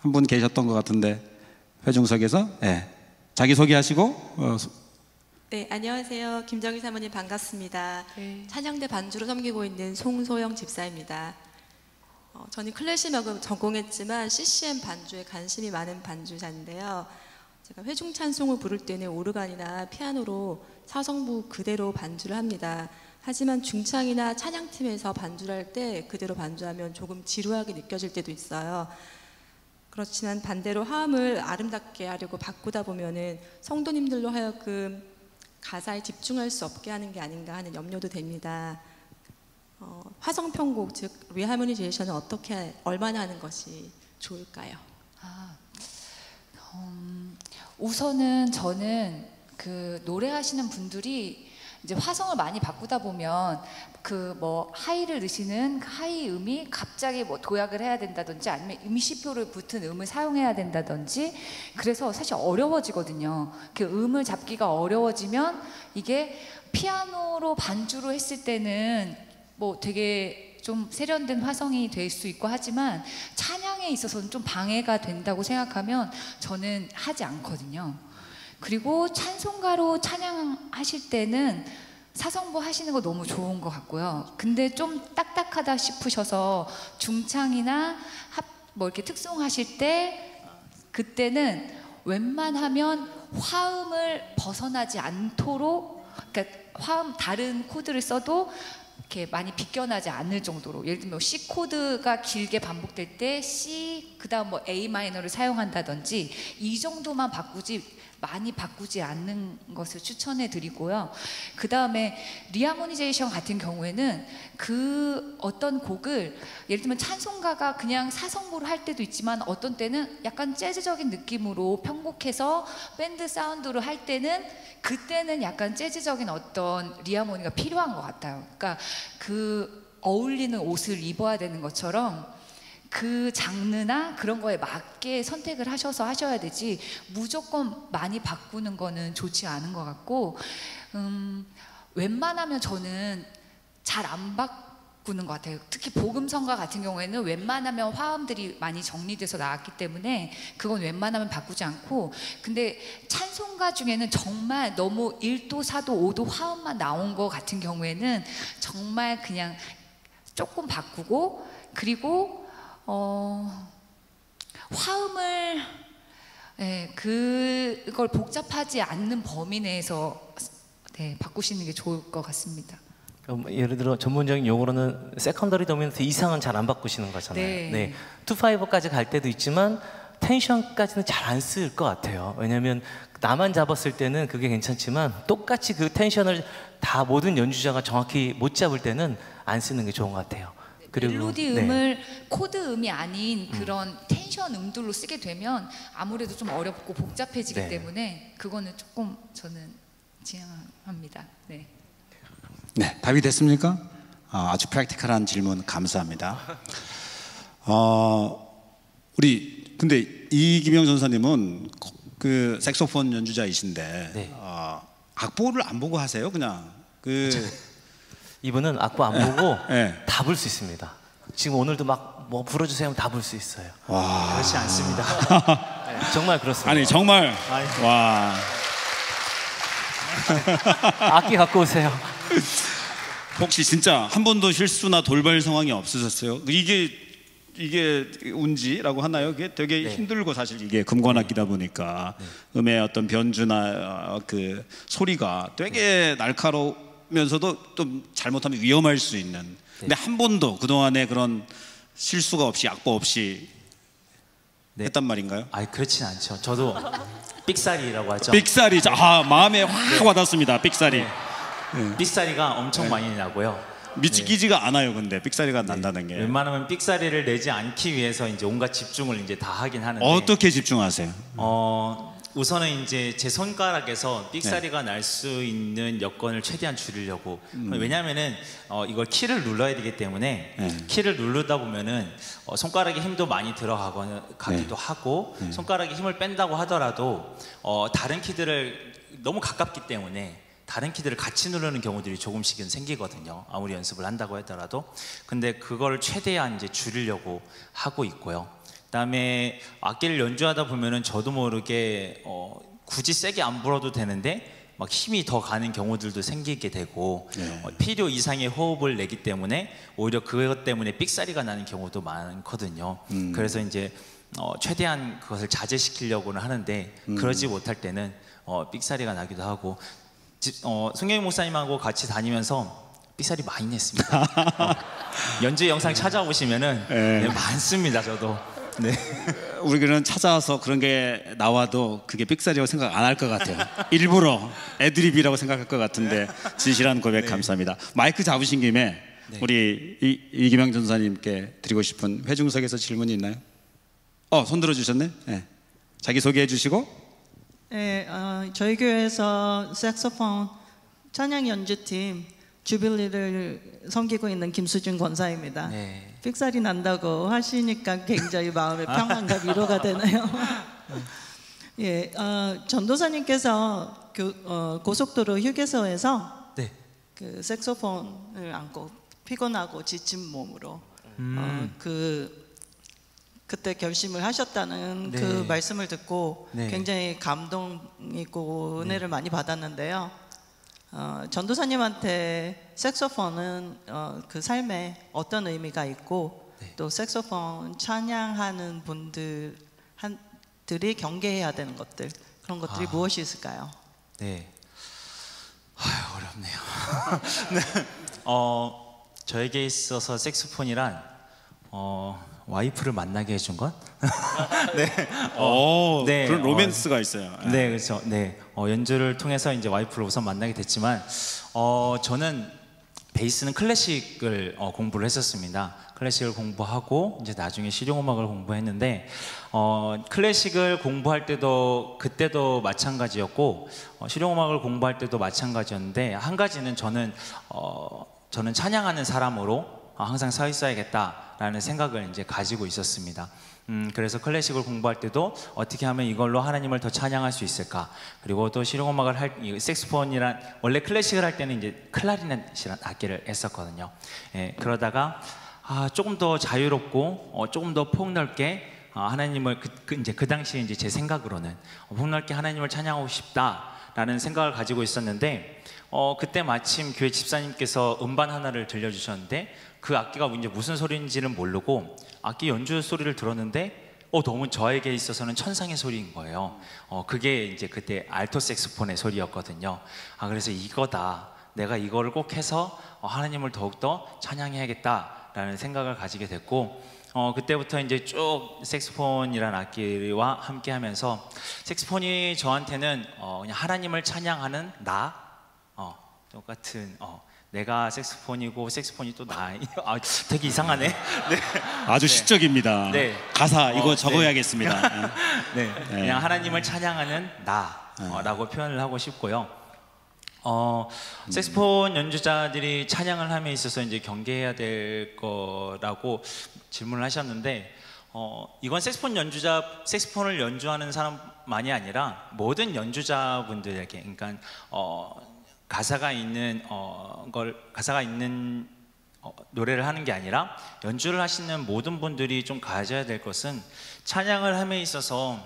한 분 계셨던 것 같은데 회중석에서 자기 소개하시고. 네, 안녕하세요. 김정희 사모님 반갑습니다. 찬양대 반주로 섬기고 있는 송소영 집사입니다. 저는 클래식 음악을 전공했지만 CCM 반주에 관심이 많은 반주자인데요. 제가 회중 찬송을 부를 때는 오르간이나 피아노로 사성부 그대로 반주를 합니다. 하지만 중창이나 찬양팀에서 반주를 할 때 그대로 반주하면 조금 지루하게 느껴질 때도 있어요. 그렇지만 반대로 화음을 아름답게 하려고 바꾸다 보면은 성도님들로 하여금 가사에 집중할 수 없게 하는 게 아닌가 하는 염려도 됩니다. 화성편곡 즉 리하모니제이션은 어떻게 얼마나 하는 것이 좋을까요? 우선은 저는 그 노래하시는 분들이 이제 화성을 많이 바꾸다 보면 그 뭐 하이를 넣으시는 그 하이 음이 갑자기 뭐 도약을 해야 된다든지 아니면 임시표를 붙은 음을 사용해야 된다든지 그래서 사실 어려워지거든요. 그 음을 잡기가 어려워지면 이게 피아노로 반주로 했을 때는 뭐 되게 좀 세련된 화성이 될 수 있고 하지만 찬양에 있어서는 좀 방해가 된다고 생각하면 저는 하지 않거든요. 그리고 찬송가로 찬양하실 때는 사성부 하시는 거 너무 좋은 것 같고요. 근데 좀 딱딱하다 싶으셔서 중창이나 뭐 이렇게 특송하실 때 그때는 웬만하면 화음을 벗어나지 않도록 그러니까 화음 다른 코드를 써도 이렇게 많이 비껴나지 않을 정도로 예를 들면 C 코드가 길게 반복될 때 C 그다음 뭐 A 마이너를 사용한다든지 이 정도만 바꾸지 많이 바꾸지 않는 것을 추천해 드리고요. 그 다음에 리하모니제이션 같은 경우에는 그 어떤 곡을 예를 들면 찬송가가 그냥 사성부로 할 때도 있지만 어떤 때는 약간 재즈적인 느낌으로 편곡해서 밴드 사운드로 할 때는 그때는 약간 재즈적인 어떤 리하모니가 필요한 것 같아요. 그러니까 그 어울리는 옷을 입어야 되는 것처럼 그 장르나 그런 거에 맞게 선택을 하셔서 하셔야 되지 무조건 많이 바꾸는 거는 좋지 않은 것 같고 웬만하면 저는 잘 안 바꾸는 것 같아요. 특히 복음성가 같은 경우에는 웬만하면 화음들이 많이 정리돼서 나왔기 때문에 그건 웬만하면 바꾸지 않고 근데 찬송가 중에는 정말 너무 1도, 4도, 5도 화음만 나온 거 같은 경우에는 정말 그냥 조금 바꾸고 그리고 화음을 그걸 복잡하지 않는 범위 내에서 바꾸시는 게 좋을 것 같습니다. 예를 들어 전문적인 용어로는 세컨더리 도미넌트 이상은 잘 안 바꾸시는 거잖아요. 네. 2-5까지 갈 때도 있지만 텐션까지는 잘 안 쓸 것 같아요. 왜냐하면 나만 잡았을 때는 그게 괜찮지만 똑같이 그 텐션을 다 모든 연주자가 정확히 못 잡을 때는 안 쓰는 게 좋은 것 같아요. 그리고 멜로디 음을 코드 음이 아닌 그런 텐션 음들로 쓰게 되면 아무래도 좀 어렵고 복잡해지기 때문에 그거는 조금 저는 지향합니다. 네. 네, 답이 됐습니까? 아주 프랙티컬한 질문 감사합니다. 우리 근데 이기명 전사님은 그 색소폰 연주자이신데 악보를 안 보고 하세요? 그냥 이분은 악보 안 보고 다 불 수 있습니다. 지금 오늘도 막 뭐 불어주세요 하면 다 불 수 있어요. 와. 그렇지 않습니다. 정말 그렇습니다. 아니 정말 와. 악기 갖고 오세요. 혹시 진짜 한 번도 실수나 돌발 상황이 없으셨어요? 이게 운지라고 하나요? 이게 되게 힘들고 사실 이게 금관악기다 보니까 음의 어떤 변주나 그 소리가 되게 날카로우면서도 좀 잘못하면 위험할 수 있는. 근데 한 번도 그동안에 그런 실수가 없이 악보 없이 했단 말인가요? 아니 그렇진 않죠. 저도 삑사리라고 하죠. 삑사리. 마음에 확 와닿습니다. 삑사리. 삑사리가 엄청 많이 나고요. 미치기지가 않아요. 근데 삑사리가 난다는 게. 웬만하면 삑사리를 내지 않기 위해서 이제 온갖 집중을 이제 다 하긴 하는데. 어떻게 집중하세요? 우선은 이제 제 손가락에서 삑사리가 날 수 있는 여건을 최대한 줄이려고. 왜냐하면은 이걸 키를 눌러야 되기 때문에 키를 누르다 보면은 손가락에 힘도 많이 들어가기도 하고 손가락에 힘을 뺀다고 하더라도 다른 키들을 너무 가깝기 때문에 다른 키들을 같이 누르는 경우들이 조금씩은 생기거든요. 아무리 연습을 한다고 하더라도. 근데 그걸 최대한 이제 줄이려고 하고 있고요. 그다음에 악기를 연주하다 보면은 저도 모르게 굳이 세게 안 불어도 되는데 막 힘이 더 가는 경우들도 생기게 되고 필요 이상의 호흡을 내기 때문에 오히려 그것 때문에 삑사리가 나는 경우도 많거든요. 그래서 이제 최대한 그것을 자제시키려고는 하는데 그러지 못할 때는 삑사리가 나기도 하고 승경이 목사님하고 같이 다니면서 삑사리 많이 냈습니다. 연주 영상 찾아보시면은 많습니다. 저도. 네. 우리는 찾아와서 그런 게 나와도 그게 삑사리라고 생각 안 할 것 같아요. 일부러 애드립이라고 생각할 것 같은데 진실한 고백 감사합니다. 마이크 잡으신 김에 우리 이기명 전사님께 드리고 싶은 회중석에서 질문이 있나요? 손 들어주셨네. 자기 소개해 주시고. 네, 저희 교회에서 색소폰 찬양 연주팀 주빌리를 섬기고 있는 김수준 권사입니다. 삑사리 난다고 하시니까 굉장히 마음의 평안과 위로가 되네요. 전도사님께서 고속도로 휴게소에서 그 색소폰을 안고 피곤하고 지친 몸으로 그때 결심을 하셨다는 그 말씀을 듣고 굉장히 감동 있고 은혜를 많이 받았는데요. 전도사님한테 색소폰은 그 삶에 어떤 의미가 있고 또 색소폰 찬양하는 분들이 경계해야 되는 것들 그런 것들이 무엇이 있을까요? 네, 어렵네요. 네. 저에게 있어서 색소폰이란 와이프를 만나게 해준 것? 네. 네. 그런 로맨스가 있어요. 네, 그렇죠. 네. 연주를 통해서 이제 와이프를 우선 만나게 됐지만, 저는 베이스는 클래식을 공부를 했었습니다. 클래식을 공부하고 이제 나중에 실용음악을 공부했는데, 클래식을 공부할 때도 그때도 마찬가지였고, 실용음악을 공부할 때도 마찬가지였는데, 한 가지는 저는 찬양하는 사람으로 항상 서 있어야겠다라는 생각을 이제 가지고 있었습니다. 그래서 클래식을 공부할 때도 어떻게 하면 이걸로 하나님을 더 찬양할 수 있을까? 그리고 또 실용음악을 색소폰이란, 원래 클래식을 할 때는 이제 클라리넷이라는 악기를 했었거든요. 예, 그러다가 조금 더 자유롭고 조금 더 폭넓게 하나님을 이제 그 당시에 이제 제 생각으로는 폭넓게 하나님을 찬양하고 싶다라는 생각을 가지고 있었는데, 그때 마침 교회 집사님께서 음반 하나를 들려주셨는데, 그 악기가 이제 무슨 소리인지는 모르고 악기 연주 소리를 들었는데 너무 저에게 있어서는 천상의 소리인 거예요. 그게 이제 그때 알토 색소폰의 소리였거든요. 그래서 이거다, 내가 이거를 꼭 해서 하나님을 더욱더 찬양해야겠다라는 생각을 가지게 됐고, 그때부터 이제 쭉 색소폰이라는 악기와 함께 하면서, 색소폰이 저한테는 그냥 하나님을 찬양하는 똑같은 내가 색소폰이고 색소폰이 또 나. 되게 이상하네. 네. 아주 시적입니다. 네. 가사 이거 적어야겠습니다. 네. 그냥 하나님을 찬양하는 나라고 표현을 하고 싶고요. 색소폰 연주자들이 찬양을 함에 있어서 이제 경계해야 될 거라고 질문을 하셨는데, 이건 색소폰을 연주하는 사람만이 아니라 모든 연주자분들에게, 그러니까 가사가 있는 노래를 하는 게 아니라 연주를 하시는 모든 분들이 좀 가져야 될 것은, 찬양을 함에 있어서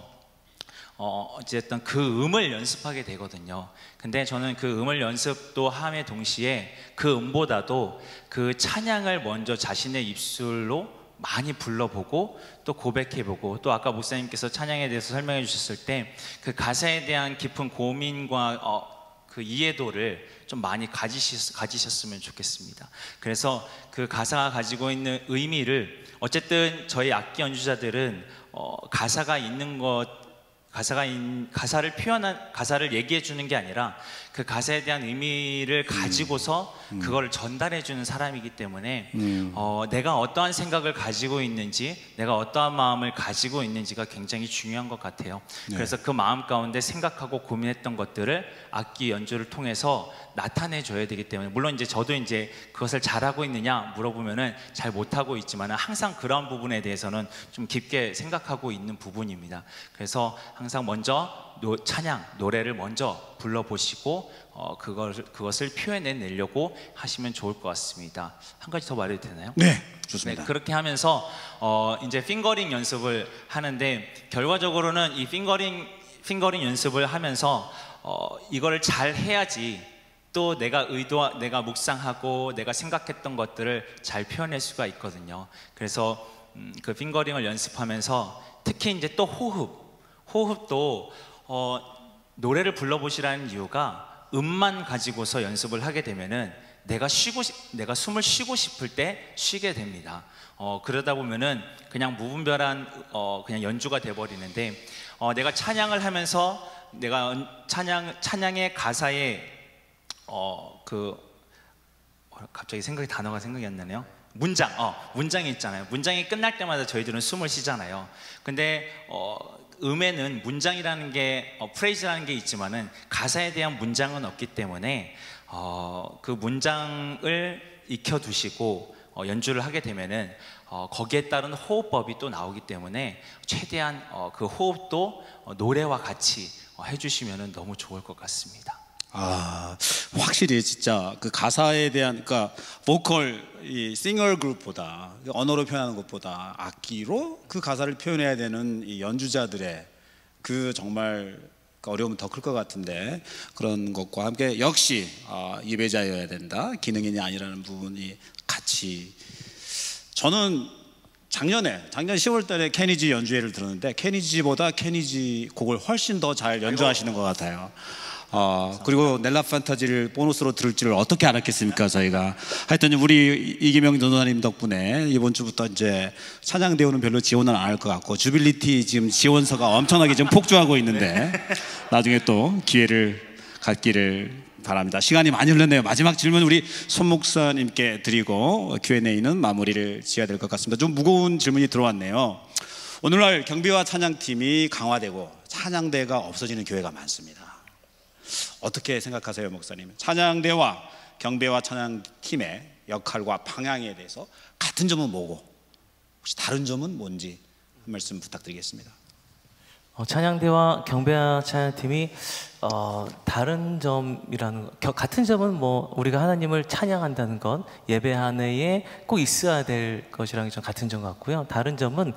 어쨌든 그 음을 연습하게 되거든요. 근데 저는 그 음을 연습도 함에 동시에 그 음보다도 그 찬양을 먼저 자신의 입술로 많이 불러보고 또 고백해보고, 또 아까 목사님께서 찬양에 대해서 설명해 주셨을 때 그 가사에 대한 깊은 고민과 그 이해도를 좀 많이 가지셨으면 좋겠습니다. 그래서 그 가사가 가지고 있는 의미를, 어쨌든 저희 악기 연주자들은 가사가 있는 것, 가사를 얘기해 주는 게 아니라 그 가사에 대한 의미를 가지고서 그걸 전달해 주는 사람이기 때문에 내가 어떠한 생각을 가지고 있는지, 내가 어떠한 마음을 가지고 있는지가 굉장히 중요한 것 같아요. 네. 그래서 그 마음 가운데 생각하고 고민했던 것들을 악기 연주를 통해서 나타내 줘야 되기 때문에, 물론 이제 저도 이제 그것을 잘하고 있느냐 물어보면은 잘 못하고 있지만 항상 그런 부분에 대해서는 좀 깊게 생각하고 있는 부분입니다. 그래서 항상 먼저 노래를 먼저 불러보시고 그것을 표현해내려고 하시면 좋을 것 같습니다. 한 가지 더 말해도 되나요? 네, 좋습니다. 네, 그렇게 하면서 이제 핑거링 연습을 하는데, 결과적으로는 이 핑거링 연습을 하면서 이거를 잘 해야지 또 내가 묵상하고 내가 생각했던 것들을 잘 표현할 수가 있거든요. 그래서 그 핑거링을 연습하면서 특히 이제 또 호흡도 노래를 불러보시라는 이유가, 음만 가지고서 연습을 하게 되면은 내가 숨을 쉬고 싶을 때 쉬게 됩니다. 그러다 보면은 그냥 무분별한 그냥 연주가 돼버리는데, 내가 찬양을 하면서 내가 찬양의 가사에 갑자기 단어가 생각이 안 나네요. 문장이 있잖아요. 문장이 끝날 때마다 저희들은 숨을 쉬잖아요. 근데 음에는 문장이라는 게 프레이즈라는 게 있지만은 가사에 대한 문장은 없기 때문에 그 문장을 익혀두시고 연주를 하게 되면은 거기에 따른 호흡법이 또 나오기 때문에 최대한 그 호흡도 노래와 같이 해주시면은 너무 좋을 것 같습니다. 확실히 진짜 그 가사에 대한, 그러니까 보컬 이 싱어 그룹보다, 언어로 표현하는 것보다 악기로 그 가사를 표현해야 되는 이 연주자들의 그 정말 어려움은 더 클 것 같은데, 그런 것과 함께 역시 예배자여야 된다, 기능인이 아니라는 부분이 같이, 저는 작년 10월 달에 케니지 연주회를 들었는데, 케니지보다 케니지 곡을 훨씬 더 잘 연주하시는 것 같아요. 그리고 넬라 판타지를 보너스로 들을 줄 어떻게 알았겠습니까, 저희가. 하여튼 우리 이기명 전도사님 덕분에 이번 주부터 이제 찬양대우는 별로 지원을 안 할 것 같고, 주빌리티 지금 지원서가 엄청나게 지금 폭주하고 있는데 나중에 또 기회를 갖기를 바랍니다. 시간이 많이 흘렀네요. 마지막 질문 우리 손 목사님께 드리고 Q&A는 마무리를 지어야 될 것 같습니다. 좀 무거운 질문이 들어왔네요. 오늘날 경배와 찬양팀이 강화되고 찬양대가 없어지는 교회가 많습니다. 어떻게 생각하세요, 목사님? 찬양대와 경배와 찬양팀의 역할과 방향에 대해서 같은 점은 뭐고 혹시 다른 점은 뭔지 한 말씀 부탁드리겠습니다. 찬양대와 경배와 찬양팀이 다른 점이라는 같은 점은 뭐 우리가 하나님을 찬양한다는 것, 예배 안에 꼭 있어야 될 것이랑 좀 같은 점 같고요. 다른 점은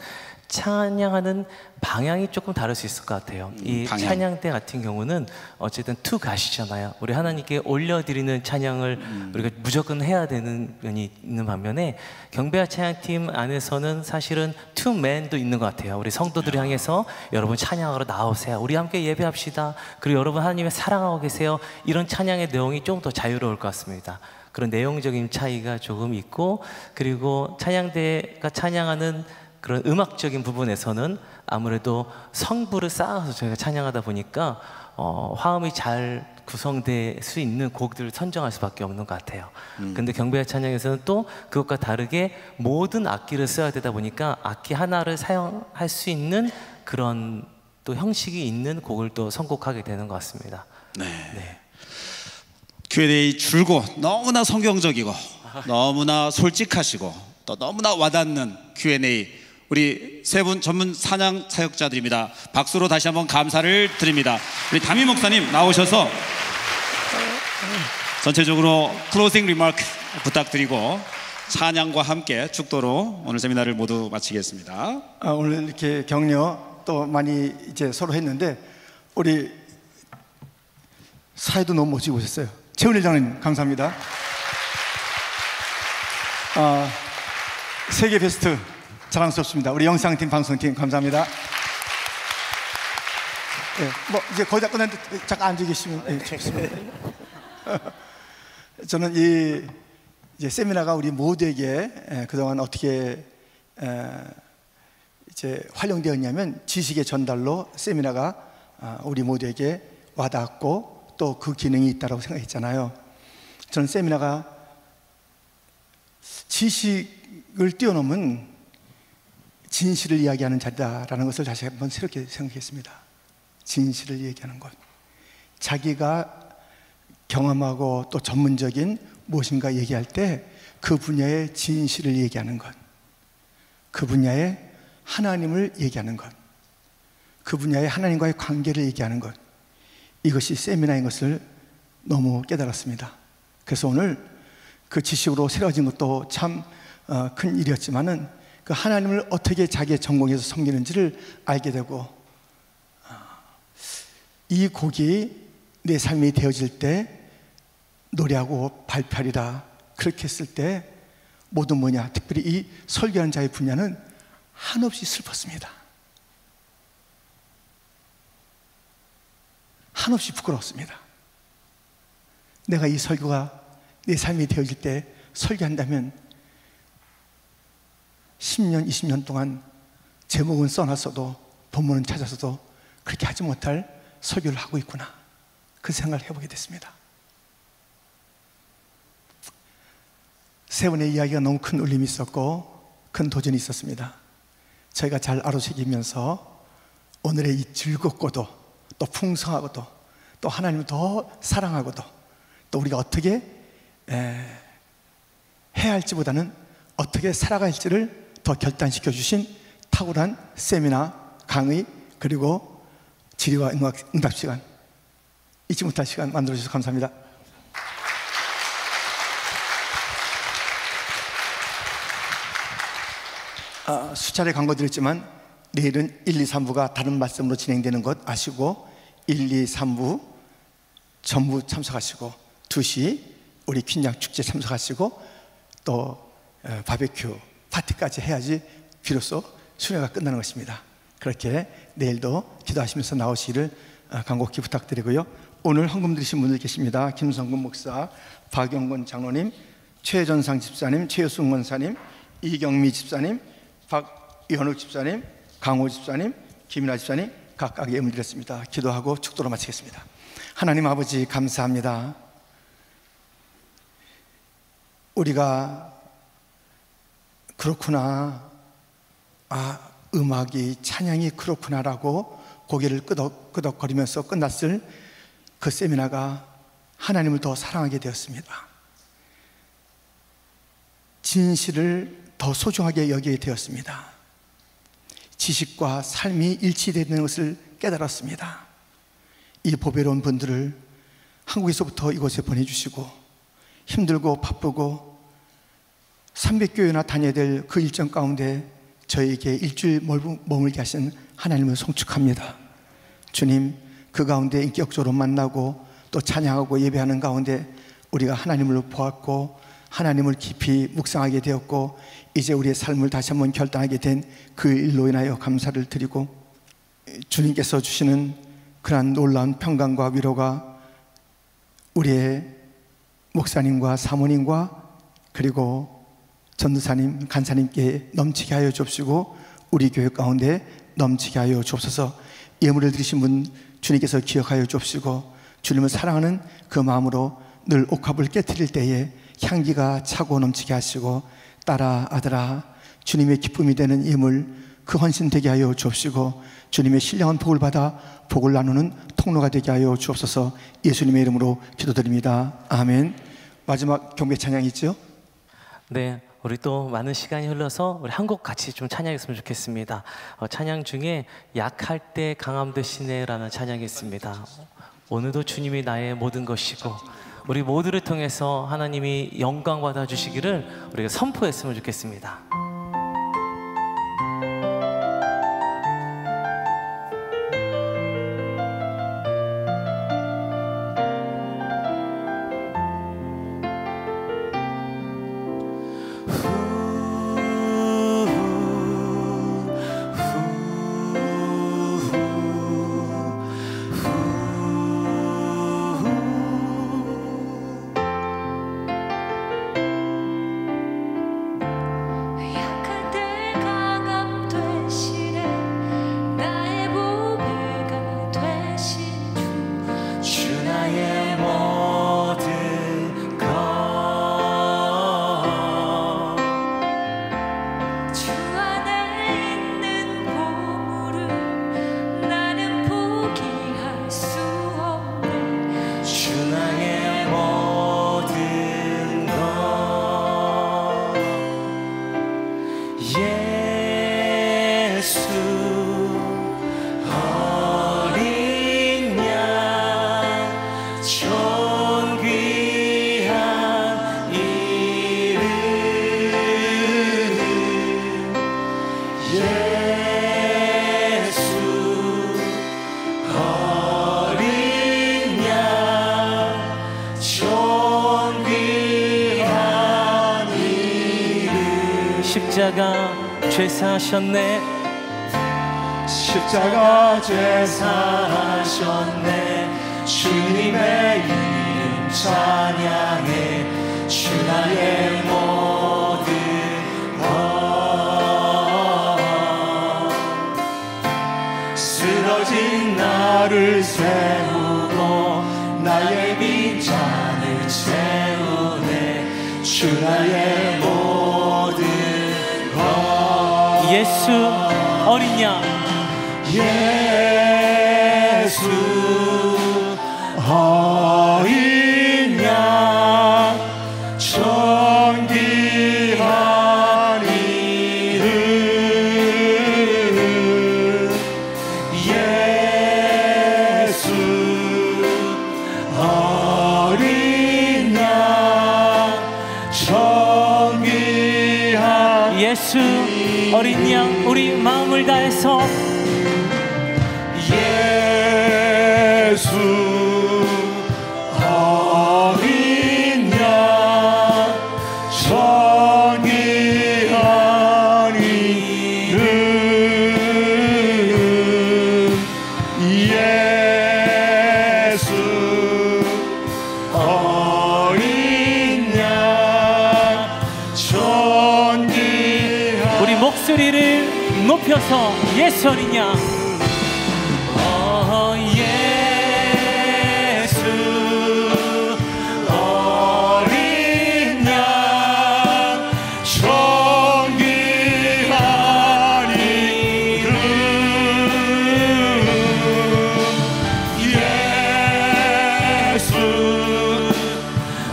찬양하는 방향이 조금 다를 수 있을 것 같아요. 이 방향. 찬양대 같은 경우는 어쨌든 투 가시잖아요. 우리 하나님께 올려드리는 찬양을 우리가 무조건 해야 되는 면이 있는 반면에 경배와 찬양팀 안에서는 사실은 투맨도 있는 것 같아요. 우리 성도들을 향해서 여러분 찬양하러 나오세요. 우리 함께 예배합시다. 그리고 여러분 하나님을 사랑하고 계세요. 이런 찬양의 내용이 좀 더 자유로울 것 같습니다. 그런 내용적인 차이가 조금 있고, 그리고 찬양대가 찬양하는 그런 음악적인 부분에서는 아무래도 성부를 쌓아서 저희가 찬양하다 보니까 화음이 잘 구성될 수 있는 곡들을 선정할 수밖에 없는 것 같아요. 근데 경배와 찬양에서는 또 그것과 다르게 모든 악기를 써야 되다 보니까 악기 하나를 사용할 수 있는 그런 또 형식이 있는 곡을 또 선곡하게 되는 것 같습니다. 네. Q&A 줄고 너무나 성경적이고 너무나 솔직하시고 또 너무나 와닿는 Q&A 우리 세 분 전문 찬양 사역자들입니다. 박수로 다시 한번 감사를 드립니다. 우리 담임 목사님 나오셔서 전체적으로 클로징 리마크 부탁드리고 찬양과 함께 축도로 오늘 세미나를 모두 마치겠습니다. 오늘 이렇게 격려 또 많이 이제 서로 했는데 우리 사회도 너무 멋지게 오셨어요. 최은일 장로님 감사합니다. 세계 베스트 자랑스럽습니다. 우리 영상팀, 방송팀 감사합니다. 네, 뭐 이제 거의 다 끝났는데 잠깐 앉아 계시면 네, 좋습니다. 저는 이 이제 세미나가 우리 모두에게 그동안 어떻게 이제 활용되었냐면 지식의 전달로 세미나가 우리 모두에게 와닿았고 또 그 기능이 있다고 생각했잖아요. 저는 세미나가 지식을 뛰어넘은 진실을 이야기하는 자리다라는 것을 다시 한번 새롭게 생각했습니다. 진실을 얘기하는 것, 자기가 경험하고 또 전문적인 무엇인가 얘기할 때 그 분야의 진실을 얘기하는 것, 그 분야의 하나님을 얘기하는 것, 그 분야의 하나님과의 관계를 얘기하는 것, 이것이 세미나인 것을 너무 깨달았습니다. 그래서 오늘 그 지식으로 새로워진 것도 참 큰 일이었지만은 그 하나님을 어떻게 자기의 전공에서 섬기는지를 알게 되고 이 곡이 내 삶이 되어질 때 노래하고 발표하리라 그렇게 했을 때 모든 뭐냐 특별히 이 설교하는 자의 분야는 한없이 슬펐습니다. 한없이 부끄러웠습니다. 내가 이 설교가 내 삶이 되어질 때 설교한다면 10년, 20년 동안 제목은 써놨어도 본문은 찾아서도 그렇게 하지 못할 설교를 하고 있구나 그 생각을 해보게 됐습니다. 세 분의 이야기가 너무 큰 울림이 있었고 큰 도전이 있었습니다. 저희가 잘 아로새기면서 오늘의 이 즐겁고도 또 풍성하고도 또 하나님을 더 사랑하고도 또 우리가 어떻게 해야 할지보다는 어떻게 살아갈지를 더 결단시켜 주신 탁월한 세미나, 강의 그리고 질의와 응답 시간 잊지 못할 시간 만들어 주셔서 감사합니다. 수차례 광고드렸지만 내일은 1, 2, 3부가 다른 말씀으로 진행되는 것 아시고 1, 2, 3부 전부 참석하시고 2시 우리 퀸장 축제 참석하시고 또 바베큐 파티까지 해야지 비로소 수료가 끝나는 것입니다. 그렇게 내일도 기도하시면서 나오시기를 간곡히 부탁드리고요. 오늘 헌금 드리신 분들 계십니다. 김성근 목사, 박영건 장로님, 최전상 집사님, 최효순 권사님, 이경미 집사님, 박연욱 집사님, 강호 집사님, 김인아 집사님 각각 예물 드렸습니다. 기도하고 축도로 마치겠습니다. 하나님 아버지 감사합니다. 우리가 그렇구나, 음악이 찬양이 그렇구나라고 고개를 끄덕거리면서 끝났을 그 세미나가 하나님을 더 사랑하게 되었습니다. 진실을 더 소중하게 여기게 되었습니다. 지식과 삶이 일치되는 것을 깨달았습니다. 이 보배로운 분들을 한국에서부터 이곳에 보내주시고 힘들고 바쁘고 300교회나 다녀야 될 그 일정 가운데 저에게 일주일 머물게 하신 하나님을 송축합니다. 주님, 그 가운데 인격적으로 만나고 또 찬양하고 예배하는 가운데 우리가 하나님을 보았고 하나님을 깊이 묵상하게 되었고 이제 우리의 삶을 다시 한번 결단하게 된 그 일로 인하여 감사를 드리고 주님께서 주시는 그러한 놀라운 평강과 위로가 우리의 목사님과 사모님과 그리고 전도사님, 간사님께 넘치게 하여 주옵시고 우리 교회 가운데 넘치게 하여 주옵소서. 예물을 드리신 분 주님께서 기억하여 주옵시고 주님을 사랑하는 그 마음으로 늘 옥합을 깨트릴 때에 향기가 차고 넘치게 하시고 딸아 아들아 주님의 기쁨이 되는 예물 그 헌신 되게 하여 주옵시고 주님의 신령한 복을 받아 복을 나누는 통로가 되게 하여 주옵소서. 예수님의 이름으로 기도드립니다. 아멘. 마지막 경배 찬양이 있죠? 네, 우리 또 많은 시간이 흘러서 우리 한 곡 같이 좀 찬양했으면 좋겠습니다. 찬양 중에 약할 때 강함 되시네라는 찬양이 있습니다. 오늘도 주님이 나의 모든 것이고 우리 모두를 통해서 하나님이 영광 받아 주시기를 우리가 선포했으면 좋겠습니다. 십자가 죄사하셨네, 십자가 죄사하셨네. 주님의 이름 찬양해. 주 나의 모든 것. 쓰러진 나를 세우고 나의 빈잔을 채우네. 주 나의 모든 것. 예수 어린 양, 예수 어린 양 존귀한 이름. 예수 어린 양 존귀한 예수 어린 양, 우리 마음을 다해서 예수 어린 양 존귀한 이름. 예수 높여서 예수 어린 양, 예수 어린 양, 존귀한 이름, 예수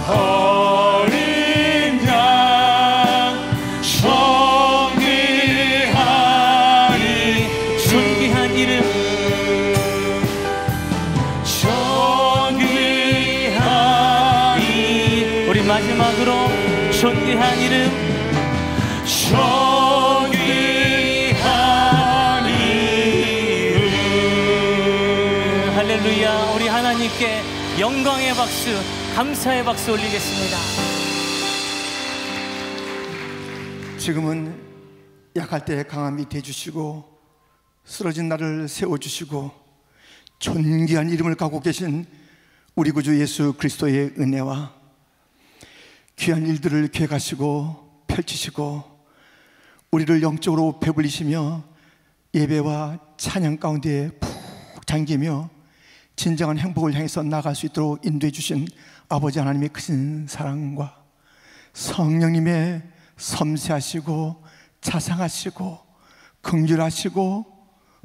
어린 양, 존귀한 이름, 존귀한 이름. 우리 마지막으로 존귀한 이름, 존귀한 이름. 할렐루야. 우리 하나님께 영광의 박수, 감사의 박수 올리겠습니다. 지금은 약할 때 강함이 되주시고 쓰러진 나를 세워주시고 존귀한 이름을 갖고 계신 우리 구주 예수 그리스도의 은혜와 귀한 일들을 계획하시고 펼치시고 우리를 영적으로 배불리시며 예배와 찬양 가운데 푹 잠기며 진정한 행복을 향해서 나아갈 수 있도록 인도해 주신 아버지 하나님의 크신 사랑과 성령님의 섬세하시고 자상하시고 긍휼하시고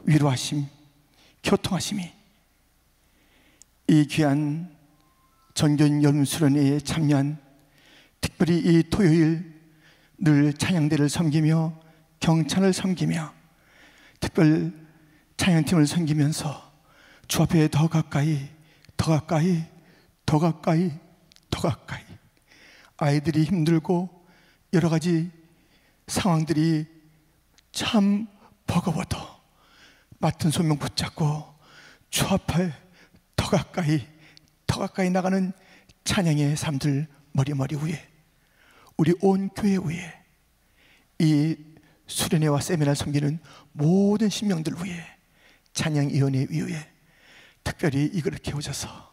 위로하심, 교통하심이 이 귀한 전교인 여름 수련회에 참여한, 특별히 이 토요일 늘 찬양대를 섬기며 경찬을 섬기며 특별 찬양팀을 섬기면서 주 앞에 더 가까이 더 가까이 더 가까이 더 가까이, 아이들이 힘들고 여러 가지 상황들이 참 버거워도 맡은 소명 붙잡고 주 앞에 더 가까이 나가는 찬양의 삶들 머리 위에, 우리 온 교회 위에, 이 수련회와 세미나를 섬기는 모든 신명들 위에, 찬양위원회 위에 특별히 이걸 키워줘서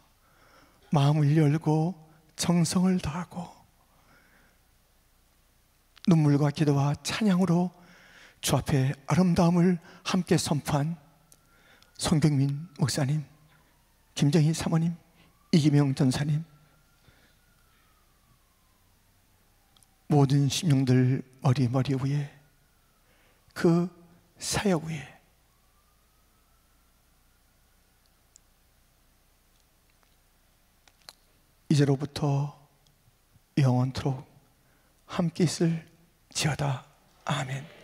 마음을 열고 정성을 다하고 눈물과 기도와 찬양으로 주 앞에 아름다움을 함께 선포한 송경민 목사님, 김정희 사모님, 이기명 전사님, 모든 심령들 머리 위에, 그 사역 위에 이제로부터 영원토록 함께 있을지어다. 아멘.